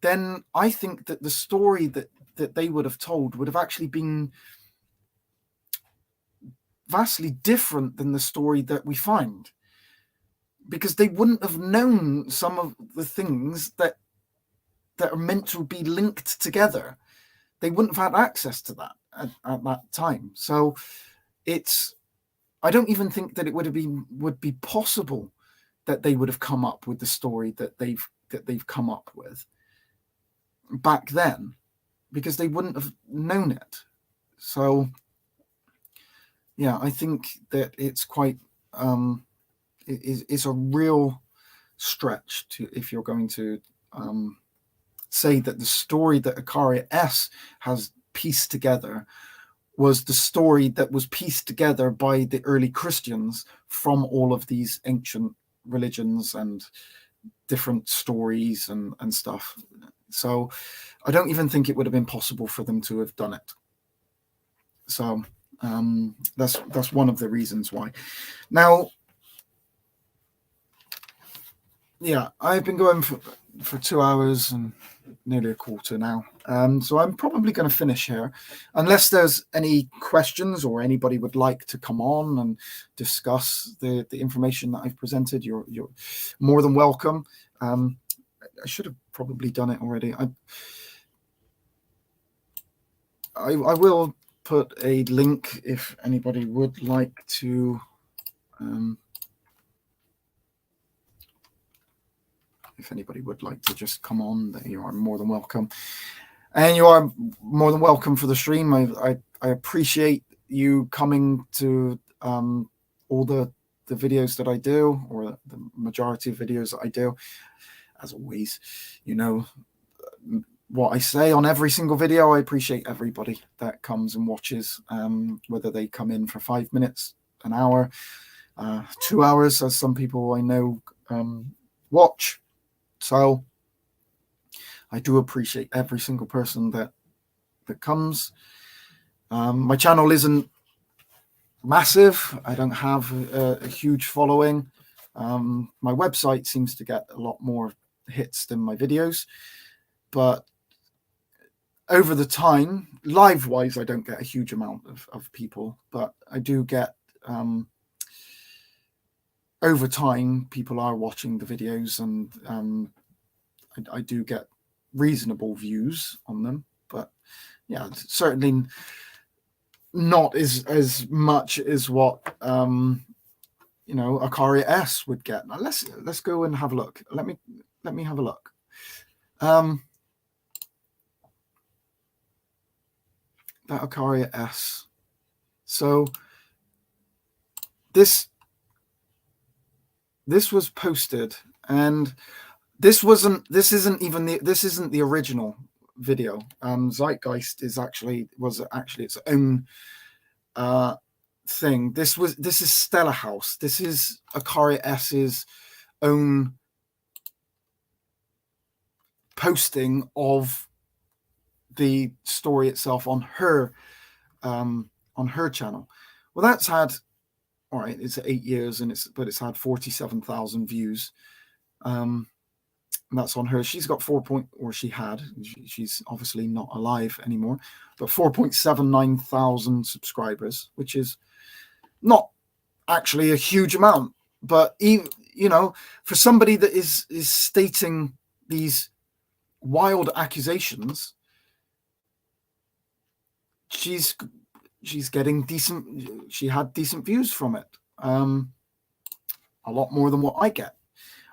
then I think that the story that they would have told would have actually been vastly different than the story that we find, because they wouldn't have known some of the things that are meant to be linked together. They wouldn't have had access to that at that time. So I don't even think that it would be possible that they would have come up with the story that they've come up with back then, because they wouldn't have known it. So yeah, I think that it's quite it's a real stretch to, if you're going to say that the story that Acaria S has pieced together was the story that was pieced together by the early Christians from all of these ancient religions and different stories and stuff. So I don't even think it would have been possible for them to have done it. So that's one of the reasons why. Now, yeah, I've been going for 2 hours and nearly a quarter now. So I'm probably going to finish here, unless there's any questions or anybody would like to come on and discuss the information that I've presented. You're more than welcome. I should have probably done it already. I will put a link if anybody would like to just come on. You are more than welcome, and you are more than welcome for the stream. I appreciate you coming to all the videos that I do, or the majority of videos that I do. As always, you know what I say on every single video. I appreciate everybody that comes and watches, whether they come in for 5 minutes, an hour, 2 hours, as some people I know watch. So I do appreciate every single person that comes. My channel isn't massive. I don't have a huge following. My website seems to get a lot more hits than my videos, but over the time, live wise, I don't get a huge amount of people, but I do get over time, people are watching the videos, and I do get reasonable views on them. But yeah, certainly not as much as what Acaria S would get. Now let's go and have a look. Let me have a look. That Acaria S. So this was posted, and this isn't the original video. Zeitgeist was actually its own thing. This is Stella House. This is Acaria S's own posting of the story itself on her channel. Well, that's had, all right, it's 8 years, but it's had 47,000 views. And that's on her. She's got she's obviously not alive anymore, but 4.79 thousand subscribers, which is not actually a huge amount. But even, for somebody that is stating these wild accusations, she's she's getting decent. She had decent views from it. A lot more than what I get.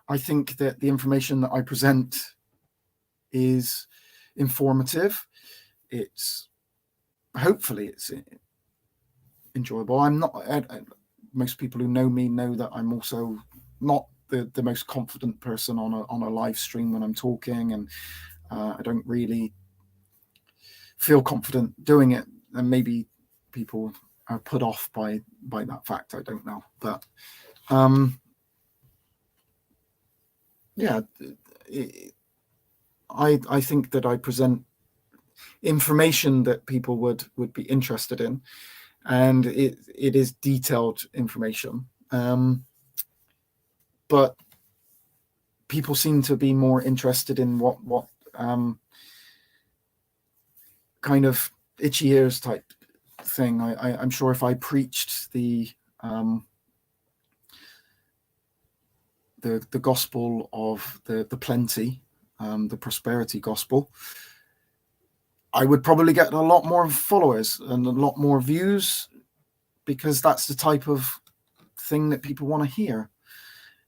I think that the information that I present is informative. It's hopefully it's enjoyable. I'm not. Most people who know me know that I'm also not the most confident person on a live stream when I'm talking, and I don't really feel confident doing it. And maybe people are put off by that fact. I don't know, but yeah, I think that I present information that people would be interested in, and it is detailed information. But people seem to be more interested in what kind of itchy ears type thing. I'm sure if I preached the gospel of the plenty, the prosperity gospel, I would probably get a lot more followers and a lot more views, because that's the type of thing that people want to hear.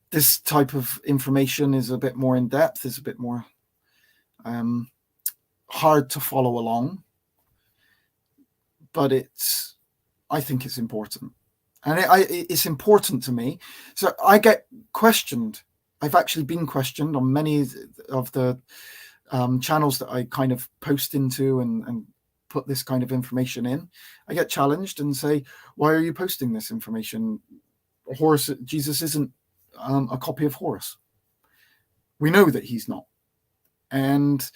This type of information is a bit more in depth, is a bit more hard to follow along, but I think it's important. And it's important to me. So I get questioned. I've actually been questioned on many of the channels that I kind of post into and put this kind of information in. I get challenged and say, why are you posting this information? Horus, Jesus isn't a copy of Horus. We know that he's not. And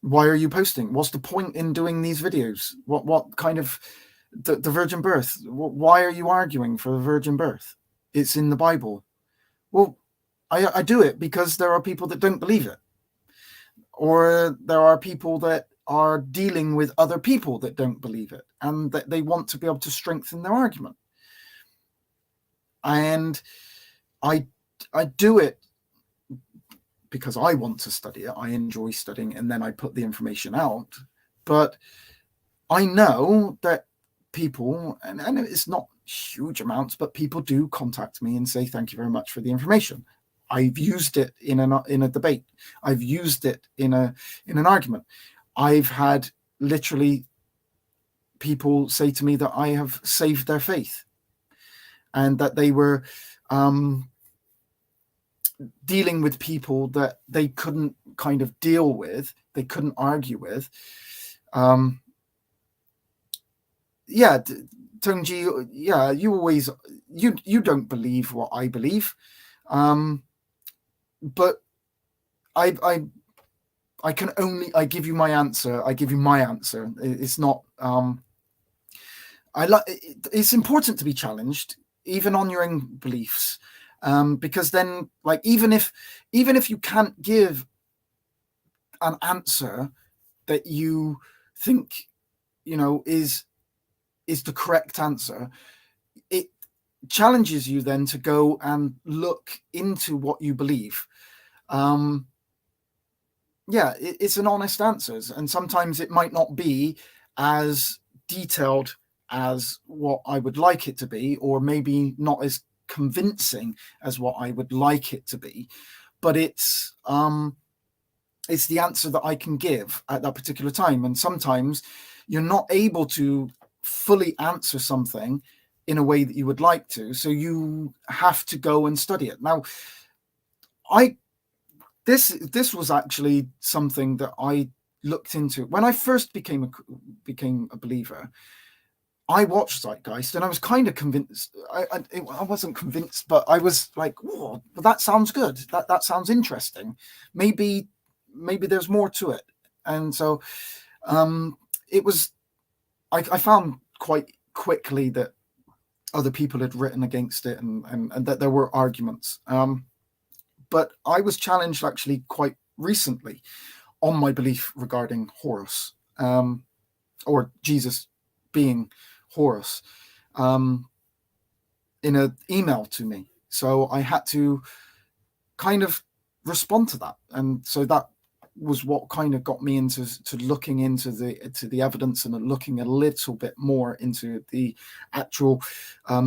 why are you posting? What's the point in doing these videos? What kind of the virgin birth? Why are you arguing for the virgin birth? It's in the Bible. Well, I do it because there are people that don't believe it, or there are people that are dealing with other people that don't believe it, and that they want to be able to strengthen their argument. And I do it because I want to study it. I enjoy studying, and then I put the information out. But I know that people, and it's not huge amounts, but people do contact me and say, thank you very much for the information. I've used it in a debate. I've used it in an argument. I've had literally people say to me that I have saved their faith, and that they were dealing with people that they couldn't kind of deal with, they couldn't argue with. Tongji, you always you don't believe what I believe, but I can only give you my answer. I give you my answer. It's not. It's important to be challenged, even on your own beliefs, because then, like, even if you can't give an answer that you think is the correct answer, it challenges you then to go and look into what you believe. It's an honest answer, and sometimes it might not be as detailed as what I would like it to be, or maybe not as convincing as what I would like it to be, but it's the answer that I can give at that particular time. And sometimes you're not able to fully answer something in a way that you would like to, so you have to go and study it. Now, this was actually something that I looked into when I first became a believer. I watched Zeitgeist, and I was kind of convinced. I wasn't convinced, but I was like, "Oh, well, that sounds good. That sounds interesting. Maybe there's more to it." And so, it was. I found quite quickly that other people had written against it, and that there were arguments. But I was challenged actually quite recently on my belief regarding Horus, or Jesus being Horus, in an email to me. So I had to kind of respond to that, and so that was what kind of got me into looking into the evidence and looking a little bit more into the actual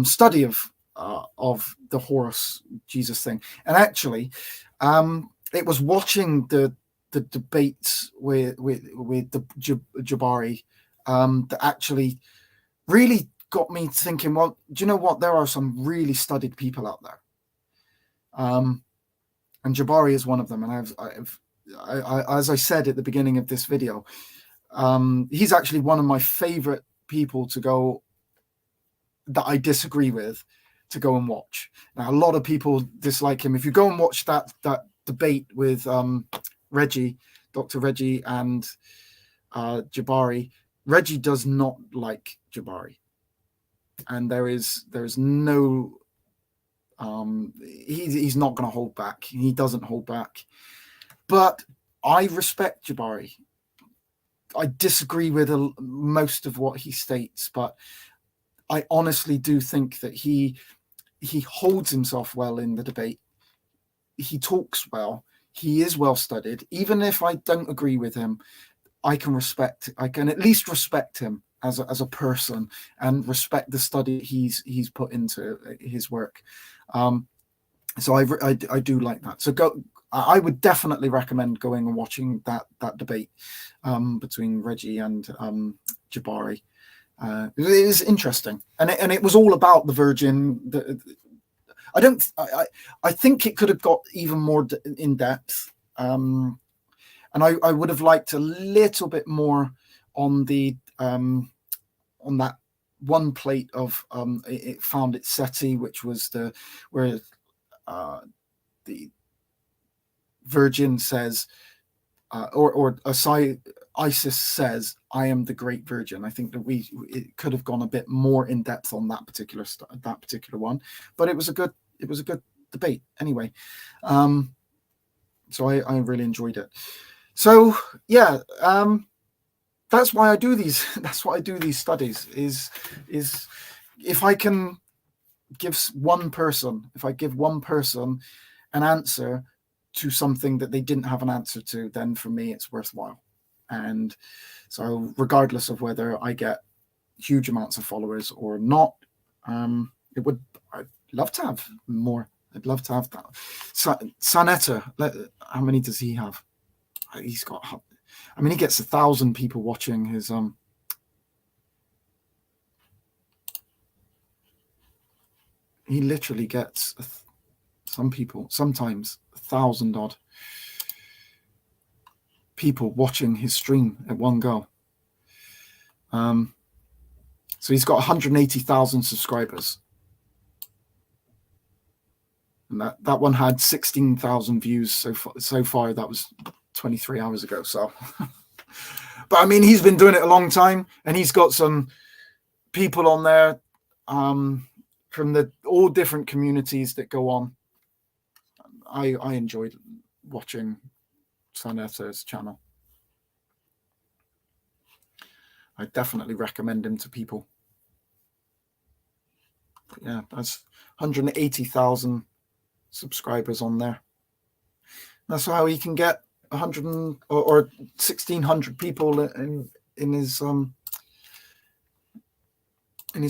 study of the Horus Jesus thing. And actually, it was watching the debates with the Jabari that actually really got me thinking, well, do you know what? There are some really studied people out there. And Jabari is one of them. And I, as I said at the beginning of this video, he's actually one of my favorite people to go, that I disagree with, to go and watch. Now, a lot of people dislike him. If you go and watch that debate with Reggie, Dr. Reggie and Jabari, Reggie does not like Jabari. And there is no... he's not going to hold back. He doesn't hold back. But I respect Jabari. I disagree with most of what he states, but I honestly do think that he holds himself well in the debate. He talks well. He is well studied. Even if I don't agree with him, I can at least respect him as a person, and respect the study he's put into his work. So I do like that. So I would definitely recommend going and watching that debate between Reggie and Jabari. It is interesting, and it was all about the Virgin. I think it could have got even more in depth, and I would have liked a little bit more on the on that one plate of it found its Seti, which was where the Virgin says, or Isis says, "I am the Great Virgin." I think that it could have gone a bit more in depth on that particular one, but it was a good debate anyway. So I really enjoyed it. So yeah, that's why I do these. That's why I do these studies. Is if I can give one person an answer to something that they didn't have an answer to, then for me it's worthwhile. And so regardless of whether I get huge amounts of followers or not, I'd love to have more. I'd love to have that. Sanetta, how many does he have? He's got, I mean, he gets 1,000 people watching his he literally gets sometimes 1,000 odd people watching his stream at one go. So he's got 180,000 subscribers, and that one had 16,000 views so far. That was 23 hours ago. So but I mean, he's been doing it a long time, and he's got some people on there from all different communities that go on. I enjoyed watching Sanetta's channel. I definitely recommend him to people. But yeah, that's 180,000 subscribers on there. That's how he can get 100 or 1,600 people in his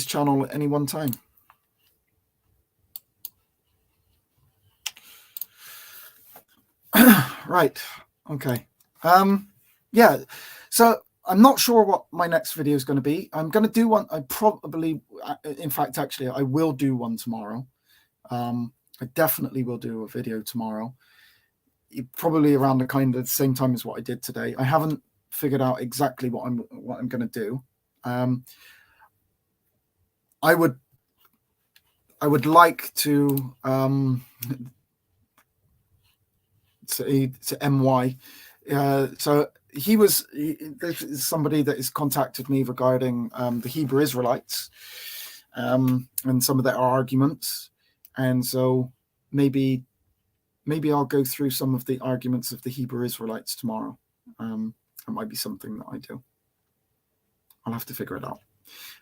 channel at any one time. Right. Okay. Yeah. So I'm not sure what my next video is going to be. I'm going to do one. In fact, actually, I will do one tomorrow. I definitely will do a video tomorrow, probably around the kind of same time as what I did today. I haven't figured out exactly what I'm going to do. I would like to MY. So this is somebody that has contacted me regarding the Hebrew Israelites and some of their arguments, and so maybe I'll go through some of the arguments of the Hebrew Israelites tomorrow. That might be something that I do. I'll have to figure it out.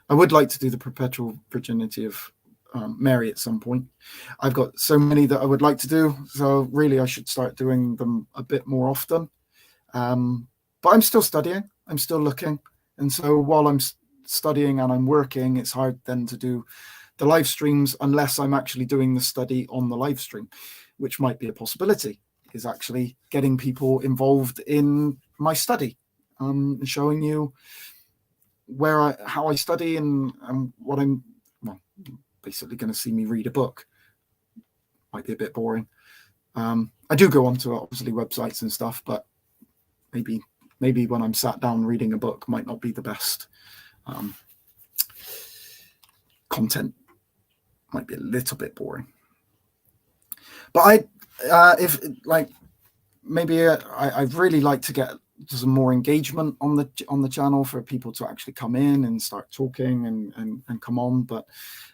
I would like to do the perpetual virginity of Mary at some point. I've got so many that I would like to do, so really I should start doing them a bit more often. But I'm still studying. I'm still looking. And so while I'm studying and I'm working, it's hard then to do the live streams unless I'm actually doing the study on the live stream, which might be a possibility, is actually getting people involved in my study, and showing you how I study and what I'm, well, basically going to see me read a book. Might be a bit boring. I do go onto obviously websites and stuff, but maybe when I'm sat down reading a book might not be the best. Content might be a little bit boring. But I'd really like to get some more engagement on the channel for people to actually come in and start talking and come on. But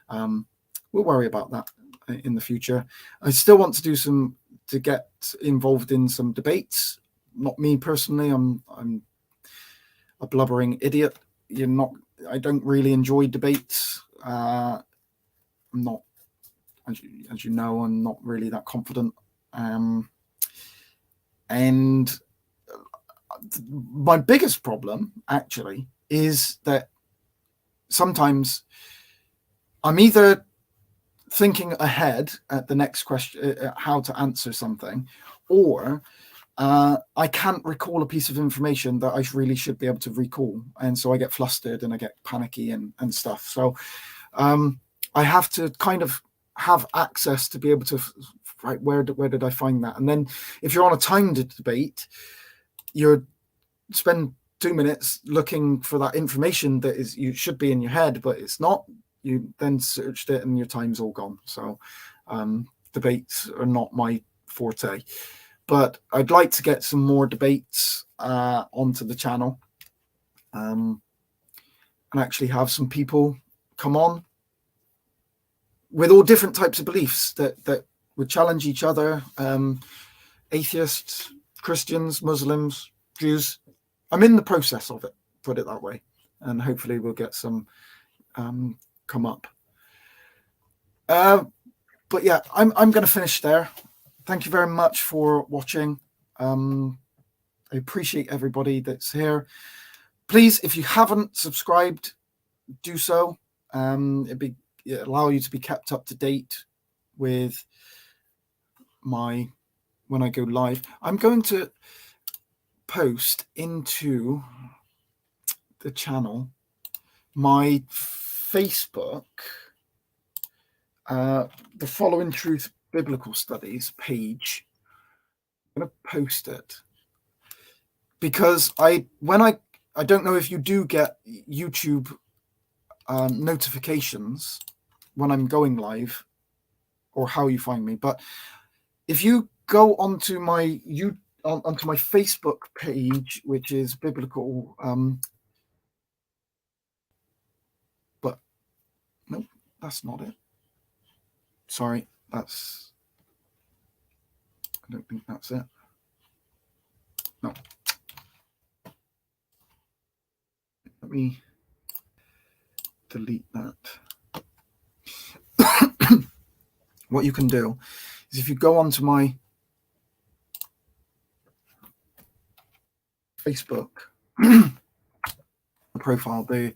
we'll worry about that in the future. I still want to get involved in some debates. Not me personally. I'm a blubbering idiot. I don't really enjoy debates. I'm not, as you know, I'm not really that confident. And my biggest problem actually is that sometimes I'm either thinking ahead at the next question, how to answer something, or I can't recall a piece of information that I really should be able to recall. And so I get flustered and I get panicky and stuff. So I have to kind of have access to be able to, right, where did I find that? And then if you're on a timed debate, you spend 2 minutes looking for that information that you should be in your head, but it's not. You then searched it and your time's all gone. So debates are not my forte. But I'd like to get some more debates onto the channel, and actually have some people come on with all different types of beliefs that would challenge each other. Atheists, Christians, Muslims, Jews. I'm in the process of it, put it that way. And hopefully we'll get some come up. But yeah, I'm going to finish there. Thank you very much for watching. I appreciate everybody that's here. Please, if you haven't subscribed, do so. It'd allow you to be kept up to date with when I go live. I'm going to post into the channel my Facebook, the Following Truth Biblical Studies page. I'm going to post it because I don't know if you do get YouTube notifications when I'm going live, or how you find me. But if you go onto my onto my Facebook page, which is biblical, but no, that's not it. Sorry, I don't think that's it. No. Let me delete that. What you can do is, if you go onto my Facebook profile, the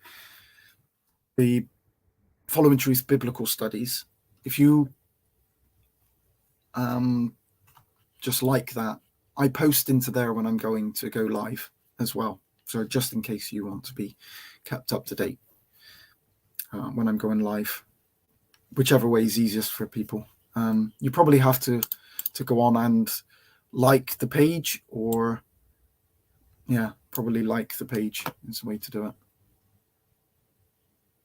Following Truth Biblical Studies, if you just like that, I post into there when I'm going to go live as well. So just in case you want to be kept up to date when I'm going live, whichever way is easiest for people. You probably have to go on and like the page, or probably like the page is the way to do it.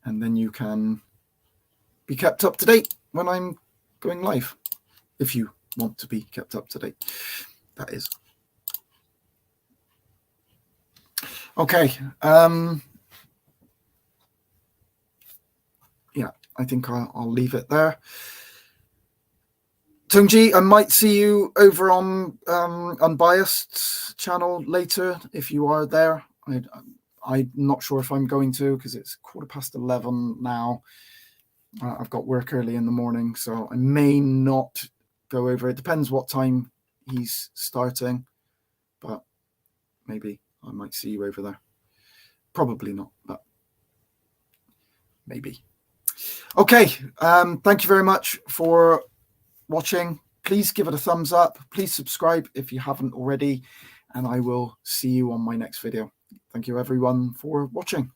And then you can be kept up to date when I'm going live, if you want to be kept up to date, that is. Okay. Yeah, I think I'll leave it there. Tungji, I might see you over on Unbiased channel later if you are there. I'm not sure if I'm going to, because it's 11:15 now. I've got work early in the morning, so I may not go over. It depends what time he's starting, but maybe I might see you over there. Probably not, but maybe. Okay, thank you very much for watching. Please give it a thumbs up. Please subscribe if you haven't already, and I will see you on my next video. Thank you everyone for watching.